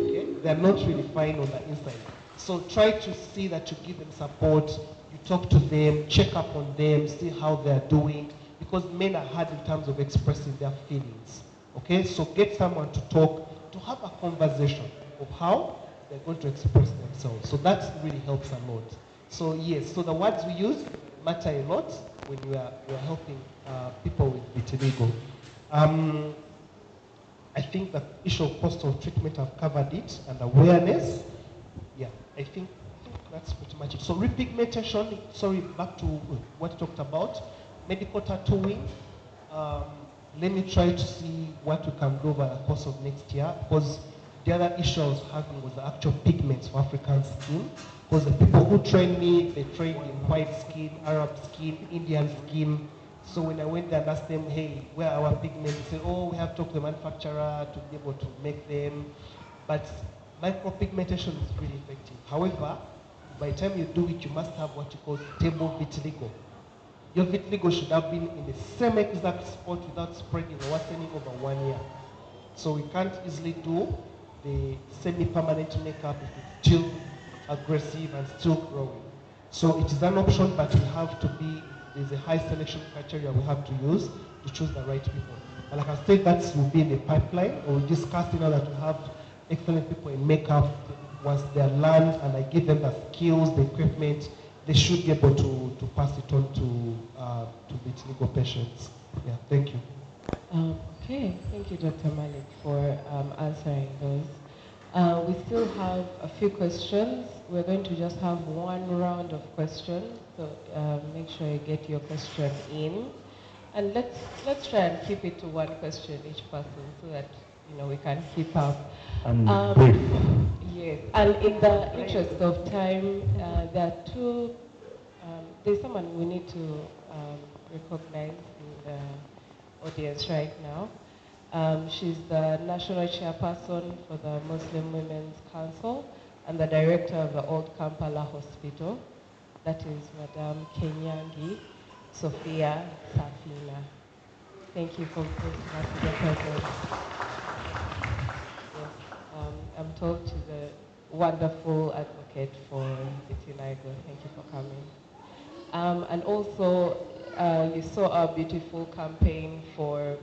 okay? They are not really fine on the inside. So try to see that you give them support, you talk to them, check up on them, see how they are doing, because men are hard in terms of expressing their feelings. Okay, so get someone to talk, to have a conversation of how they're going to express themselves. So that really helps a lot. So yes, so the words we use matter a lot when we are helping people with vitiligo. I think the issue of postal treatment, I've covered it, and awareness. Yeah, I think that's pretty much it. So repigmentation, sorry, back to what I talked about. Medical tattooing. Let me try to see what we can do over the course of next year, because the other issue I was having was the actual pigments for African skin. Because the people who trained me, they trained in white skin, Arab skin, Indian skin. So when I went there and asked them, hey, where are our pigments? They said, oh, we have to talk to the manufacturer to be able to make them. But micropigmentation is really effective. However, by the time you do it, you must have what you call stable vitiligo. Your vitiligo should have been in the same exact spot without spreading or worsening over 1 year. So we can't easily do the semi-permanent makeup if it's still aggressive and still growing. So it is an option, but we have to be, there's a high selection criteria we have to use to choose the right people. And like I said, that will be in the pipeline, or we discussed now that we have excellent people in makeup. Once they're learned and I give them the skills, the equipment, they should be able to pass it on to vitiligo patients. Yeah, thank you. Okay, thank you, Dr. Malik, for answering those. We still have a few questions. We're going to just have one round of questions, so make sure you get your question in. And let's try and keep it to one question each person so that we can keep up. Brief. Yes, and in the interest of time, there are two, there's someone we need to recognize in the audience right now. She's the National Chairperson for the Muslim Women's Council and the Director of the Old Kampala Hospital. That is Madame Kenyangi Sophia Safina. Thank you for your presence. Yes, I'm told she's a wonderful advocate for vitiligo. Thank you for coming. And also, you saw our beautiful campaign for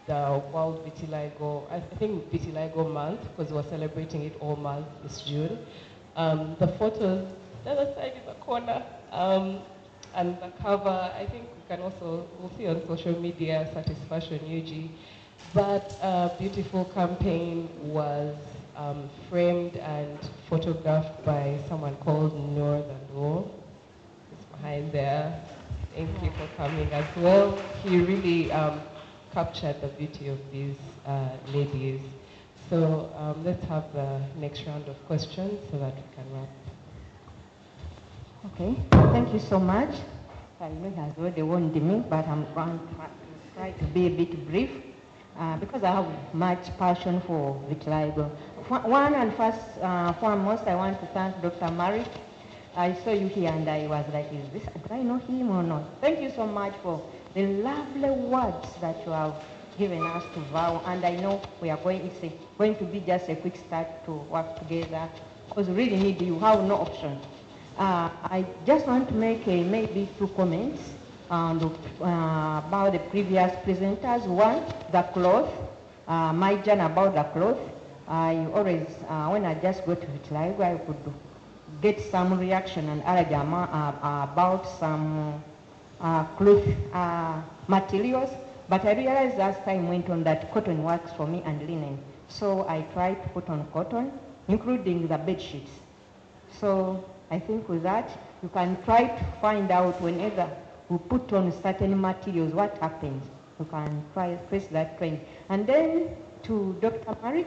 the World Vitiligo, I think Vitiligo Month, because we're celebrating it all month this June. The photos, the other side is a corner, and the cover, I think we can also, we'll see on social media, Satisfaction UG. That beautiful campaign was framed and photographed by someone called Noor Dandour. It's behind there. Thank you for coming as well. He really captured the beauty of these ladies. So let's have the next round of questions so that we can wrap. Okay, thank you so much. Palme has already warned me, but I'm going to try to be a bit brief because I have much passion for vitiligo. One and foremost, I want to thank Dr. Malik. I saw you here and I was like, do I know him or not? Thank you so much for the lovely words that you have given us to vow, and I know we are it's going to be just a quick start to work together because we really need you. Have no option. I just want to make maybe 2 comments about the previous presenters. One, the cloth, my journey about the cloth. I always, when I just go to vitiligo, I could get some reaction and allergy about some cloth materials, but I realized as time went on that cotton works for me and linen. So I tried to put on cotton, including the bed sheets. So I think with that, you can try to find out whenever we put on certain materials, what happens. You can try to face that trend. And then to Dr. Marik,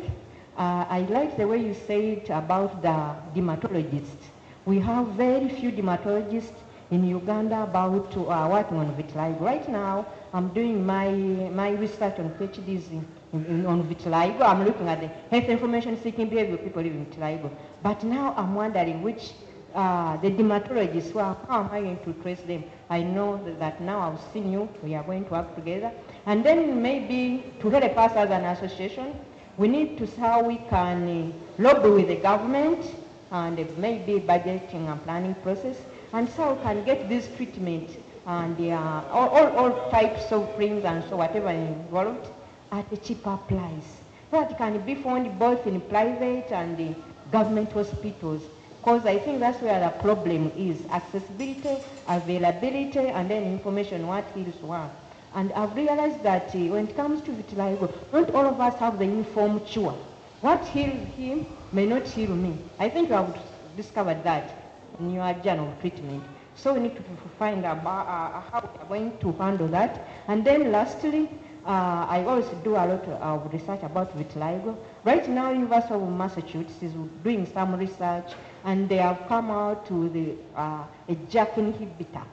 I like the way you said about the dermatologists. We have very few dermatologists in Uganda about working on vitiligo. Right now, I'm doing my research on PhDs on vitiligo. I'm looking at the health information seeking behavior of people living with vitiligo. But now I'm wondering which the dermatologists, well, how am I going to trace them? I know that now I've seen you, we are going to work together. And then maybe to help us as an association, we need to see how we can lobby with the government and maybe budgeting and planning process, and so we can get this treatment and all types of creams and so whatever involved at a cheaper price. So that can be found both in private and the government hospitals. Because I think that's where the problem is, accessibility, availability, and then information, what heals what. And I've realized that when it comes to vitiligo, not all of us have the uniform cure. What heals him may not heal me. I think you have discovered that in your journey of treatment. So we need to find out how we are going to handle that. And then lastly, I always do a lot of research about vitiligo. Right now, University of Massachusetts is doing some research, and they have come out with a JAK inhibitor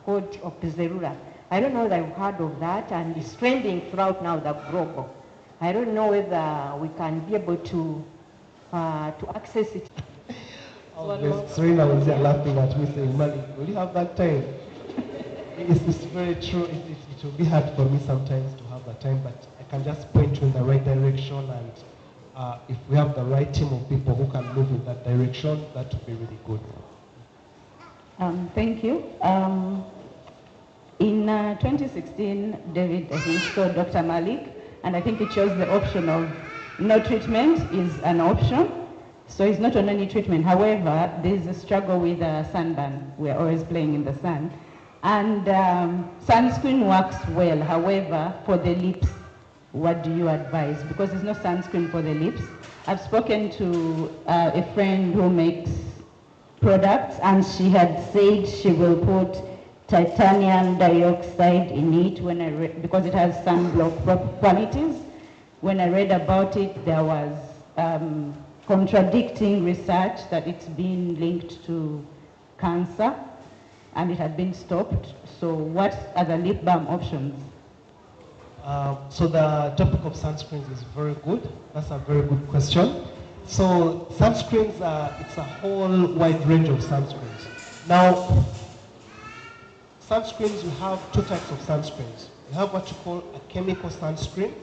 called Opzelura. I don't know if you've heard of that, and it's trending throughout now the global. I don't know whether we can be able to access it. Serena was there laughing at me saying, Mali, will you have that time? It's very true. It will be hard for me sometimes to have that time, but I can just point you in the right direction, and if we have the right team of people who can move in that direction, that would be really good. Thank you. In 2016, David, he saw Dr. Malik, and I think he chose the option of no treatment is an option. So it's not on any treatment. However, there's a struggle with sunburn. We're always playing in the sun. And sunscreen works well. However, for the lips, what do you advise? Because there's no sunscreen for the lips. I've spoken to a friend who makes products, and she had said she will put titanium dioxide in it when I read, because it has sunblock qualities. When I read about it, there was contradicting research that it's been linked to cancer, and it had been stopped. So what are the lip balm options? So the topic of sunscreens is very good. That's a very good question. So sunscreens, it's a whole wide range of sunscreens. Now, sunscreens, we have 2 types of sunscreens. We have what you call a chemical sunscreen.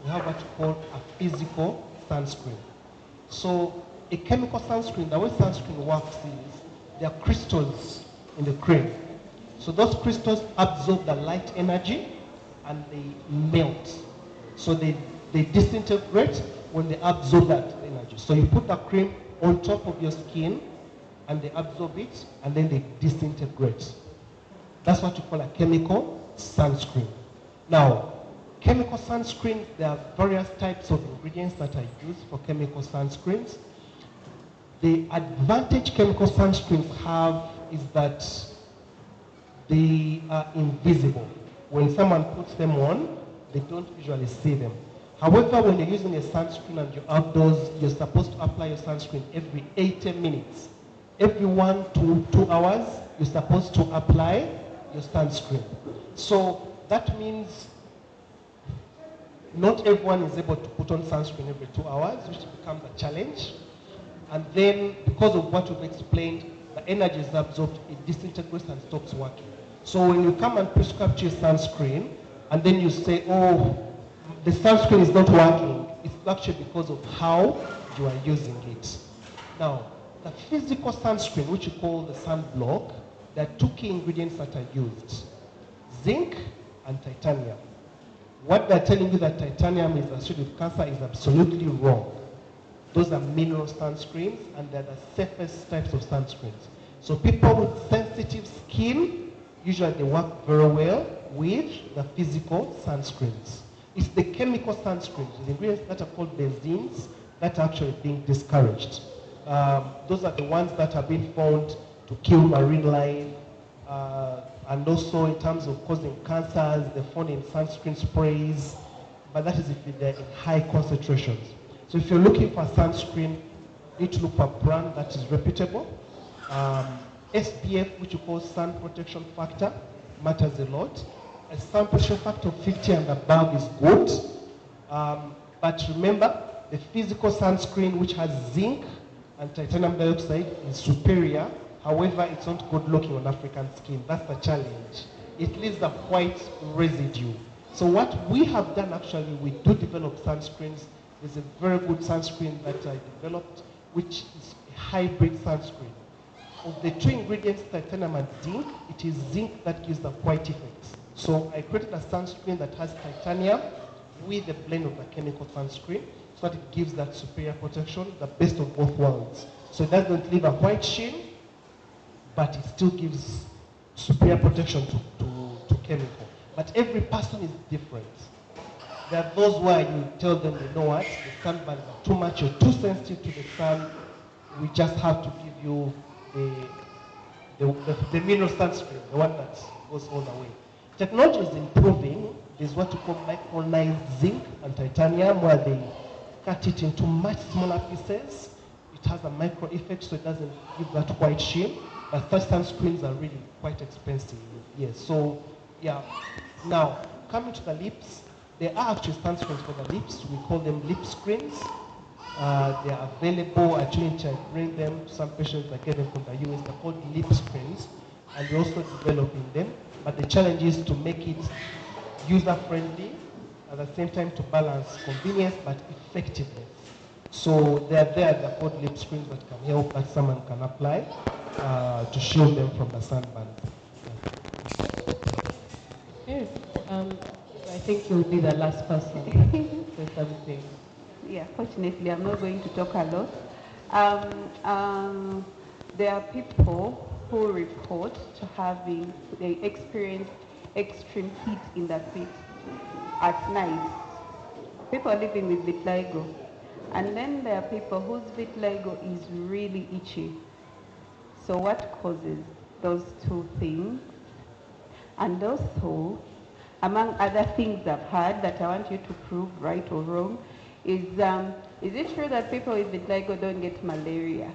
We have what you call a physical sunscreen. So a chemical sunscreen, the way sunscreen works is there are crystals in the cream. So those crystals absorb the light energy and they melt. So they disintegrate when they absorb that energy. So you put the cream on top of your skin and they absorb it and then they disintegrate. That's what you call a chemical sunscreen. Now, chemical sunscreen, there are various types of ingredients that are used for chemical sunscreens. The advantage chemical sunscreens have is that they are invisible. When someone puts them on, they don't usually see them. However, when you're using a sunscreen and you're outdoors, you're supposed to apply your sunscreen every 80 minutes. Every 1 to 2 hours, you're supposed to apply your sunscreen. So that means not everyone is able to put on sunscreen every 2 hours, which becomes a challenge. And then, because of what we've explained, the energy is absorbed, it disintegrates and stops working. So when you come and prescribe your sunscreen, and then you say, oh, the sunscreen is not working, it's actually because of how you are using it. Now, the physical sunscreen, which you call the sunblock, there are two key ingredients that are used: zinc and titanium. What they're telling you that titanium is associated with cancer is absolutely wrong. Those are mineral sunscreens, and they're the safest types of sunscreens. So people with sensitive skin, usually they work very well with the physical sunscreens. It's the chemical sunscreens, the ingredients that are called benzene, that are actually being discouraged. Those are the ones that have been found to kill marine life, and also in terms of causing cancers, they're found in sunscreen sprays, but that is if they're in high concentrations. So if you're looking for sunscreen, you need to look for a brand that is reputable. SPF, which you call sun protection factor, matters a lot. A sun protection factor of 50 and above is good. But remember, the physical sunscreen, which has zinc and titanium dioxide, is superior. However, it's not good looking on African skin. That's the challenge. It leaves a white residue. So what we have done, actually, we do develop sunscreens. There's a very good sunscreen that I developed, which is a hybrid sunscreen. Of the two ingredients, titanium and zinc, it is zinc that gives the white effects. So I created a sunscreen that has titanium with a blend of the chemical sunscreen, so that it gives that superior protection, the best of both worlds. So it doesn't leave a white sheen, but it still gives superior protection to chemical. But every person is different. There are those where you tell them, you know what, the sunburns are too much, you're too sensitive to the sun, we just have to give you the mineral sunscreen, the one that goes all the way. Technology is improving. There's what you call micronized zinc and titanium, where they cut it into much smaller pieces. It has a micro effect, so it doesn't give that white sheen. But such sunscreens are really quite expensive. Yes, so yeah. Now, coming to the lips, there are actually sunscreens for the lips. We call them lip screens. They are available at Trinity. I bring them to some patients. I get them from the US. They're called lip screens, and we're also developing them. But the challenge is to make it user-friendly, at the same time to balance convenience but effectiveness. So they're called lip screens that can help, that someone can apply to shield them from the sunburn. Yes, I think you'll be the last person to say something. Yeah, fortunately, I'm not going to talk a lot. There are people who report to having, they experience extreme heat in their feet at night. People living with vitiligo. And then there are people whose vitiligo is really itchy. So what causes those two things? And also, among other things I've heard that I want you to prove right or wrong, is it true that people with vitiligo don't get malaria?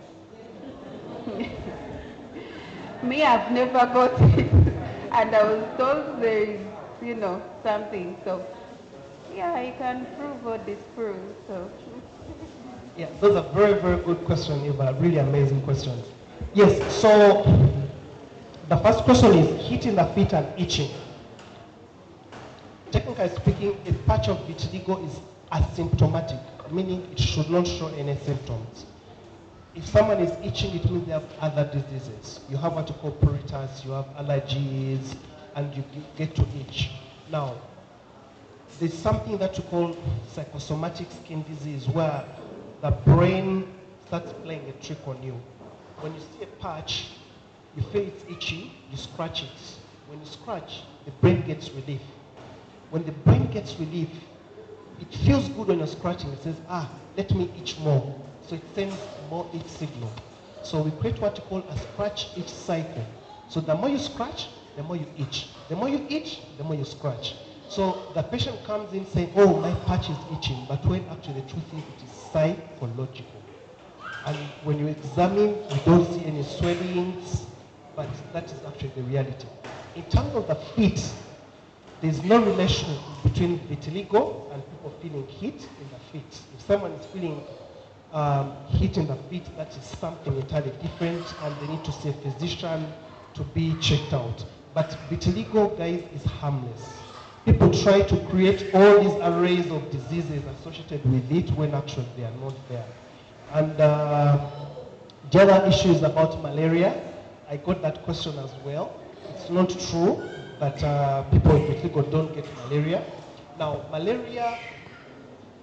Me, I've never got it, and I was told there is, something. So, yeah, you can prove or disprove. So. Yeah, those are very, very good questions, Eva. Really amazing questions. Yes. So, the first question is hitting the feet and itching. Technically speaking, a patch of vitiligo is asymptomatic, meaning it should not show any symptoms. If someone is itching, it means they have other diseases. You have what you call pruritus, you have allergies, and you get to itch. Now, there's something that you call psychosomatic skin disease, where the brain starts playing a trick on you. When you see a patch, you feel it's itchy, you scratch it. When you scratch, the brain gets relief. When the brain gets relief, it feels good when you're scratching. It says, let me itch more. So it sends more itch signal. So we create what you call a scratch-itch cycle. So the more you scratch, the more you itch. The more you itch, the more you scratch. So the patient comes in saying, oh, my patch is itching, but when actually the truth is it is psychological. And when you examine, you don't see any swellings, but that is actually the reality. In terms of the feet, there's no relation between vitiligo and people feeling heat in the feet. If someone is feeling heat in the feet, that is something entirely different, and they need to see a physician to be checked out. But vitiligo, guys, is harmless. People try to create all these arrays of diseases associated with it when actually they are not there. And The other issue is about malaria. I got that question as well. It's not true that people with vitiligo don't get malaria. Now, malaria,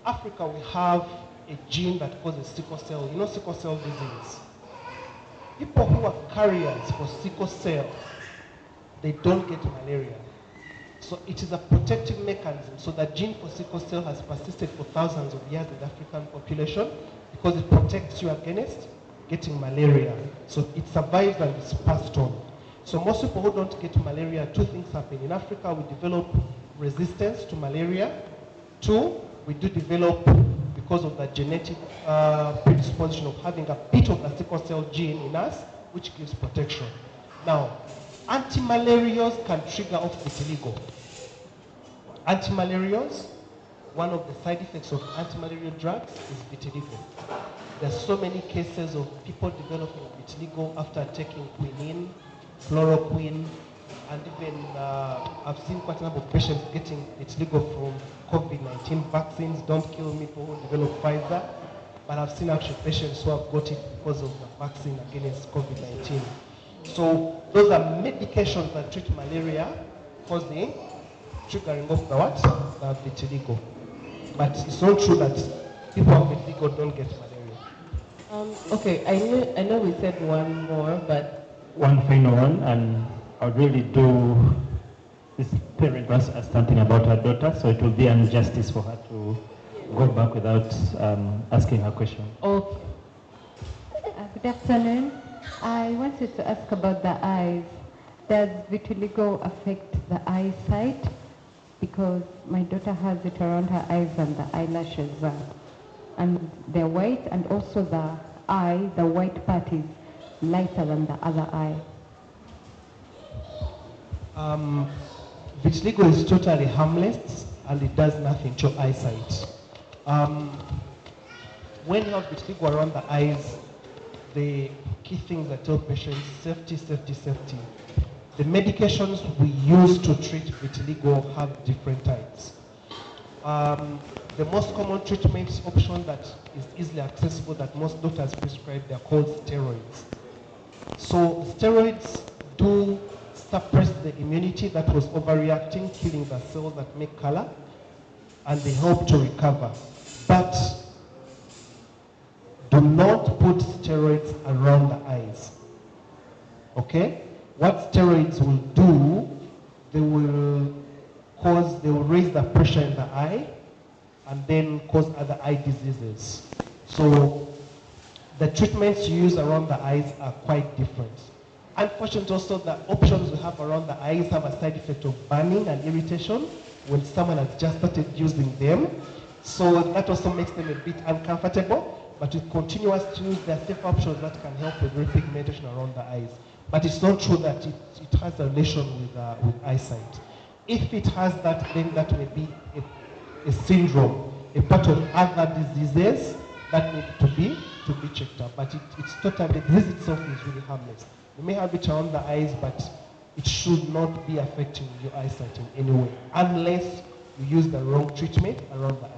Africa, we have a gene that causes sickle cell. You know sickle cell disease? People who are carriers for sickle cell, they don't get malaria. So it is a protective mechanism. So that gene for sickle cell has persisted for thousands of years in the African population because it protects you against getting malaria. So it survives and is passed on. So most people who don't get malaria, two things happen. In Africa, we develop resistance to malaria. Two, we do develop, because of the genetic predisposition of having a bit of the sickle cell gene in us, which gives protection. Now, antimalarials can trigger off vitiligo. Antimalarials, one of the side effects of antimalarial drugs is vitiligo. There's so many cases of people developing vitiligo after taking quinine, chloroquine, and even I've seen quite a number of patients getting vitiligo from COVID-19 vaccines. Don't kill me for who develop Pfizer, but I've seen actual patients who have got it because of the vaccine against COVID-19. So those are medications that treat malaria, causing triggering off the what? The vitiligo. But it's not true that people with vitiligo don't get malaria. Okay, I know we said one more, but one final one, and I would really do, this parent was asked something about her daughter, so it will be injustice for her to go back without asking her question. Okay. Good afternoon. I wanted to ask about the eyes. Does vitiligo affect the eyesight? Because my daughter has it around her eyes and the eyelashes, and they're white, and also the eye, the white part is lighter than the other eye. Vitiligo is totally harmless and it does nothing to eyesight. When you have vitiligo around the eyes, the key things I tell patients, safety, safety, safety. The medications we use to treat vitiligo have different types. The most common treatment option that is easily accessible that most doctors prescribe, they're called steroids. So steroids do suppress the immunity that was overreacting, killing the cells that make color, and they help to recover. But do not put steroids around the eyes. Okay? What steroids will do, they will raise the pressure in the eye and then cause other eye diseases. So the treatments you use around the eyes are quite different. Unfortunately, also the options we have around the eyes have a side effect of burning and irritation when someone has just started using them. So that also makes them a bit uncomfortable. But with continuous use, there are safe options that can help with repigmentation around the eyes. But it's not true that it has a relation with eyesight. If it has that, then that may be a syndrome, a part of other diseases that need to be checked out. But it's totally, the disease itself is really harmless. You may have it around the eyes, but it should not be affecting your eyesight in any way, unless you use the wrong treatment around the eyes.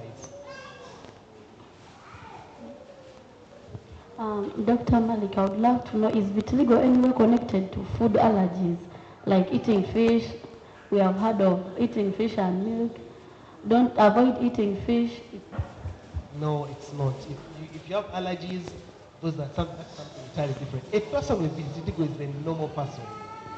Dr. Malik, I would love to know, is vitiligo anywhere connected to food allergies, like eating fish? We have heard of eating fish and milk. Don't avoid eating fish. No, it's not. If you have allergies, that's something entirely different. A person with vitiligo is a normal person.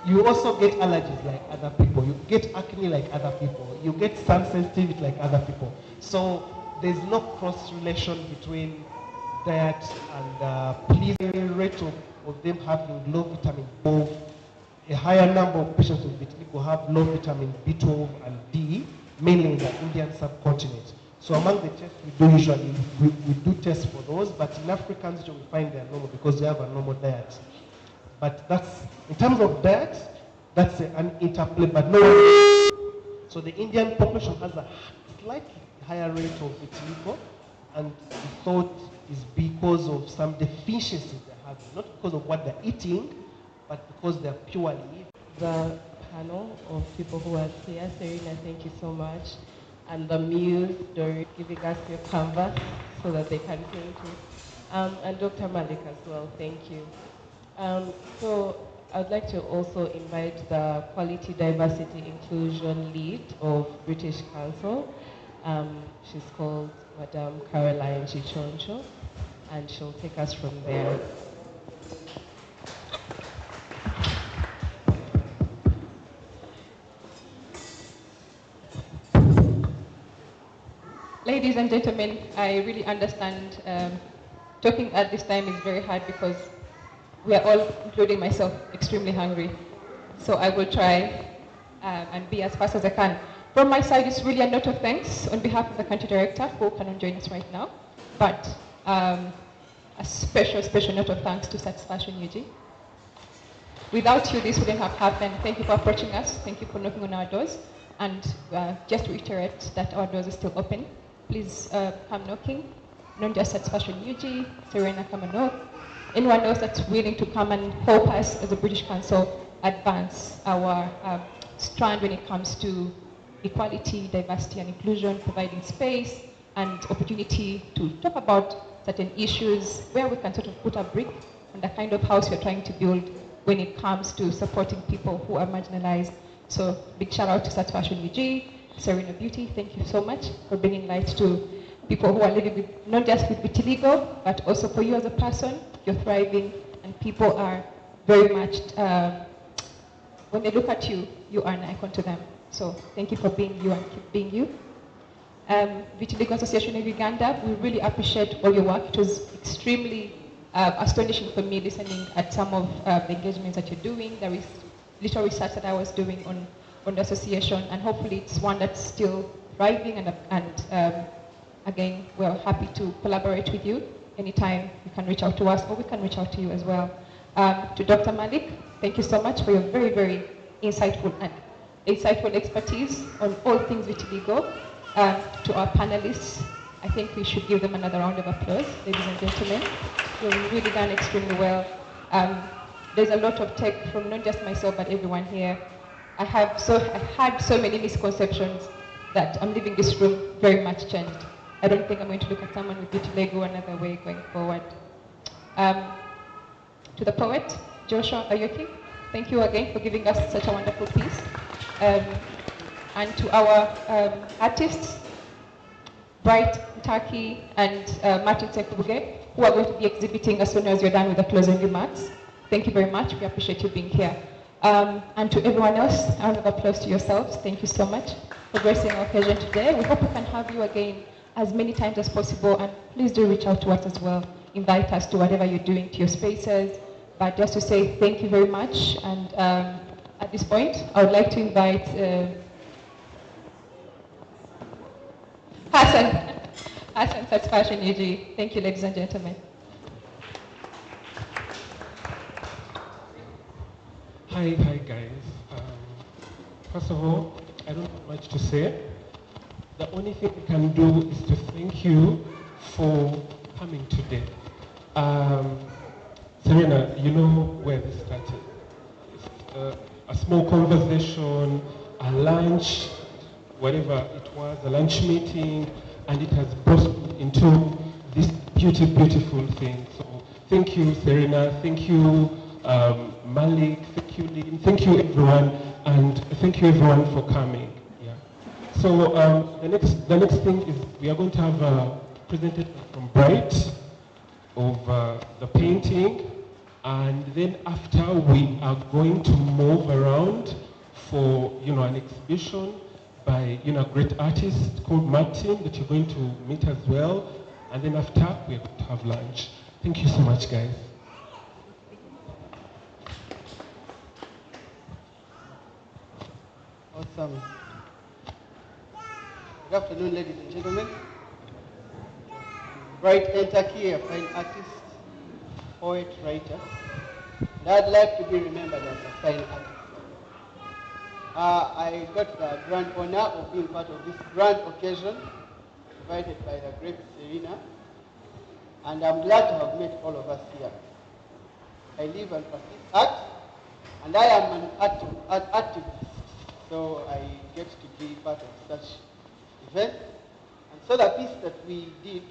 You also get allergies like other people. You get acne like other people. You get sun sensitivity like other people. So there's no cross relation between diet and please, the rate of them having low vitamin B12. A higher number of patients with vitiligo have low vitamin B12 and D, mainly in the Indian subcontinent. So among the tests we do usually, we do tests for those, but in Africans we find they're normal because they have a normal diet. But that's, in terms of diet, that's an interplay, but no one. So the Indian population has a slightly higher rate of vitiligo, and we thought is because of some deficiencies they have, not because of what they're eating, but because they're purely eating. The panel of people who are here, Serena, thank you so much. And the Muse, Dory, giving us your canvas so that they can paint it. And Dr. Malik as well, thank you. So I'd like to also invite the Quality Diversity Inclusion Lead of British Council. She's called Madame Caroline Chichoncho, and she'll take us from there. Ladies and gentlemen, I really understand talking at this time is very hard because we are all, including myself, extremely hungry. So I will try and be as fast as I can. From my side, it's really a note of thanks on behalf of the country director who cannot join us right now. But a special note of thanks to Satisfaction UG. Without you, this wouldn't have happened. Thank you for approaching us. Thank you for knocking on our doors. And just to reiterate that our doors are still open. Please come knocking. Not just Satisfaction UG, Serena, come and knock. Anyone else that's willing to come and help us as a British Council advance our strand when it comes to equality, diversity and inclusion, providing space and opportunity to talk about certain issues where we can sort of put a brick on the kind of house we're trying to build when it comes to supporting people who are marginalized. So big shout out to Satisfaction UG, Serena Beauty, thank you so much for bringing light to people who are living with, not just with vitiligo, but also for you as a person. You're thriving, and people are very much, when they look at you, you are an icon to them. So thank you for being you and keep being you. Vitiligo Association of Uganda, we really appreciate all your work. It was extremely astonishing for me listening at some of the engagements that you're doing. There is little research that I was doing on the association, and hopefully it's one that's still thriving, and again, we're happy to collaborate with you. Anytime you can reach out to us, or we can reach out to you as well. To Dr. Malik, thank you so much for your very, very insightful expertise on all things vitiligo. To our panelists, I think we should give them another round of applause, ladies and gentlemen. You've really done extremely well. There's a lot of take from not just myself, but everyone here. I had so many misconceptions that I'm leaving this room very much changed. I don't think I'm going to look at someone with vitiligo another way going forward. To the poet, Joshua Ayoki, thank you again for giving us such a wonderful piece. And to our artists, Bright Taki and Martin Sekubuge, who are going to be exhibiting as soon as you're done with the closing remarks. Thank you very much. We appreciate you being here. And to everyone else, a round of applause to yourselves. Thank you so much for gracing our occasion today. We hope we can have you again as many times as possible, and please do reach out to us as well. Invite us to whatever you're doing, to your spaces. But just to say thank you very much, and at this point, I would like to invite Hassan Satisfaction UG. Thank you, ladies and gentlemen. Hi guys. First of all, I don't have much to say. The only thing we can do is to thank you for coming today. Serena, you know where this started. It's a small conversation, a lunch, whatever it was, a lunch meeting, and it has blossomed into this beautiful thing. So thank you, Serena. Thank you, Malik. Thank you, Lynn. Thank you, everyone, and thank you, everyone, for coming. Yeah. So the next thing is we are going to have a presentation from Bright of the painting, and then after we are going to move around for an exhibition by a great artist called Martin that you're going to meet as well, and then after we are going to have lunch. Thank you so much, guys. Awesome. Good afternoon, ladies and gentlemen. Bright Entaki, a fine artist, poet, writer. And I'd like to be remembered as a fine artist. I got the grand honor of being part of this grand occasion invited by the great Serena. And I'm glad to have met all of us here. I live and practice art, and I am an activist. So I get to be part of such events. And so the piece that we did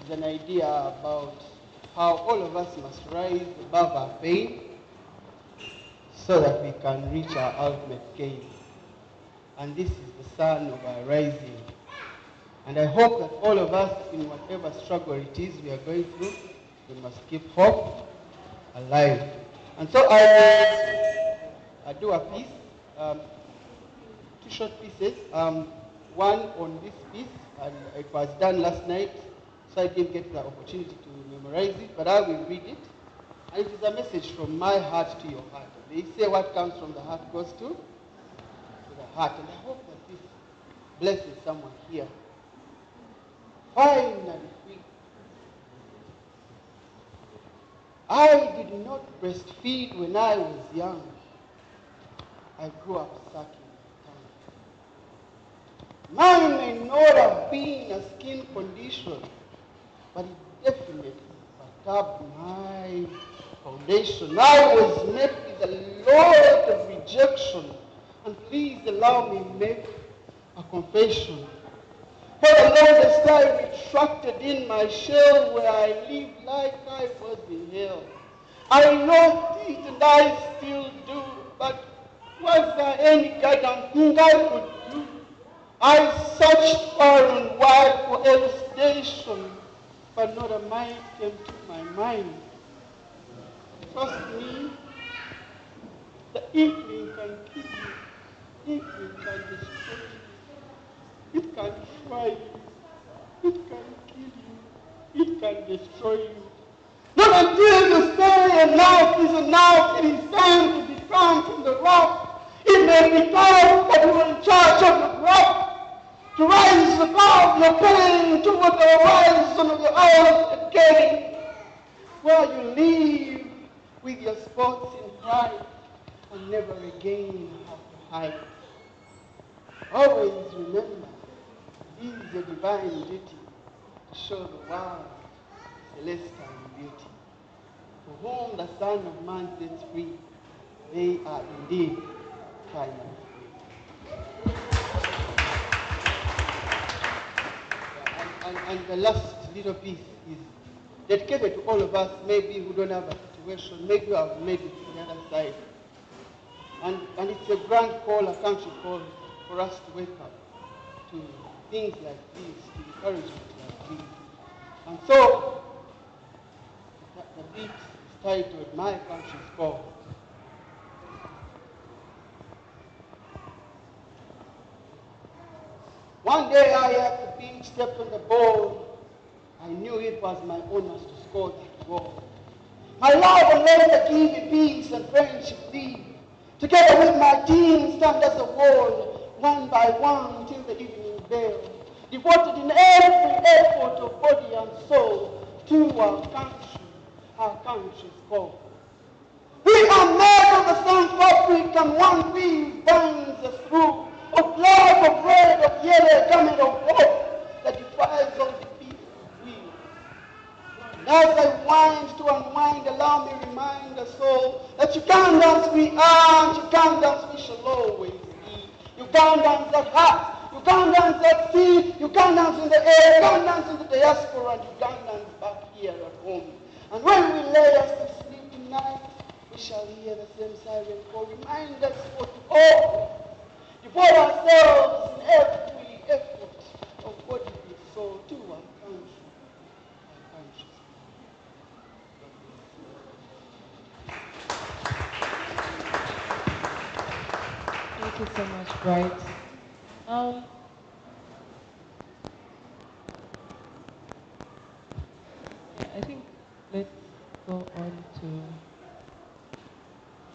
is an idea about how all of us must rise above our pain so that we can reach our ultimate gain. And this is the sun of our rising. And I hope that all of us, in whatever struggle it is we are going through, we must keep hope alive. And so I do a piece, 2 short pieces. One on this piece, and it was done last night, so I didn't get the opportunity to memorize it, but I will read it. And it is a message from my heart to your heart. They say what comes from the heart goes to the heart. And I hope that this blesses someone here. Finally free. I did not breastfeed when I was young. I grew up sucking my tongue. Mine may not have been a skin condition, but it definitely perturbed my foundation. I was met with a lot of rejection, and please allow me to make a confession. For the longest I retracted in my shell where I lived like I was in hell. I know it and I still do, but was there any goddamn thing I could do? I searched far and wide for elucidation, but not a mind came to my mind. Trust me, the evening can kill you, evening can destroy you. It can try you, it can kill you, it can destroy you. Not until you say enough is enough, it is time to be found from the rock. It may be time that you are in charge of the rock, to rise above your pain toward the horizon of your hours again, where you live with your spots in pride and never again have to hide. Always remember, it is your divine duty to show the world celestial beauty. For whom the Son of Man sets free, they are indeed finally free. And the last little piece is dedicated to all of us, maybe who don't have a situation, maybe who have made it to the other side. And it's a grand call, a country call, for us to wake up to things like this, to encouragement like this. And so, the beat is titled, My Country's Call. One day I at the beach stepped on the ball. I knew it was my honor to score that goal. My love will never give me peace and friendship leave. Together with my team stand as a wall, one by one till the evening bell. Devoted in every effort of body and soul to our country's call. We are made of the same fabric, and one weave binds us through, of love, of red, of yellow, garment of hope that defies all defeat of will. And as I wind to unwind, allow me remind us all that Ugandans we are, and Ugandans we shall always be. Ugandans at heart, Ugandans at sea, Ugandans in the air, Ugandans in the diaspora, and Ugandans back here at home. And when we lay us to sleep tonight, we shall hear the same siren call. Remind us for all. Devote ourselves in every effort of body and soul to our country, our country's Thank you so much, Bright. Yeah, I think let's go on to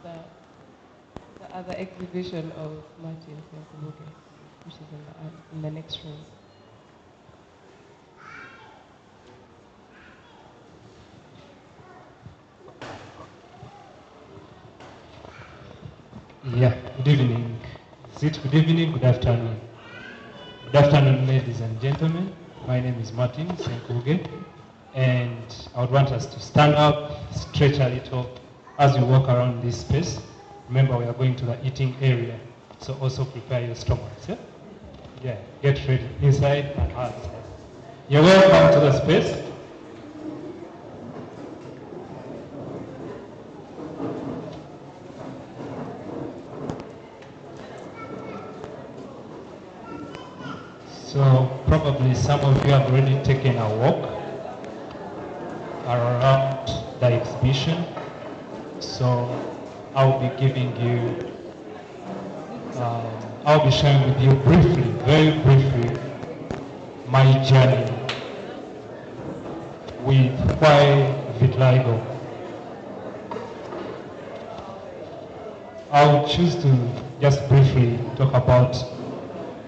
the other exhibition of Martin Senkubuge, which is in the next room. Yeah, good evening. Is it good evening? Good afternoon. Good afternoon, ladies and gentlemen. My name is Martin Senkubuge, and I would want us to stand up, stretch a little as we walk around this space. Remember, we are going to the eating area, so also prepare your stomachs. Yeah, get ready inside and outside. You're welcome to the space. some of you have already taken a walk around the exhibition. So I'll be giving you, I'll be sharing with you briefly, very briefly, my journey with why vitiligo. I'll choose to just briefly talk about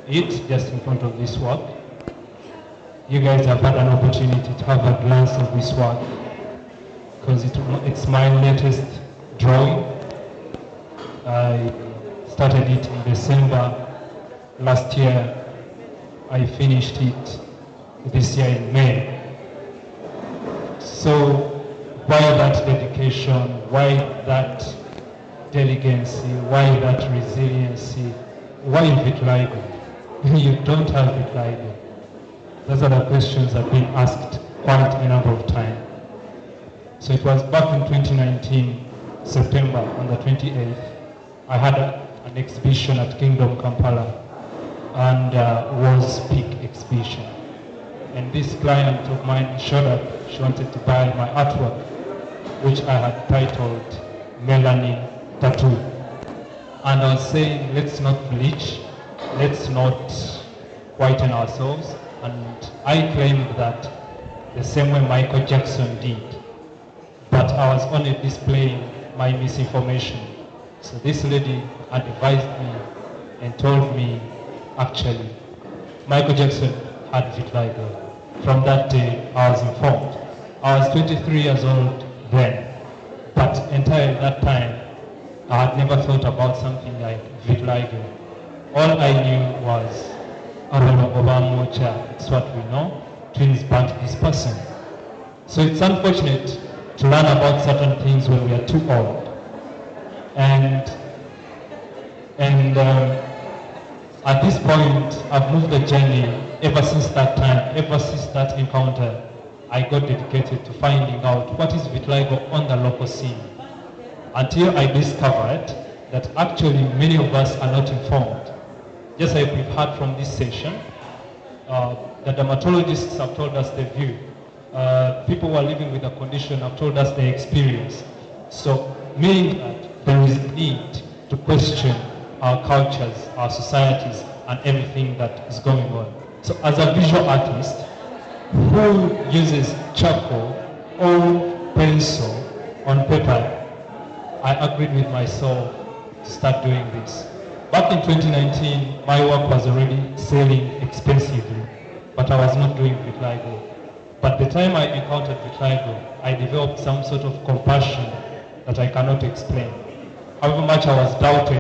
it just in front of this work. You guys have had an opportunity to have a glance of this work because it's my latest drawing. I started it in December last year. I finished it this year in May. So why that dedication? Why that delicacy? Why that resiliency? Why vitiligo? You don't have vitiligo. Those are the questions I've been asked quite a number of times. So it was back in 2019, September on the 28th, I had an exhibition at Kingdom Kampala, and was peak exhibition. And this client of mine showed up, she wanted to buy my artwork, which I had titled Melanin Tattoo. And I was saying, let's not bleach, let's not whiten ourselves. And I claimed that the same way Michael Jackson did, but I was only displaying my misinformation. So this lady advised me and told me, actually, Michael Jackson had vitiligo. From that day, I was informed. I was 23 years old then, but entirely that time, I had never thought about something like vitiligo. All I knew was, it's what we know, twins burnt this person. So it's unfortunate to learn about certain things when we are too old. And at this point, I've moved the journey ever since that time, ever since that encounter. I got dedicated to finding out what is vitiligo on the local scene. Until I discovered that actually many of us are not informed. Just like we've heard from this session, the dermatologists have told us their view. People who are living with the condition have told us their experience. So meaning that there is a need to question our cultures, our societies, and everything that is going on. So as a visual artist who uses charcoal or pencil on paper, I agreed with myself to start doing this. Back in 2019, my work was already selling expensively, but I was not doing vitiligo. But the time I encountered vitiligo, I developed some sort of compassion that I cannot explain. However much I was doubted,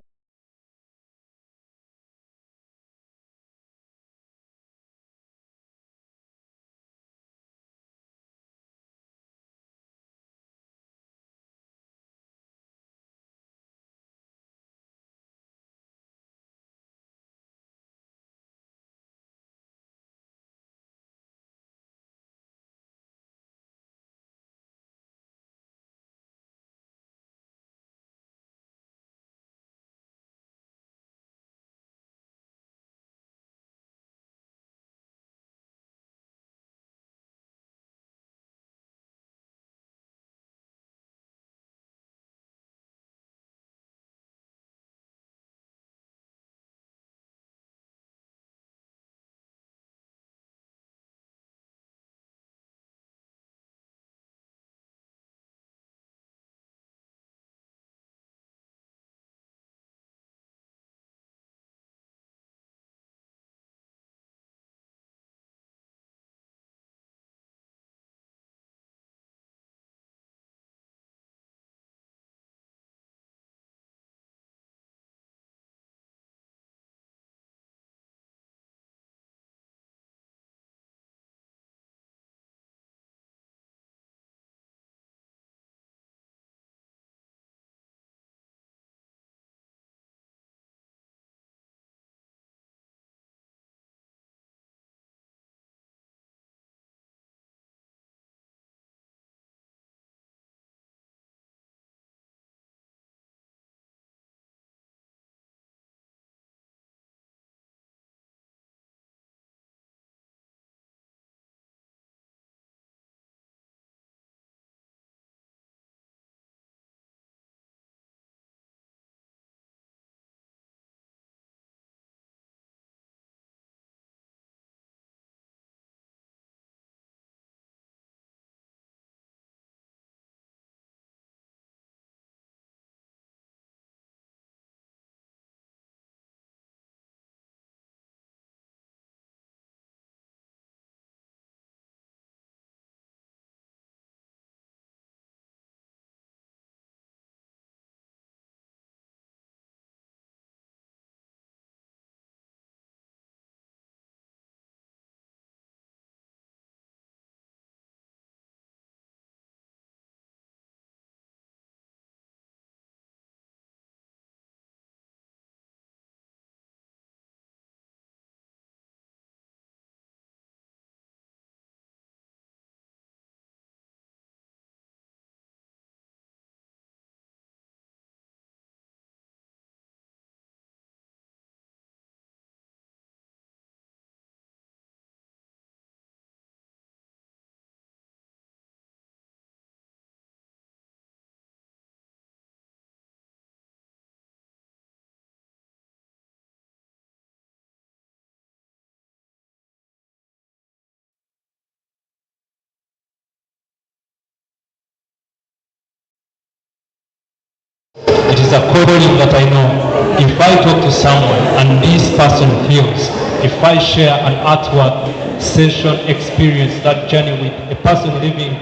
is a calling that I know. If I talk to someone and this person heals, if I share an artwork session experience, that journey with a person living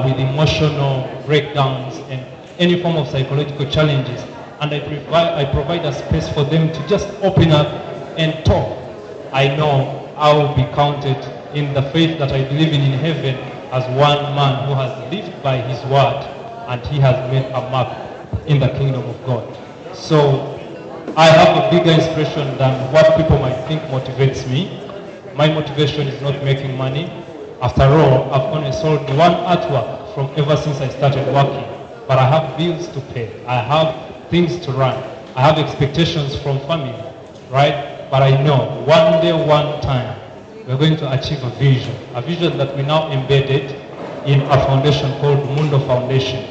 with emotional breakdowns and any form of psychological challenges, and I provide a space for them to just open up and talk, I know I will be counted in the faith that I believe in heaven as one man who has lived by his word and he has made a mark in the kingdom of God. So I have a bigger inspiration than what people might think motivates me. My motivation is not making money. After all, I've only sold one artwork from ever since I started working. But I have bills to pay. I have things to run. I have expectations from family, right? But I know one day, one time, we're going to achieve a vision that we now embedded in a foundation called Mundo Foundation.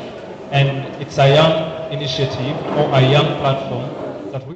And it's a young initiative or a young platform that we